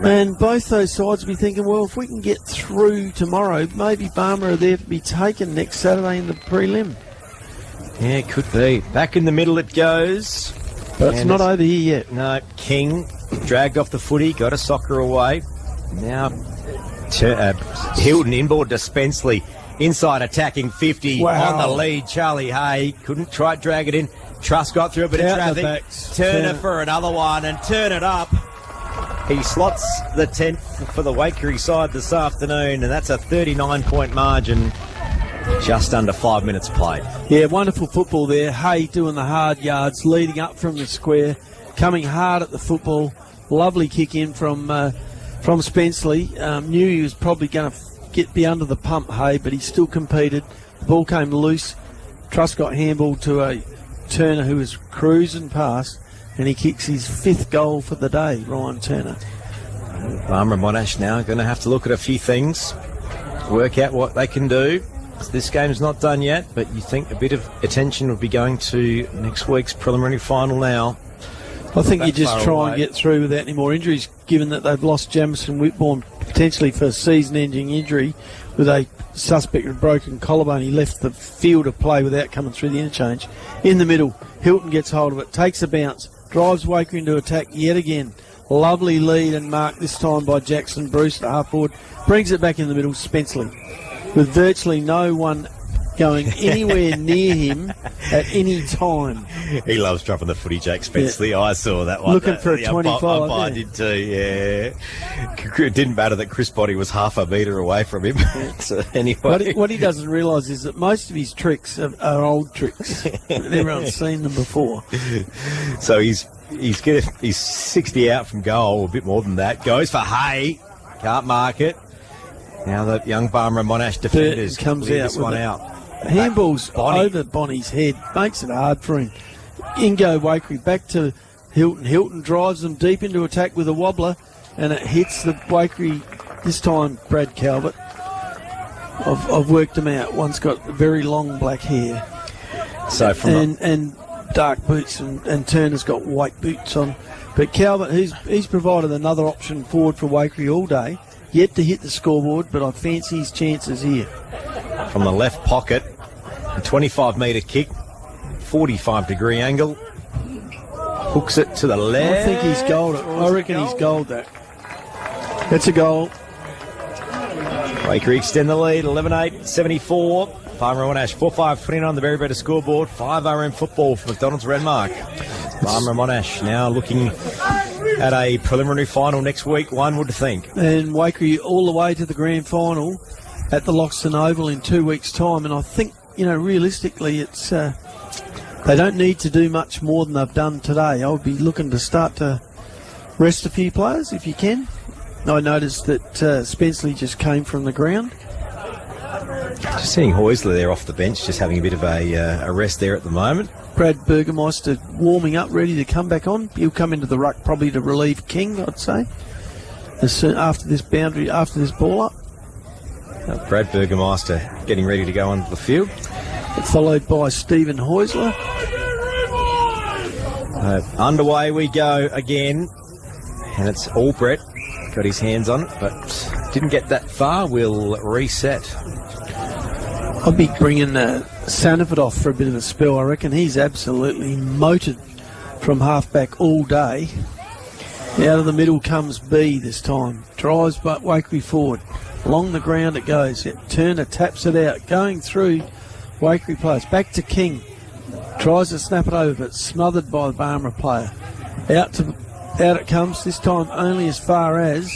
Speaker 1: And both those sides will be thinking, well, if we can get through tomorrow, maybe Barmera are there to be taken next Saturday in the prelim.
Speaker 2: Yeah, it could be. Back in the middle it goes.
Speaker 1: But it's not over here yet.
Speaker 2: No, King dragged off the footy, got a soccer away. Now Hilton inboard to Spenceley. Inside attacking 50 on the lead. Charlie Hay couldn't try to drag it in. Truss got through a bit of traffic. Turner for another one and turn it up. He slots the 10th for the Waikerie side this afternoon, and that's a 39-point margin. Just under 5 minutes played.
Speaker 1: Yeah, wonderful football there. Hay doing the hard yards, leading up from the square, coming hard at the football. Lovely kick in from Spenceley. Knew he was probably going to be under the pump, Hay, but he still competed. The ball came loose. Truscott handball to a Turner who was cruising past, and he kicks his 5th goal for the day, Ryan Turner.
Speaker 2: Barmera Monash now going to have to look at a few things, work out what they can do. This game's not done yet, but you think a bit of attention would be going to next week's preliminary final now.
Speaker 1: I think you just try and get through without any more injuries, given that they've lost Jamison Whitbourne potentially for a season-ending injury with a suspect with broken collarbone. He left the field of play without coming through the interchange. In the middle, Hilton gets hold of it, takes a bounce, drives Waikerie into attack yet again. Lovely lead and mark this time by Jackson Bruce, the half-forward. Brings it back in the middle, Spenceley, with virtually no one going anywhere near him at any time.
Speaker 2: He loves dropping the footy, Jack Spenceley. Yeah. I saw that one.
Speaker 1: Looking for a 25.
Speaker 2: I did too, yeah. It didn't matter that Chris Body was half a metre away from him. So anyway.
Speaker 1: What he doesn't realise is that most of his tricks are old tricks. Everyone's seen them before.
Speaker 2: So he's 60 out from goal, a bit more than that. Goes for Hay. Can't mark it. Now the young Barmera Monash defenders
Speaker 1: comes out
Speaker 2: this one out.
Speaker 1: Handball's over Bonnie's head, makes it hard for him. In go Waikerie, back to Hilton. Hilton drives them deep into attack with a wobbler, and it hits the Waikerie, this time Brad Calvert. I've worked him out. One's got very long black hair.
Speaker 2: So from
Speaker 1: and dark boots, and Turner's got white boots on. But Calvert, he's provided another option forward for Waikerie all day. Yet to hit the scoreboard, but I fancy his chances here.
Speaker 2: From the left pocket, a 25-metre kick, 45-degree angle. Hooks it to the left.
Speaker 1: I think he's goaled it. I reckon he's goaled that. That's a goal.
Speaker 2: Waikerie extend the lead, 11-8, 74. Barmera Monash, 4-5, putting on the very better scoreboard. 5RM football for McDonald's Renmark. Barmera Monash now looking at a preliminary final next week, one would think.
Speaker 1: And Waikerie all the way to the grand final at the Loxton Oval in 2 weeks' time. And I think, realistically, it's they don't need to do much more than they've done today. I would be looking to start to rest a few players if you can. I noticed that Spenceley just came from the ground.
Speaker 2: Just seeing Hoisler there off the bench, just having a bit of a rest there at the moment.
Speaker 1: Brad Burgermeister warming up, ready to come back on. He'll come into the ruck probably to relieve King, I'd say, as soon after this ball up.
Speaker 2: Brad Burgermeister getting ready to go onto the field.
Speaker 1: Followed by Stephen Hoisler.
Speaker 2: Underway we go again, and it's Albrecht got his hands on it, but didn't get that far. We'll reset.
Speaker 1: I'd be bringing Sanford off for a bit of a spell. I reckon he's absolutely motored from half-back all day. Out of the middle comes B this time. Drives but Waikerie forward. Along the ground it goes. Turner taps it out. Going through Waikerie players. Back to King. Tries to snap it over, but smothered by the Barmera player. Out it comes, this time only as far as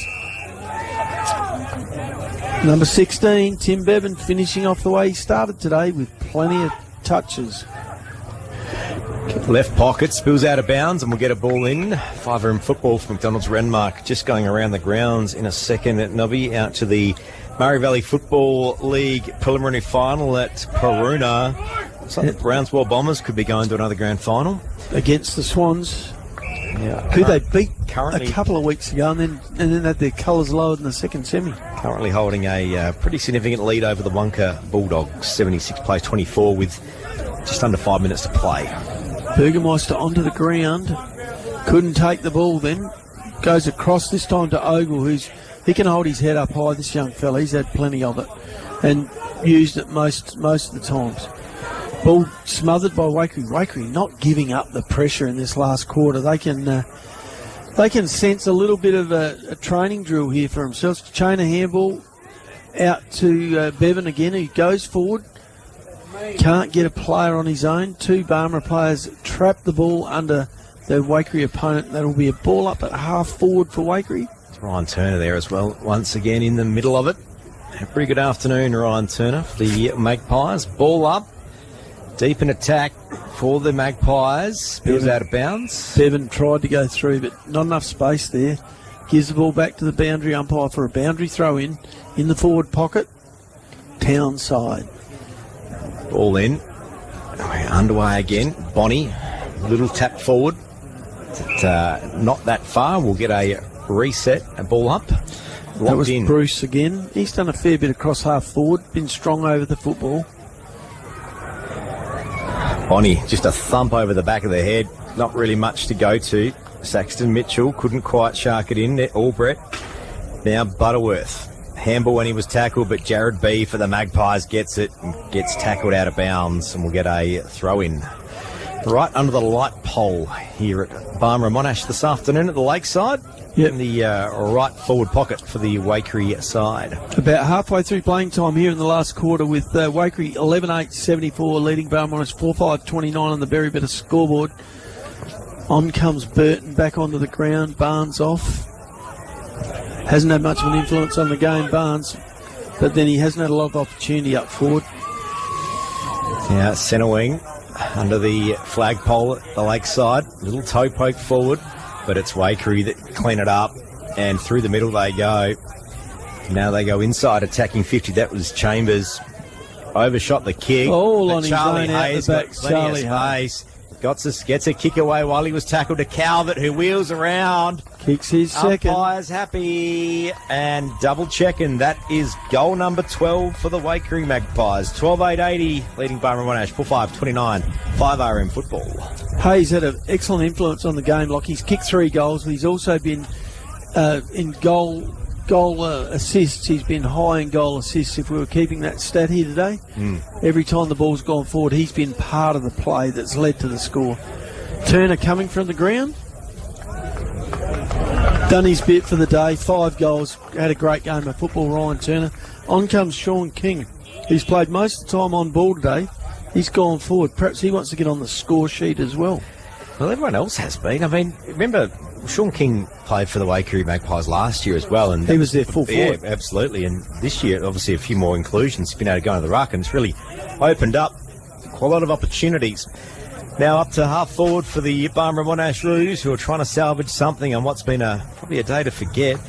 Speaker 1: number 16, Tim Bevan, finishing off the way he started today with plenty of touches.
Speaker 2: Left pocket, spills out of bounds, and we'll get a ball in. 5RM football for McDonald's Renmark, just going around the grounds in a second. Nobby out to the Murray Valley Football League preliminary final at Paruna. Looks like the Brownswell Bombers could be going to another grand final.
Speaker 1: Against the Swans.
Speaker 2: Yeah,
Speaker 1: who they beat a couple of weeks ago and then had their colours lowered in the second semi.
Speaker 2: Currently holding a pretty significant lead over the Wonka Bulldogs, 76 plays 24 with just under 5 minutes to play.
Speaker 1: Burgermeister onto the ground, couldn't take the ball then, goes across this time to Ogle, he can hold his head up high, this young fella, he's had plenty of it and used it most of the times. Ball smothered by Waikerie. Waikerie not giving up the pressure in this last quarter. They can sense a little bit of a training drill here for themselves. Chain a handball out to Bevan again, who goes forward. Can't get a player on his own. Two Barmera players trap the ball under the Waikerie opponent. That'll be a ball up at half forward for Waikerie.
Speaker 2: Ryan Turner there as well, once again in the middle of it. Pretty good afternoon, Ryan Turner, for the Magpies. Ball up, deep in attack for the Magpies. Spills out of bounds.
Speaker 1: Bevan tried to go through, but not enough space there. Gives the ball back to the boundary umpire for a boundary throw-in the forward pocket. Town side.
Speaker 2: Ball in. We're underway again. Bonnie, little tap forward. But, not that far. We'll get a reset, a ball up.
Speaker 1: That was
Speaker 2: in.
Speaker 1: Bruce again. He's done a fair bit across half forward. Been strong over the football.
Speaker 2: Bonnie, just a thump over the back of the head. Not really much to go to. Saxton Mitchell couldn't quite shark it in. Albrecht. Now Butterworth. Handball when he was tackled, but Jared B for the Magpies gets it and gets tackled out of bounds, and we'll get a throw-in. Right under the light pole here at Barmera Monash this afternoon at the lakeside.
Speaker 1: Yep.
Speaker 2: In the right forward pocket for the Waikerie side.
Speaker 1: About halfway through playing time here in the last quarter with Waikerie 11-8-74 leading Barmera Monash 4-5-29 on the Berry Better scoreboard. On comes Burton back onto the ground. Barnes off. Hasn't had much of an influence on the game, Barnes, but then he hasn't had a lot of opportunity up forward.
Speaker 2: Now centre wing under the flagpole at the lakeside. Little toe poke forward, but it's Waikerie that clean it up, and through the middle they go. Now they go inside, attacking 50. That was Chambers. Overshot the kick.
Speaker 1: All on his
Speaker 2: Charlie
Speaker 1: own out
Speaker 2: Hayes
Speaker 1: the back.
Speaker 2: got plenty of space. Gets a kick away while he was tackled to Calvert, who wheels around.
Speaker 1: Kicks his second.
Speaker 2: Umpires happy and double checking. That is goal number 12 for the Waikerie Magpies. 12-8-80 leading Barmera Monash 4-5-29 5RM football.
Speaker 1: Hayes had an excellent influence on the game. Like he's kicked 3 goals, but he's also been in goal assists. He's been high in goal assists. If we were keeping that stat here today, every time the ball's gone forward, he's been part of the play that's led to the score. Turner coming from the ground. Done his bit for the day. 5 goals. Had a great game of football, Ryan Turner. On comes Sean King, who's played most of the time on ball today. He's gone forward. Perhaps he wants to get on the score sheet as well.
Speaker 2: Well, everyone else has been. I mean, remember, Sean King played for the Waikerie Magpies last year as well. And
Speaker 1: he was their full forward.
Speaker 2: Yeah, absolutely. And this year, obviously, a few more inclusions. He's been able to go into the ruck, and it's really opened up quite a lot of opportunities. Now up to half forward for the Barmera Monash Roos, who are trying to salvage something on what's been probably a day to forget.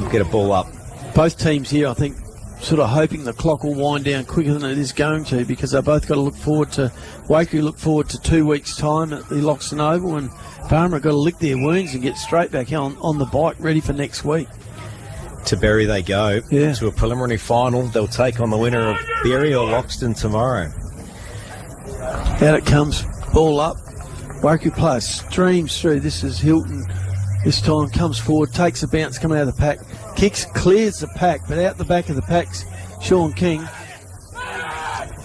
Speaker 2: You get a ball up.
Speaker 1: Both teams here, I think, sort of hoping the clock will wind down quicker than it is going to, because they've both got to look forward to, Waikerie look forward to 2 weeks' time at the Loxton Oval, and Barmera got to lick their wounds and get straight back on the bike, ready for next week.
Speaker 2: To Berry they go, to a preliminary final. They'll take on the winner of Berry or Loxton tomorrow.
Speaker 1: Out it comes, ball up. Waikerie player streams through. This is Hilton. This time comes forward, takes a bounce coming out of the pack. Kicks, clears the pack, but out the back of the pack's Sean King.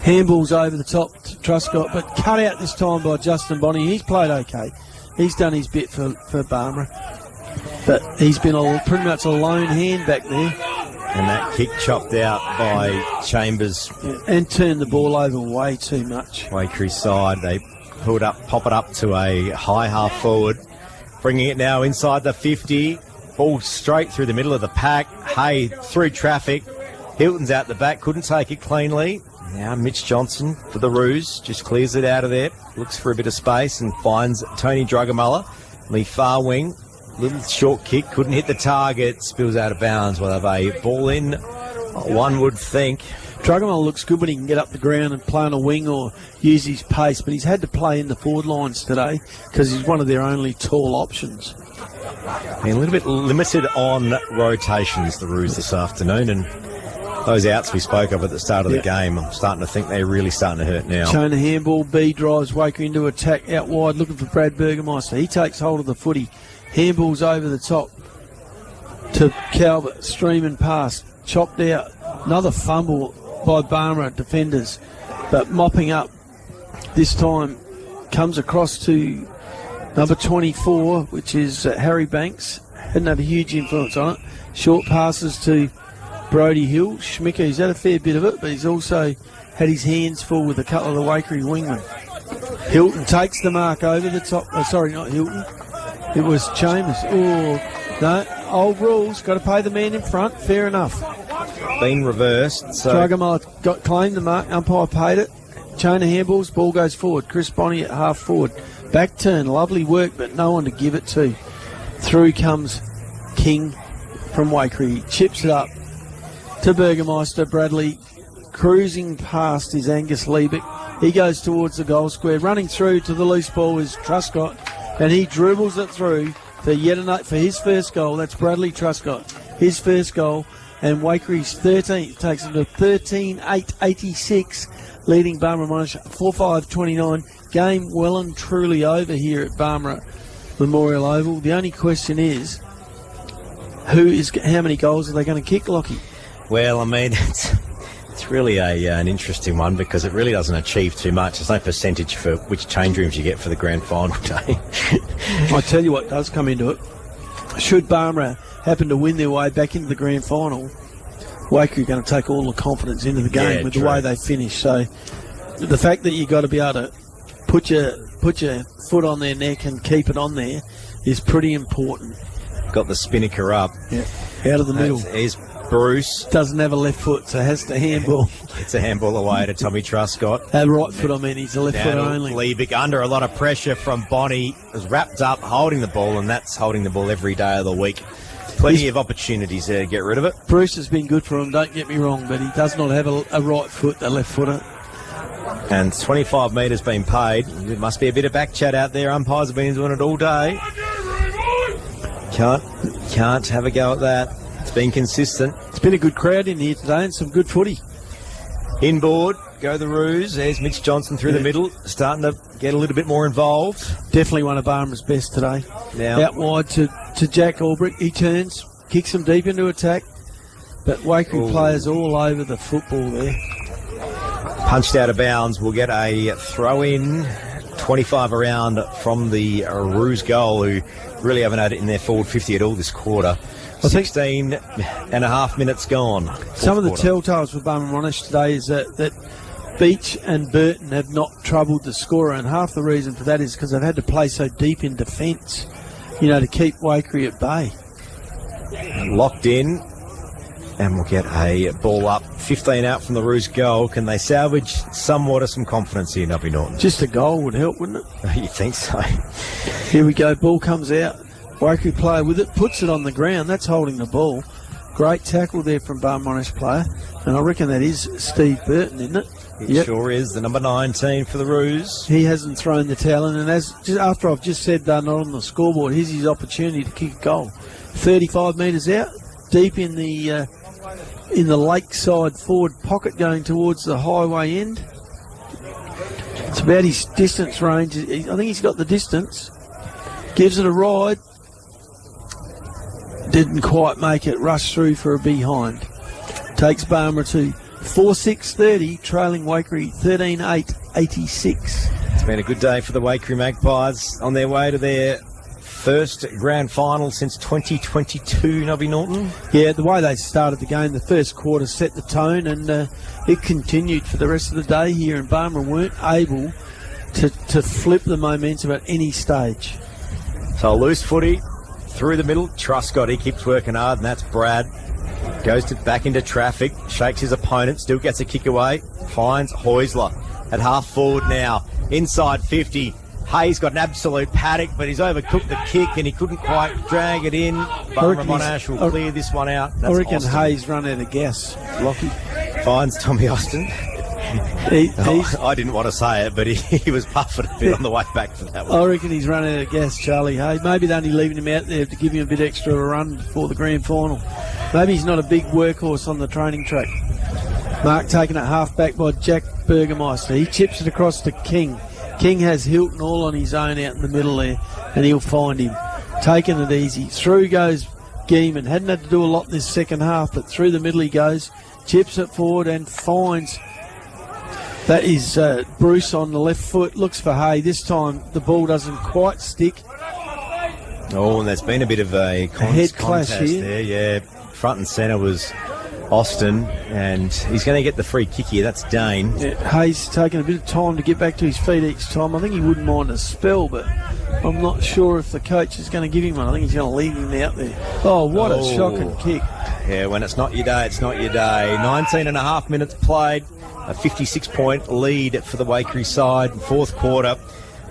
Speaker 1: Handballs over the top to Truscott, but cut out this time by Justin Bonnie. He's played okay. He's done his bit for Barmera. But he's been pretty much a lone hand back there.
Speaker 2: And that kick chopped out by Chambers.
Speaker 1: Yeah, and turned the ball over way too much.
Speaker 2: Waikerie side, they pop it up to a high half forward. Bringing it now inside the 50. Ball straight through the middle of the pack. Hay through traffic. Hilton's out the back, couldn't take it cleanly. Now Mitch Johnson for the Roos, just clears it out of there. Looks for a bit of space and finds Tony Drugamuller. The far wing, little short kick, couldn't hit the target. Spills out of bounds. We'll have a ball in, one would think.
Speaker 1: Drugamuller looks good when he can get up the ground and play on a wing or use his pace, but he's had to play in the forward lines today because he's one of their only tall options.
Speaker 2: A little bit limited on rotations, the Roos, this afternoon, and those outs we spoke of at the start of the game, I'm starting to think they're really starting to hurt now.
Speaker 1: Chona handball, B drives Waikerie into attack out wide, looking for Brad Burgermeister. He takes hold of the footy. Handballs over the top to Calvert, streaming past, chopped out. Another fumble by Barmera defenders, but mopping up this time comes across to number 24, which is Harry Banks. Hadn't had a huge influence on it. Short passes to Brody Hill. Schmicker, he's had a fair bit of it, but he's also had his hands full with a couple of the Waikerie wingmen. Hilton takes the mark over the top. Sorry, not Hilton. It was Chambers. Oh, no. Old rules. Got to pay the man in front. Fair enough.
Speaker 2: been reversed. So
Speaker 1: Druggermiller got claimed the mark. Umpire paid it. Chain of handballs. Ball goes forward. Chris Bonney at half forward. Back turn. Lovely work, but no one to give it to. Through comes King from Waikerie. Chips it up to Burgermeister. Bradley cruising past his Angus Liebeck. He goes towards the goal square. Running through to the loose ball is Truscott, and he dribbles it through for his first goal. That's Bradley Truscott, his first goal, and Waikere's 13th takes him to 13-8-86, leading Barmera Monash 4-5-29. Game well and truly over here at Barmera Memorial Oval. The only question is, how many goals are they going to kick, Lockie?
Speaker 2: Well, I mean, it's really an interesting one because it really doesn't achieve too much. There's no percentage for which change rooms you get for the grand final day.
Speaker 1: I tell you what does come into it. Should Barmera happen to win their way back into the grand final, Waikerie are going to take all the confidence into the game with the way they finish. So the fact that you've got to be able to put your foot on their neck and keep it on there is pretty important.
Speaker 2: Got the spinnaker up.
Speaker 1: Yeah, out of the middle.
Speaker 2: Here's Bruce.
Speaker 1: Doesn't have a left foot, so has to handball.
Speaker 2: It's a handball away to Tommy Truscott.
Speaker 1: Right foot, I mean, he's a left foot only.
Speaker 2: Liebeck under a lot of pressure from Bonney. Was wrapped up, holding the ball, and that's holding the ball every day of the week. Plenty of opportunities there to get rid of it.
Speaker 1: Bruce has been good for him, don't get me wrong, but he does not have a right foot, a left footer.
Speaker 2: And 25 metres been paid. There must be a bit of back chat out there. Umpires have been doing it all day. Can't have a go at that. It's been consistent.
Speaker 1: It's been a good crowd in here today and some good footy.
Speaker 2: Inboard, go the Roos. There's Mitch Johnson through the middle, starting to get a little bit more involved.
Speaker 1: Definitely one of Barmera's best today.
Speaker 2: Now,
Speaker 1: out wide to Jack Albrecht. He turns, kicks him deep into attack. But Waikerie players all over the football there.
Speaker 2: Punched out of bounds. We'll get a throw-in. 25 around from the Roos goal, who really haven't had it in their forward 50 at all this quarter. 16 and a half minutes gone.
Speaker 1: Some of the telltales for Barmera Monash today is that Beach and Burton have not troubled the scorer, and half the reason for that is because they've had to play so deep in defence, to keep Waikerie at bay.
Speaker 2: Locked in, and we'll get a ball up. 15 out from the Roos goal. Can they salvage somewhat of some confidence here, Nubby Norton?
Speaker 1: Just a goal would help, wouldn't it?
Speaker 2: You think so?
Speaker 1: Here we go. Ball comes out. Waikerie player with it, puts it on the ground. That's holding the ball. Great tackle there from Barmera Monash player. And I reckon that is Steve Burton, isn't it?
Speaker 2: It sure is. The number 19 for the Roos.
Speaker 1: He hasn't thrown the towel in. And after I've just said they're not on the scoreboard, here's his opportunity to kick a goal. 35 metres out, deep in the lakeside forward pocket going towards the highway end. It's about his distance range. I think he's got the distance. Gives it a ride. Didn't quite make it. Rushed through for a behind. Takes Barmera to 4-6-30, trailing Waikerie 13-8-86.
Speaker 2: It's been a good day for the Waikerie Magpies on their way to their first grand final since 2022, Nobby Norton.
Speaker 1: Yeah, the way they started the game, the first quarter set the tone, and it continued for the rest of the day here, and Barmera weren't able to flip the momentum at any stage.
Speaker 2: So a loose footy through the middle. Truscott, he keeps working hard, and that's Brad. Goes back into traffic, shakes his opponent, still gets a kick away, finds Heusler at half forward now, inside 50. Hayes got an absolute paddock, but he's overcooked the kick and he couldn't quite drag it in. Barmera Monash will clear this one out.
Speaker 1: I reckon Austin. Hayes run out of gas, Lockie.
Speaker 2: Finds Tommy Austin. I didn't want to say it, but he was puffing a bit on the way back for that one.
Speaker 1: I reckon he's run out of gas, Charlie Hayes. Maybe they're only leaving him out there to give him a bit extra run before the grand final. Maybe he's not a big workhorse on the training track. Mark taken it half back by Jack Burgermeister. He chips it across to King. King has Hilton all on his own out in the middle there, and he'll find him. Taking it easy. Through goes Geeman. Hadn't had to do a lot in this second half, but through the middle he goes. Chips it forward and finds. That is Bruce on the left foot. Looks for Hay. This time the ball doesn't quite stick.
Speaker 2: Oh, and there's been a bit of a
Speaker 1: head clash here.
Speaker 2: There, yeah. Front and centre was Austin, and he's going to get the free kick here. That's Dane.
Speaker 1: Yeah, Hayes taking a bit of time to get back to his feet each time. I think he wouldn't mind a spell, but I'm not sure if the coach is going to give him one. I think he's going to leave him out there. Oh, what a shocking kick.
Speaker 2: Yeah, when it's not your day, it's not your day. 19 and a half minutes played. A 56-point lead for the Waikerie side. Fourth quarter.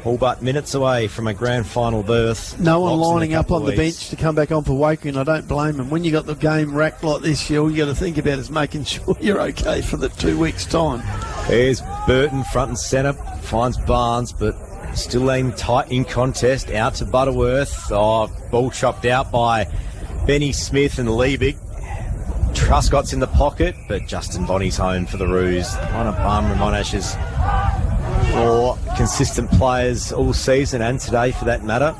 Speaker 2: All but minutes away from a grand final berth.
Speaker 1: No one lining up on the bench to come back on for Waikerie, and I don't blame them. When you got the game racked like this, all you got to think about is making sure you're okay for the 2 weeks' time.
Speaker 2: There's Burton front and centre, finds Barnes, but still laying tight in contest. Out to Butterworth. Oh, ball chopped out by Benny Smith and Liebig. Truscott's in the pocket, but Justin Bonney's home for the Roos. One of Barmera Monash's more consistent players all season and today for that matter.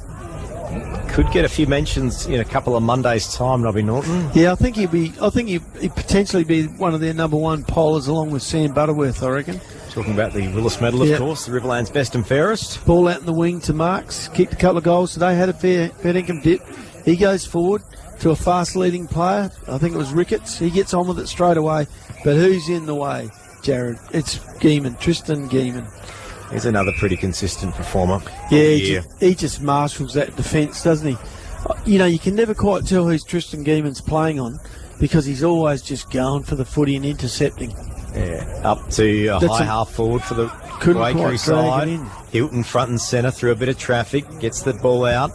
Speaker 2: Could get a few mentions in a couple of Mondays' time, Robbie Norton.
Speaker 1: Yeah, I think he'd potentially be one of their number one pollers along with Sam Butterworth, I reckon.
Speaker 2: Talking about the Willis medal, of course, the Riverland's best and fairest.
Speaker 1: Ball out in the wing to Marks. Kicked a couple of goals today, had a fair income dip. He goes forward to a fast leading player. I think it was Ricketts. He gets on with it straight away. But who's in the way, Jared? It's Tristan Geeman.
Speaker 2: He's another pretty consistent performer.
Speaker 1: Yeah, he just marshals that defence, doesn't he? You know, you can never quite tell who's Tristan Geeman's playing on because he's always just going for the footy and intercepting.
Speaker 2: Yeah, up to a high half forward for the Waikerie side. Hilton front and centre through a bit of traffic, gets the ball out.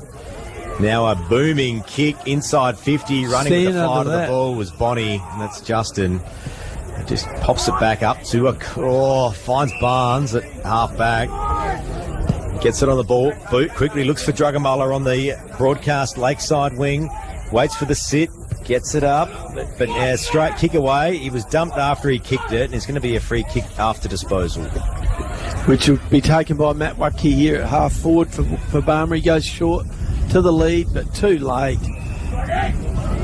Speaker 2: Now a booming kick inside 50, running with the flight of the ball was Bonnie, and that's Justin. Just pops it back up to finds Barnes at half back. Gets it on the ball. Boot quickly looks for Drugamuller on the broadcast lakeside wing. Waits for the sit. Gets it up. But straight kick away. He was dumped after he kicked it. And it's going to be a free kick after disposal.
Speaker 1: Which will be taken by Matt Waikerie here at half forward for Barmera. He goes short to the lead, but too late.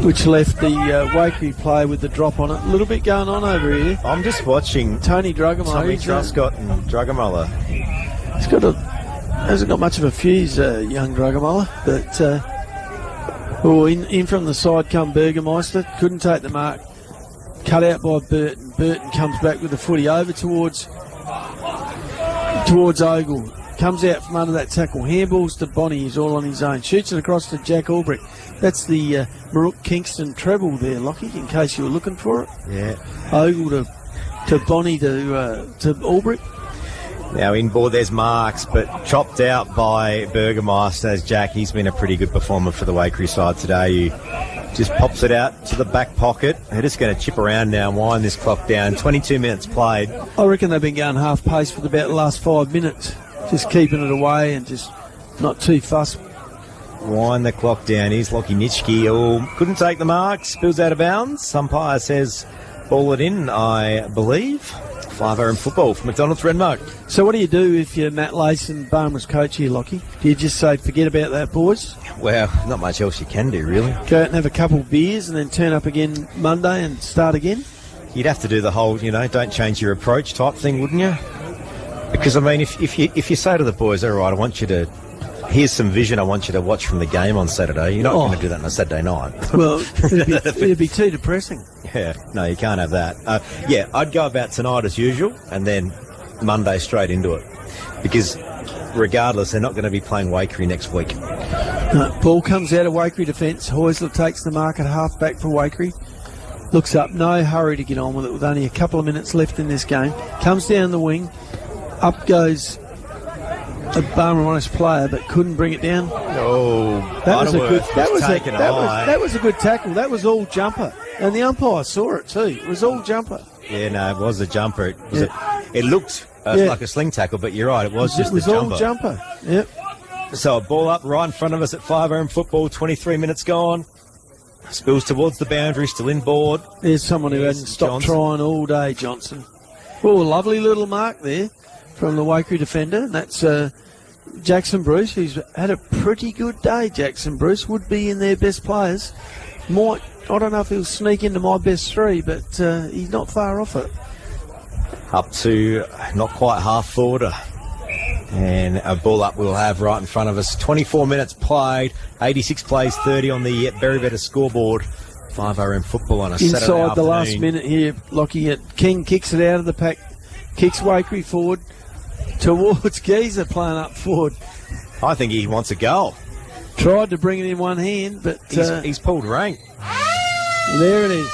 Speaker 1: Which left the Waikerie player with the drop on it. A little bit going on over here.
Speaker 2: I'm just watching
Speaker 1: Tony Drugamuller.
Speaker 2: Tommy Truscott and Drugamuller.
Speaker 1: Hasn't got much of a fuse, young Drugamuller. But in from the side come Burgermeister. Couldn't take the mark. Cut out by Burton. Burton comes back with the footy over towards Ogle. Comes out from under that tackle. Handballs to Bonnie. He's all on his own. Shoots it across to Jack Albrecht. That's the Marook Kingston treble there, Lockie, in case you were looking for it.
Speaker 2: Yeah.
Speaker 1: Ogle to Bonnie to Albrecht.
Speaker 2: Now inboard there's Marks, but chopped out by Burgermeister as Jack. He's been a pretty good performer for the Waikerie side today. He just pops it out to the back pocket. They're just going to chip around now and wind this clock down. 22 minutes played.
Speaker 1: I reckon they've been going half pace for about the last 5 minutes. Just keeping it away and just not too fussed.
Speaker 2: Wind the clock down. Here's Lockie Nitschke. Couldn't take the mark. Spills out of bounds. Umpire says ball it in, I believe. 5RM football from McDonald's Renmark.
Speaker 1: So what do you do if you're Matt Layson, Barmera's coach here, Lockie? Do you just say, forget about that, boys?
Speaker 2: Well, not much else you can do, really.
Speaker 1: Go out and have a couple of beers and then turn up again Monday and start again?
Speaker 2: You'd have to do the whole, don't change your approach type thing, wouldn't you? Because, I mean, if you say to the boys, all right, I want you to, here's some vision I want you to watch from the game on Saturday, you're not going to do that on a Saturday night.
Speaker 1: Well, it'd be too depressing.
Speaker 2: Yeah, no, you can't have that. I'd go about tonight as usual and then Monday straight into it. Because regardless, they're not going to be playing Waikerie next week.
Speaker 1: Ball comes out of Waikerie defence. Heusler takes the mark at half back for Waikerie. Looks up, no hurry to get on with it with only a couple of minutes left in this game. Comes down the wing. Up goes a Barmera Monash player, but couldn't bring it down.
Speaker 2: Oh,
Speaker 1: that was a good tackle. That was all jumper, and the umpire saw it too. It was all jumper.
Speaker 2: Yeah, no, it was a jumper. It looked like a sling tackle, but you're right, it was just a jumper.
Speaker 1: It was all jumper. Yep.
Speaker 2: So a ball up right in front of us at 5RM football. 23 minutes gone. Spills towards the boundary, still inboard.
Speaker 1: There's someone who hasn't stopped trying all day, Johnson. Oh, lovely little mark there from the Waikerie defender, and that's Jackson Bruce, who's had a pretty good day. Jackson Bruce would be in their best players. I don't know if he'll sneak into my best three, but he's not far off it.
Speaker 2: Up to not quite half forward, and a ball up we'll have right in front of us. 24 minutes played, 86 plays 30 on the Berry Better scoreboard. 5RM football on a Saturday
Speaker 1: Inside
Speaker 2: afternoon.
Speaker 1: the last minute here, Lockie. King kicks it out of the pack, kicks Waikerie forward towards Geezer playing up forward.
Speaker 2: I think he wants a goal.
Speaker 1: Tried to bring it in one hand, but
Speaker 2: He's pulled rank.
Speaker 1: there it is.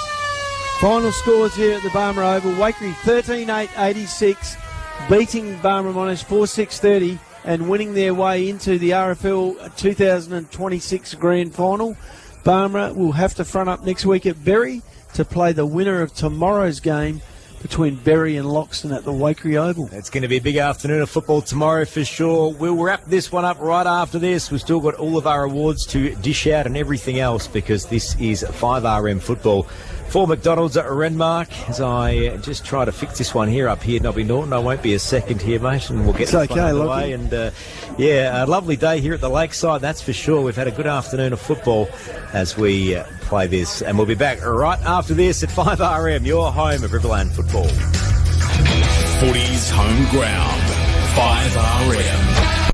Speaker 1: Final scores here at the Barmera Oval. Waikerie 13-8-86, beating Barmera Monash 4-6-30 and winning their way into the RFL 2026 Grand Final. Barmera will have to front up next week at Berry to play the winner of tomorrow's game between Berry and Loxton at the Waikerie Oval.
Speaker 2: It's going to be a big afternoon of football tomorrow for sure. We'll wrap this one up right after this. We've still got all of our awards to dish out and everything else because this is 5RM football. For McDonald's at Renmark, as I just try to fix this one here up here, Nobby Norton. I won't be a second here, mate, and we'll get
Speaker 1: It's
Speaker 2: this one
Speaker 1: okay,
Speaker 2: underway. And a lovely day here at the Lakeside, that's for sure. We've had a good afternoon of football as we play this, and we'll be back right after this at 5RM, your home of Riverland football.
Speaker 5: Footy's home ground. 5RM.